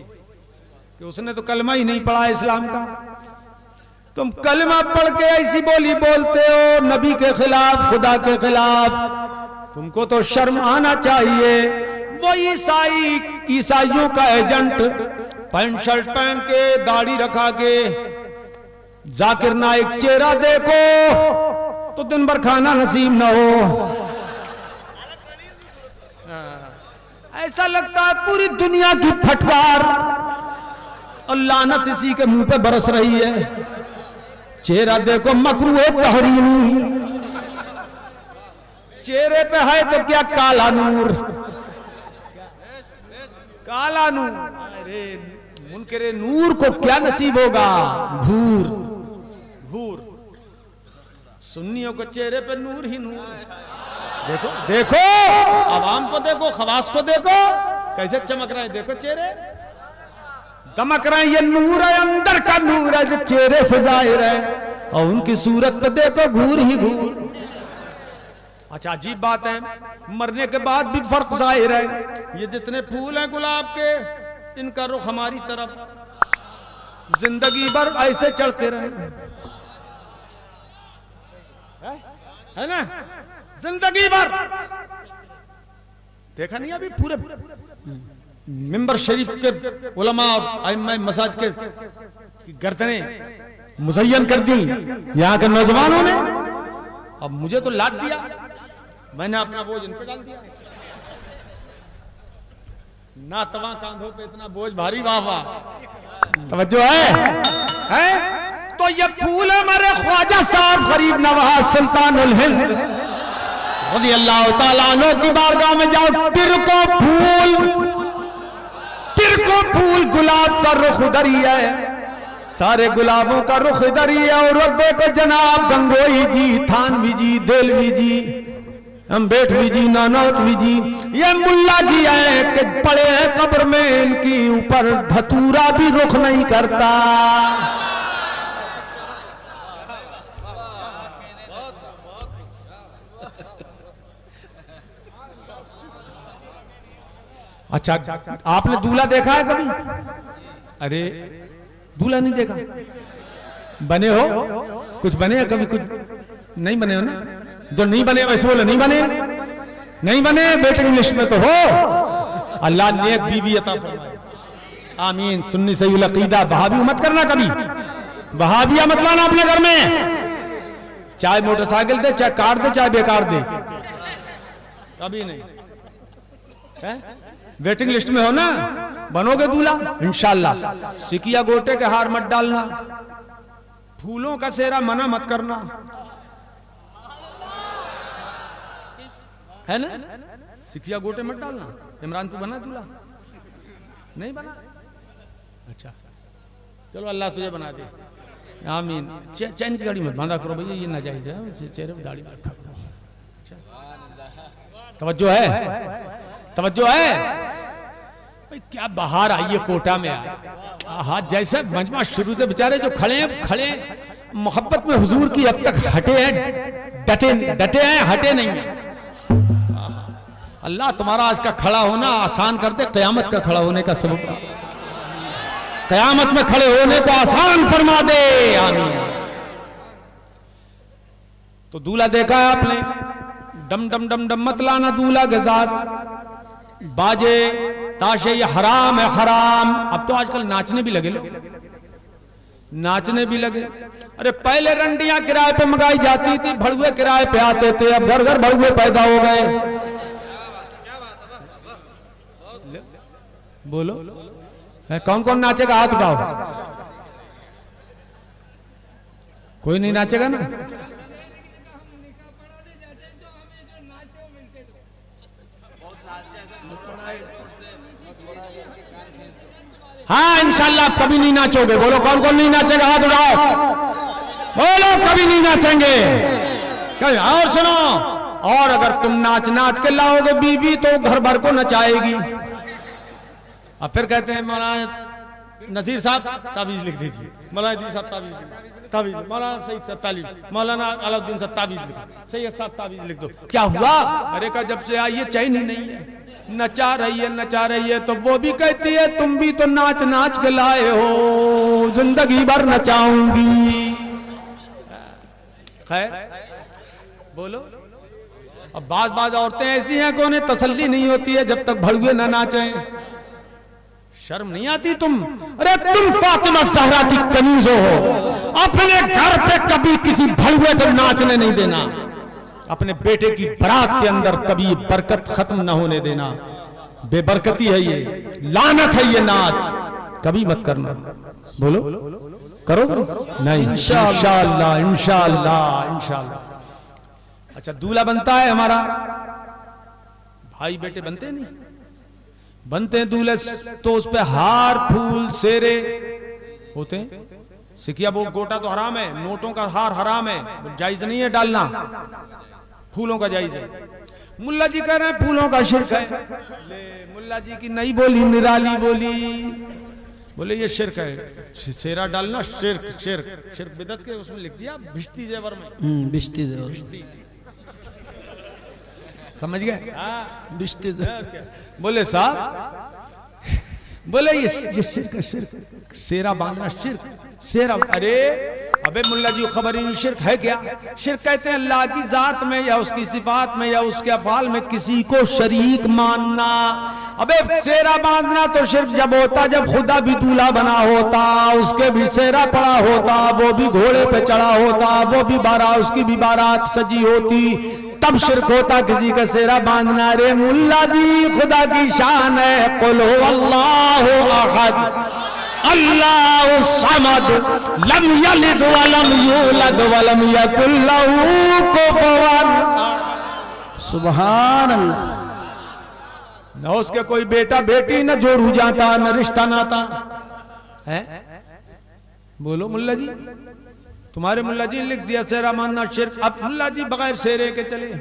कि उसने तो कलमा ही नहीं पढ़ा इस्लाम का। तुम कलमा पढ़ के ऐसी बोली बोलते हो नबी के खिलाफ, खुदा के खिलाफ। तुमको तो शर्म आना चाहिए। वो ईसाइयों का एजेंट, पैंट शर्ट पहन के, दाढ़ी रखा के, जाकिर नाइक चेहरा देखो तो दिन भर खाना नसीब न हो। ऐसा लगता है पूरी दुनिया की फटकार और लानत इसी के मुंह पे बरस रही है। चेहरा देखो मकरूह तहरीमी, चेहरे पे है तो क्या काला नूर, काला नूर। अरे मुनकरे नूर को क्या नसीब होगा? घूर घूर। सुन्नियों के चेहरे पे नूर ही नूर। देखो देखो, आवाम को देखो, खवास को देखो कैसे चमक रहे हैं। देखो चेहरे दमक रहे हैं। ये नूर है, अंदर का नूर है जो चेहरे से जाहिर है, और उनकी सूरत पे देखो घूर ही घूर। अच्छा अजीब बात है, मरने के बाद भी फर्क जाहिर है। ये जितने फूल हैं गुलाब के, इनका रुख हमारी तरफ जिंदगी भर ऐसे चढ़ते रहे, है ना? जिंदगी भर देखा नहीं अभी पूरे मिंबर शरीफ के उलमा और आइम्मा मसाजिद के गर्दनें मुज़य्यन कर दी यहाँ के नौजवानों ने। अब मुझे तो लाद दिया, मैंने अपना बोझ इन पे डाल दिया। ना तवा कांधों पे इतना बोझ भारी, वाह वाह। तवज्जो है? तो ये फूल हमारे ख्वाजा साहब गरीब नवाज सुल्तानुल हिंद रज़ी अल्लाह ताला अन्हु की बारगाह में जाओ, तिरको फूल गुलाब का रुख उधर ही है, सारे गुलाबों का रुख इधर ही है। और देखो जनाब गंगोई जी, थानवी जी, देलवी जी, अम्बेडवी जी, नानौतवी जी, ये मुल्ला जी हैं कि पड़े हैं कब्र में, इनकी ऊपर धतूरा भी रुख नहीं करता। अच्छा आपने दूल्हा देखा है कभी? अरे दूल्हा नहीं देखा? बने हो? कुछ बने हैं कभी? कुछ नहीं बने हो ना? जो नहीं बने वैसे बोले नहीं बने, नहीं बने। वेटिंग लिस्ट में तो हो। अल्लाह नेक बीवी अता फरमाए, आमीन। सुन्नी सही अकीदा, वहाबी मत करना कभी, वहाबिया मत लाना अपने घर में। चाहे मोटरसाइकिल दे, चाहे कार दे, चाहे बेकार दे, कभी नहीं है? वेटिंग लिस्ट में हो ना, बनोगे दूल्हा इंशाअल्लाह। सिकिया गोटे के हार मत डालना, फूलों का सेहरा मना मत करना, है ना? सिकिया गोटे मत डालना। इमरान तू बना दूल्हा? नहीं बना? अच्छा चलो अल्लाह तुझे बना दे, आमीन। चैन की गाड़ी मत बांधा करो भैया, ये नाजायज है, चेहरे पे दाढ़ी रखा करो। तवज्जो है? तवज्जो है? भाई क्या बाहर आई है कोटा में हाँ, जैसे मजमा शुरू से बेचारे जो खड़े मोहब्बत में हुजूर की अब तक हटे हैं, डटे हैं, हटे नहीं है। अल्लाह तुम्हारा आज का खड़ा होना आसान कर दे, क़यामत का खड़ा होने का सबब, क़यामत में खड़े होने को आसान फरमा दे, आमीन। तो दूल्हा देखा है आपने? डम डम डम डम मत लाना दूल्हा के साथ, बाजे ताशे, ये हराम है, हराम। अब तो आजकल नाचने भी लगे लोग, नाचने भी लगे। अरे पहले रंडियां किराए पे मंगाई जाती थी, भड़ुए किराए पे आते थे, अब घर घर भड़ुए पैदा हो गए। बोलो कौन कौन नाचेगा? हाथ उठाओ। कोई नहीं नाचेगा ना? हाँ इंशाल्लाह आप कभी नहीं नाचोगे। बोलो कौन कौन नहीं नाचेगा? हाथ उठाओ। बोलो कभी नहीं नाचेंगे। और सुनो, और अगर तुम नाच नाच के लाओगे बीवी तो घर भर को नचाएगी। अब फिर कहते हैं मौलाना नसीर साहब ताबीज लिख दीजिए, मौलाना नसीर साहब ताबीज, मौलाना सईद साहब ताबीज, मौलाना अलाउद्दीन साहब ताबीज लिखो, सैयद साहब ताबीज लिख दो। क्या हुआ? अरे का जब से आई है चैन ही नहीं है, नचा रही है। तो वो भी कहती है तुम भी तो नाच नाच के लाए हो, जिंदगी भर नचाऊंगी। खैर बोलो। अब बाज औरतें ऐसी हैं कि उन्हें तसल्ली नहीं होती है जब तक भड़ुए न नाचें। शर्म नहीं आती तुम? अरे तुम फातिमा ज़हरा की कनीज़ो हो, अपने घर पे कभी किसी भड़ुए को नाचने नहीं देना, अपने बेटे की बारात के अंदर कभी बरकत खत्म ना होने देना। बेबरकती है ये, लानत है ये नाच, कभी मत करना। बोलो करोगे? नहीं इंशाअल्लाह इंशाअल्लाह। अच्छा दूल्हा बनता है हमारा, भाई बेटे बनते नहीं, बनते हैं दूल्हे तो उस पे हार फूल सेरे होते हैं। सिकिया वो गोटा तो हराम है, नोटों का हार हराम है, जायज नहीं है डालना, फूलों का जायज है। मुल्ला जी कह रहे हैं फूलों का शिरक है। ले मुल्ला जी की नहीं बोली, निराली बोली, बोले ये शिरक है, सेरा डालना शिरक, शिरक शिरक बिदअत के उसमें लिख दिया भिश्ती जेवर में, भिश्ती जेवर, समझ गए? भिश्ती बोले साहब, बोले ये शिरक, शिरक सेरा बांधना शिरक, सेरा। अरे अबे मुल्ला जी खबर ही नहीं, शिरक है क्या? शिरक कहते हैं अल्लाह की जात में या उसकी सिफात में या उसके अफाल में किसी को शरीक मानना। अबे सेरा बांधना तो शिरक जब होता जब खुदा भी दूल्हा बना होता, उसके भी सेरा पड़ा होता, वो भी घोड़े पे चढ़ा होता, वो भी बारात, उसकी भी बारात सजी होती, तब शिरक होता किसी का सेरा बांधना। रे मुल्ला जी खुदा की शान है, कुल हुवल्लाहु अहद अल्लाहु समद लम यलिद वलम यूलद वलम यकुल लहू कुफुवन। सुभान अल्लाह। न उसके कोई बेटा बेटी, न जोड़ू जाता, न रिश्ता नाता है। बोलो मुल्ला जी, तुम्हारे मुल्ला जी ने लिख दिया सेरा मानना शिरक। अब मुल्ला जी बगैर सेरे के चले,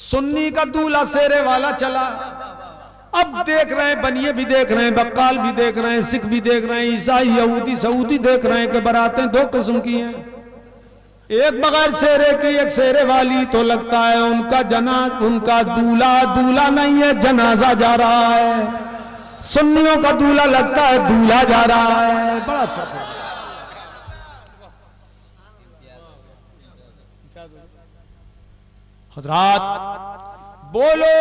सुन्नी का दूल्हा सेरे वाला चला। अब देख रहे हैं, बनिए भी देख रहे हैं, बक्काल भी देख रहे हैं, सिख भी देख रहे हैं, ईसाई यहूदी सऊदी देख रहे हैं कि बारातें दो किस्म की हैं, एक बगैर सेरे की, एक सेरे वाली। तो लगता है उनका दूल्हा नहीं है, जनाजा जा रहा है। सुन्नियों का दूल्हा लगता है दूल्हा जा रहा है। बड़ा फर्क है। हजरात बोलो,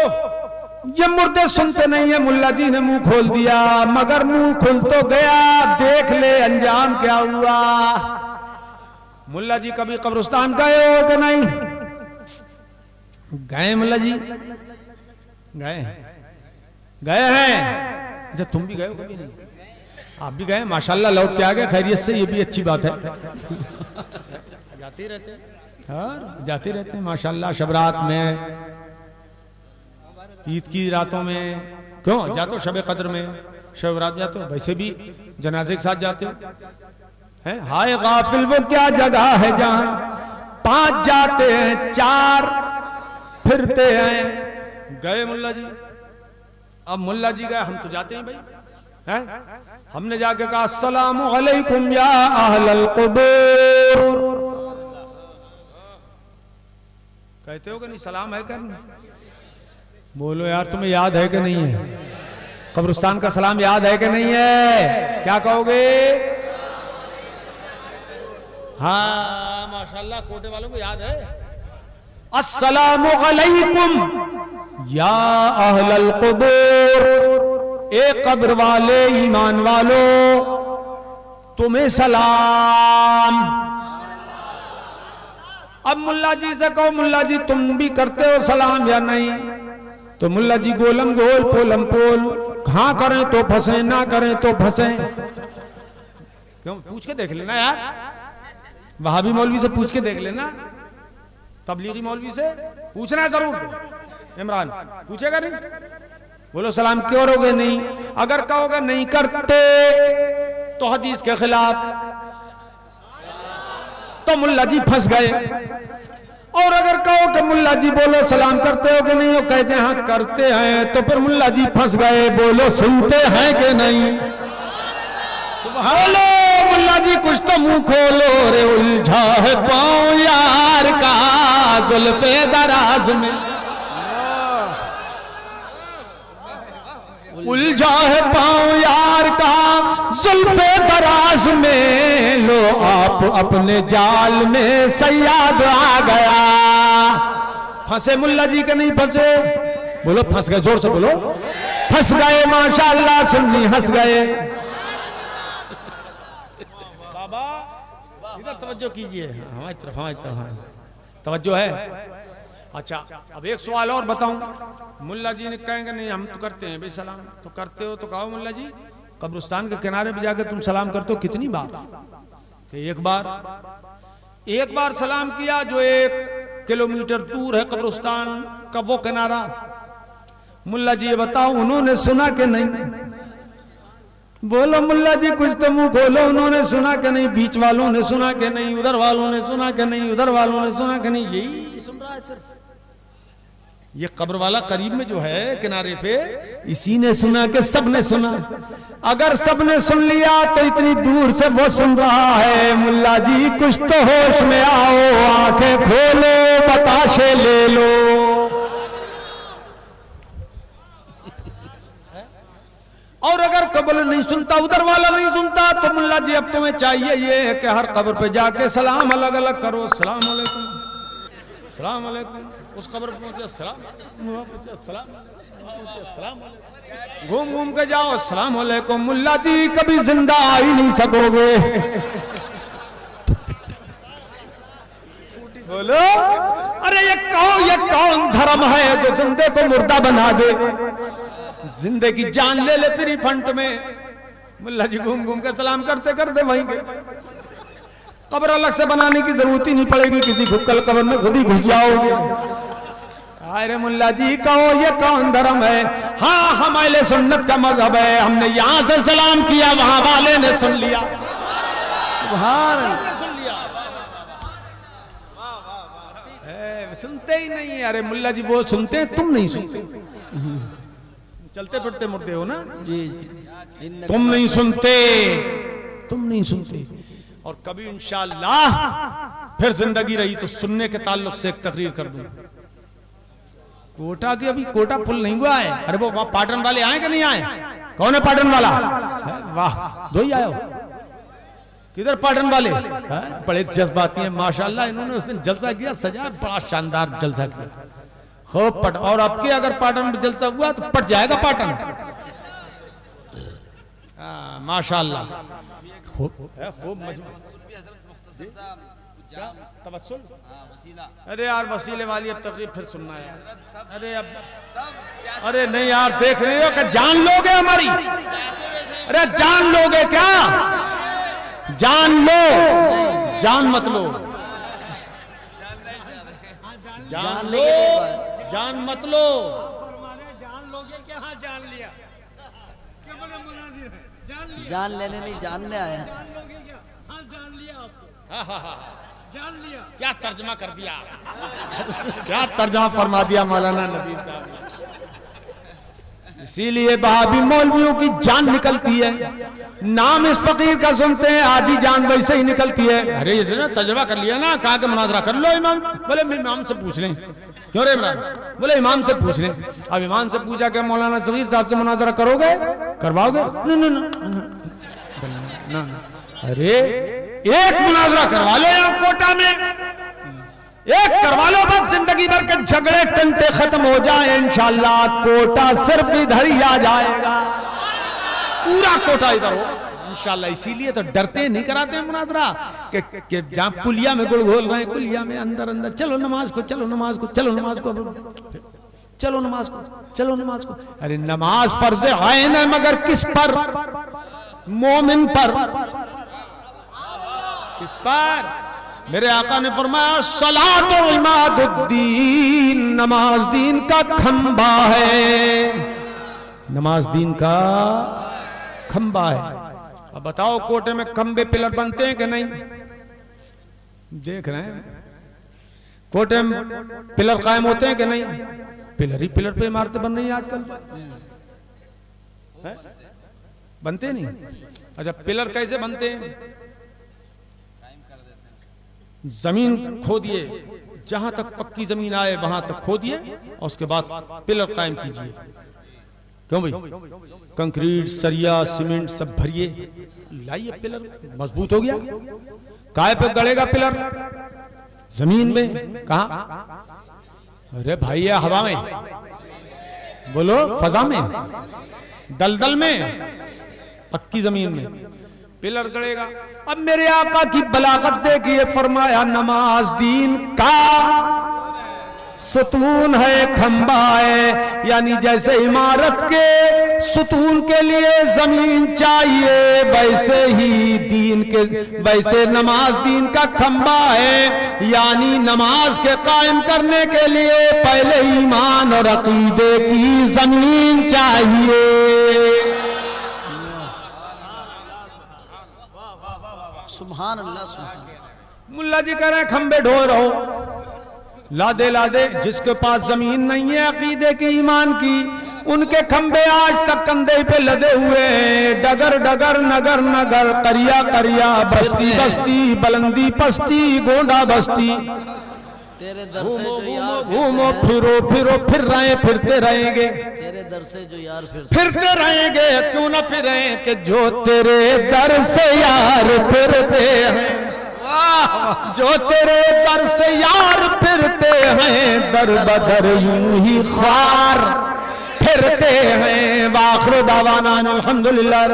ये मुर्दे सुनते नहीं है। मुल्ला जी ने मुंह खोल दिया, मगर मुंह खुल तो गया, देख ले अंजाम क्या हुआ। मुल्ला जी कभी कब्रिस्तान गए हो कि नहीं? गए मुल्ला जी? गए हैं। अच्छा तुम भी गए हो? कभी नहीं? आप भी गए? माशाल्लाह लौट के आ गए खैरियत से, ये भी अच्छी बात है। जाते रहते हैं माशाल्लाह, शबरात में, ईद की रातों में, क्यों जाते हो? शब कद्र में, शब रात जाते हो, वैसे भी जनाजे के साथ जाते हो हैं। हाय गाफिल वो क्या जगह है जहां 5 जाते हैं 4 फिरते हैं। गए मुल्ला जी? अब मुल्ला जी गए, हम तो जाते हैं भाई, हैं? हमने जाके कहा अस्सलामु अलैकुम या अहलल कुबूर। कहते हो कि नहीं? सलाम है करना? बोलो यार, तुम्हें याद है कि नहीं है? कब्रिस्तान का सलाम याद है कि नहीं है? क्या कहोगे? हाँ माशाल्लाह, कोटे वालों को याद है। अस्सलामु अलैकुम या अहलल कुबूर, ए कब्र वाले ईमान वालो, तुम्हें सलाम। अब मुल्ला जी से कहो, मुल्ला जी तुम भी करते हो सलाम या नहीं? तो मुल्ला जी गोलम गोल पोलम पोल, हाँ करें तो फंसे, ना करें तो फंसे। क्यों? पूछ के देख लेना यार, वहाबी मौलवी से पूछ के देख लेना, तबलीगी मौलवी से पूछना जरूर। इमरान पूछेगा नहीं? बोलो सलाम क्यों करोगे नहीं? अगर कहोगे नहीं करते तो हदीस के खिलाफ, तो मुल्ला जी फंस गए। और अगर कहो कि मुल्ला जी बोलो सलाम करते हो कि नहीं, वो कहते हैं हाँ करते हैं, तो फिर मुल्ला जी फंस गए। बोलो सुनते हैं कि नहीं? बोलो मुल्ला जी कुछ तो मुंह खोलो रे, उलझा है पाँव यार का जुल्फे दराज में, उलझा है पाँव यार का जुल्फे दराज में, लो आप अपने जाल में सयाद आ गया। फंसे मुल्ला जी के नहीं फंसे? बोलो फंस गए, जोर से बोलो फंस गए। माशाअल्लाह सुन्नी हंस गए। बाबा इधर तवज्जो कीजिए, हमारी तरफ, हमारी तरफ तवज्जो है। अच्छा अब एक सवाल और बताऊं। मुल्ला जी ने कहेंगे नहीं हम तो करते हैं भाई सलाम, तो करते हो तो कहो मुल्ला जी कब्रिस्तान के किनारे पे जाकर तुम सलाम करते हो कितनी बार? तो एक बार सलाम किया, जो 1 किलोमीटर दूर है कब्रिस्तान का वो किनारा। मुल्ला जी ये बताओ उन्होंने सुना कि नहीं? बोलो मुल्ला जी कुछ तो मुंह खोलो, उन्होंने सुना कि नहीं? बीच वालों ने सुना कि नहीं? उधर वालों ने सुना कि नहीं? उधर वालों ने सुना कि नहीं? यही सुन रहा है सिर्फ ये कब्र वाला करीब में जो है किनारे पे, इसी ने सुना कि सबने सुना। अगर सबने सुन लिया तो इतनी दूर से वो सुन रहा है। मुल्ला जी कुछ तो होश में आओ, आंखें खोलो, बताशे ले लो। और अगर कब्र नहीं सुनता, उधर वाला नहीं सुनता, तो मुल्ला जी अब तुम्हें चाहिए ये है कि हर कब्र पे जाके सलाम अलग अलग करो। सलाम अलैकुम, सलाम अलैकुम, उस कब्र पे पहुंचे सलाम, सलाम, सलाम, घूम घूम के जाओ सलाम अलैकुम। मुल्ला जी कभी जिंदा आ ही नहीं सकोगे। बोलो अरे ये कौन धर्म है जो जिंदे को मुर्दा बना दे? जिंदे की जान ले ले फ्री फंट में। मुल्ला जी घूम घूम के सलाम करते करते वहीं गए। कब्र अलग से बनाने की जरूरत ही नहीं पड़ेगी, किसी घुक्कल कब्र में खुद ही घुस जाओगे। अरे मुल्ला जी कहो ये कौन धर्म है? हाँ हम अहले सुन्नत का मजहब है, हमने यहां से सलाम किया, वहां वाले ने सुन लिया। सुभान अल्लाह, सुन लिया। सुनते ही नहीं। अरे मुल्ला जी वो सुनते हैं, तुम नहीं सुनते। चलते फिरते मुर्दे हो ना जी, तुम नहीं सुनते, तुम नहीं सुनते। और कभी इंशाअल्लाह फिर जिंदगी रही तो सुनने के ताल्लुक से एक तकरीर कर दूं। कोटा की अभी कोटा फुल नहीं हुआ है। अरे वो पाटन वाले आए कि नहीं आए? कौन है पाटन वाला? वाह दो ही आए हो। किधर पाटन वाले? बड़े जज्बाती हैं माशाअल्लाह। इन्होंने उस दिन जलसा किया, सजा बड़ा शानदार जलसा किया। हो पट, और आपके अगर पाटन में जलसा हुआ तो पट जाएगा पाटन। माशाअल्लाह। अरे यार वसीले वाली अब तकरीब फिर सुनना है। अरे अब अरे नहीं यार, देख रहे हो कि जान लोगे हमारी? अरे जान लोगे क्या? जान लो, जान मत लो, जान लो, जान मत लो। जान लोगे क्या? हाँ जान लिया। क्या बड़ा मुनाजिर है, जान लिया। जान लेने नहीं जानने आया। जान लोगे क्या? हाँ जान लिया आपको। हाँ हाँ हाँ जान लिया। क्या तर्जमा कर दिया, क्या तर्जमा फरमा दिया मौलाना नदीम साहब ने। इसीलिए वहाबी मौलवियों की जान निकलती है। नाम इस फकीर का सुनते हैं, आधी जान वैसे ही निकलती है। अरे ये ना तर्जमा कर लिया ना, कहा कि मुनाजरा कर लो इमाम। बोले इमाम से पूछ लें। क्यों रे इमरान? बोले इमाम से पूछ लें। अब इमाम से पूछा कि मौलाना सगीर साहब से मुनाजरा करोगे, करवाओगे? ना। अरे एक मुनाजरा करवा लो यहाँ कोटा में, एक करवा लो बस, जिंदगी भर के झगड़े टंटे खत्म हो जाए इंशाअल्लाह। कोटा सिर्फ इधर ही आ जाएगा, पूरा कोटा इधर हो। इंशाल्लाह इसीलिए तो डरते नहीं कराते हैं मुनाजरा कि जहां कुलिया में गुड़ घोल रहे हैं, कुलिया में अंदर अंदर चलो नमाज को, चलो नमाज को, चलो नमाज को, चलो नमाज को, चलो नमाज को। अरे नमाज फर्ज आइन है, मगर किस पर? मोमिन पर। किस पर? मेरे आका ने फरमाया सलात व इमादुद्दीन, नमाज दीन का खंबा है। नमाज दीन का खंबा है। अब बताओ कोटे में खंबे पिलर बनते हैं कि नहीं? देख रहे हैं कोटे में पिलर कायम होते हैं कि नहीं? पिलर ही पिलर पे इमारतें बन रही हैं आजकल। है? बनते नहीं? अच्छा पिलर कैसे बनते हैं? जमीन खोदिए, जहां तक पक्की जमीन आए वहां तक खोदिए और उसके बाद पिलर कायम कीजिए। क्यों भाई? कंक्रीट, सरिया, सीमेंट सब भरिए, लाइए पिलर, मजबूत हो गया। काय पे गड़ेगा पिलर? जमीन में। कहा? अरे भाई ये हवा में, बोलो फजा में, दलदल में, पक्की जमीन में पिलर गड़ेगा। अब मेरे आका की बलागत देखिए, फरमाया नमाज दीन का सुतून है, खंबा है। यानी जैसे इमारत के सुतून के लिए जमीन चाहिए, वैसे ही दीन के, वैसे नमाज दीन का खंबा है। यानी नमाज के कायम करने के लिए पहले ईमान और अकीदे की जमीन चाहिए। सुभान अल्लाह, सुभान। मुल्ला जी कह रहे हैं खंबे ढो रहो, लादे लादे। जिसके पास जमीन नहीं है अकीदे की, ईमान की, उनके खंबे आज तक कंधे पे लदे हुए हैं। डगर डगर, नगर नगर, करिया करिया, बस्ती बस्ती, बुलंदी पस्ती, गोंडा बस्ती। तेरे दर से जो यार घूमो फिरो फिरो, फिर रहे फिरते रहेंगे। तेरे दर से जो यार फिरते रहेंगे, क्यों ना फिरे कि जो तेरे दर से यार फिरते हैं, जो तेरे दर से यार फिरते हैं, दर बदर यूं ही ख्वार फिरते हैं। वाखिर दावाना अल्हम्दुलिल्लाह।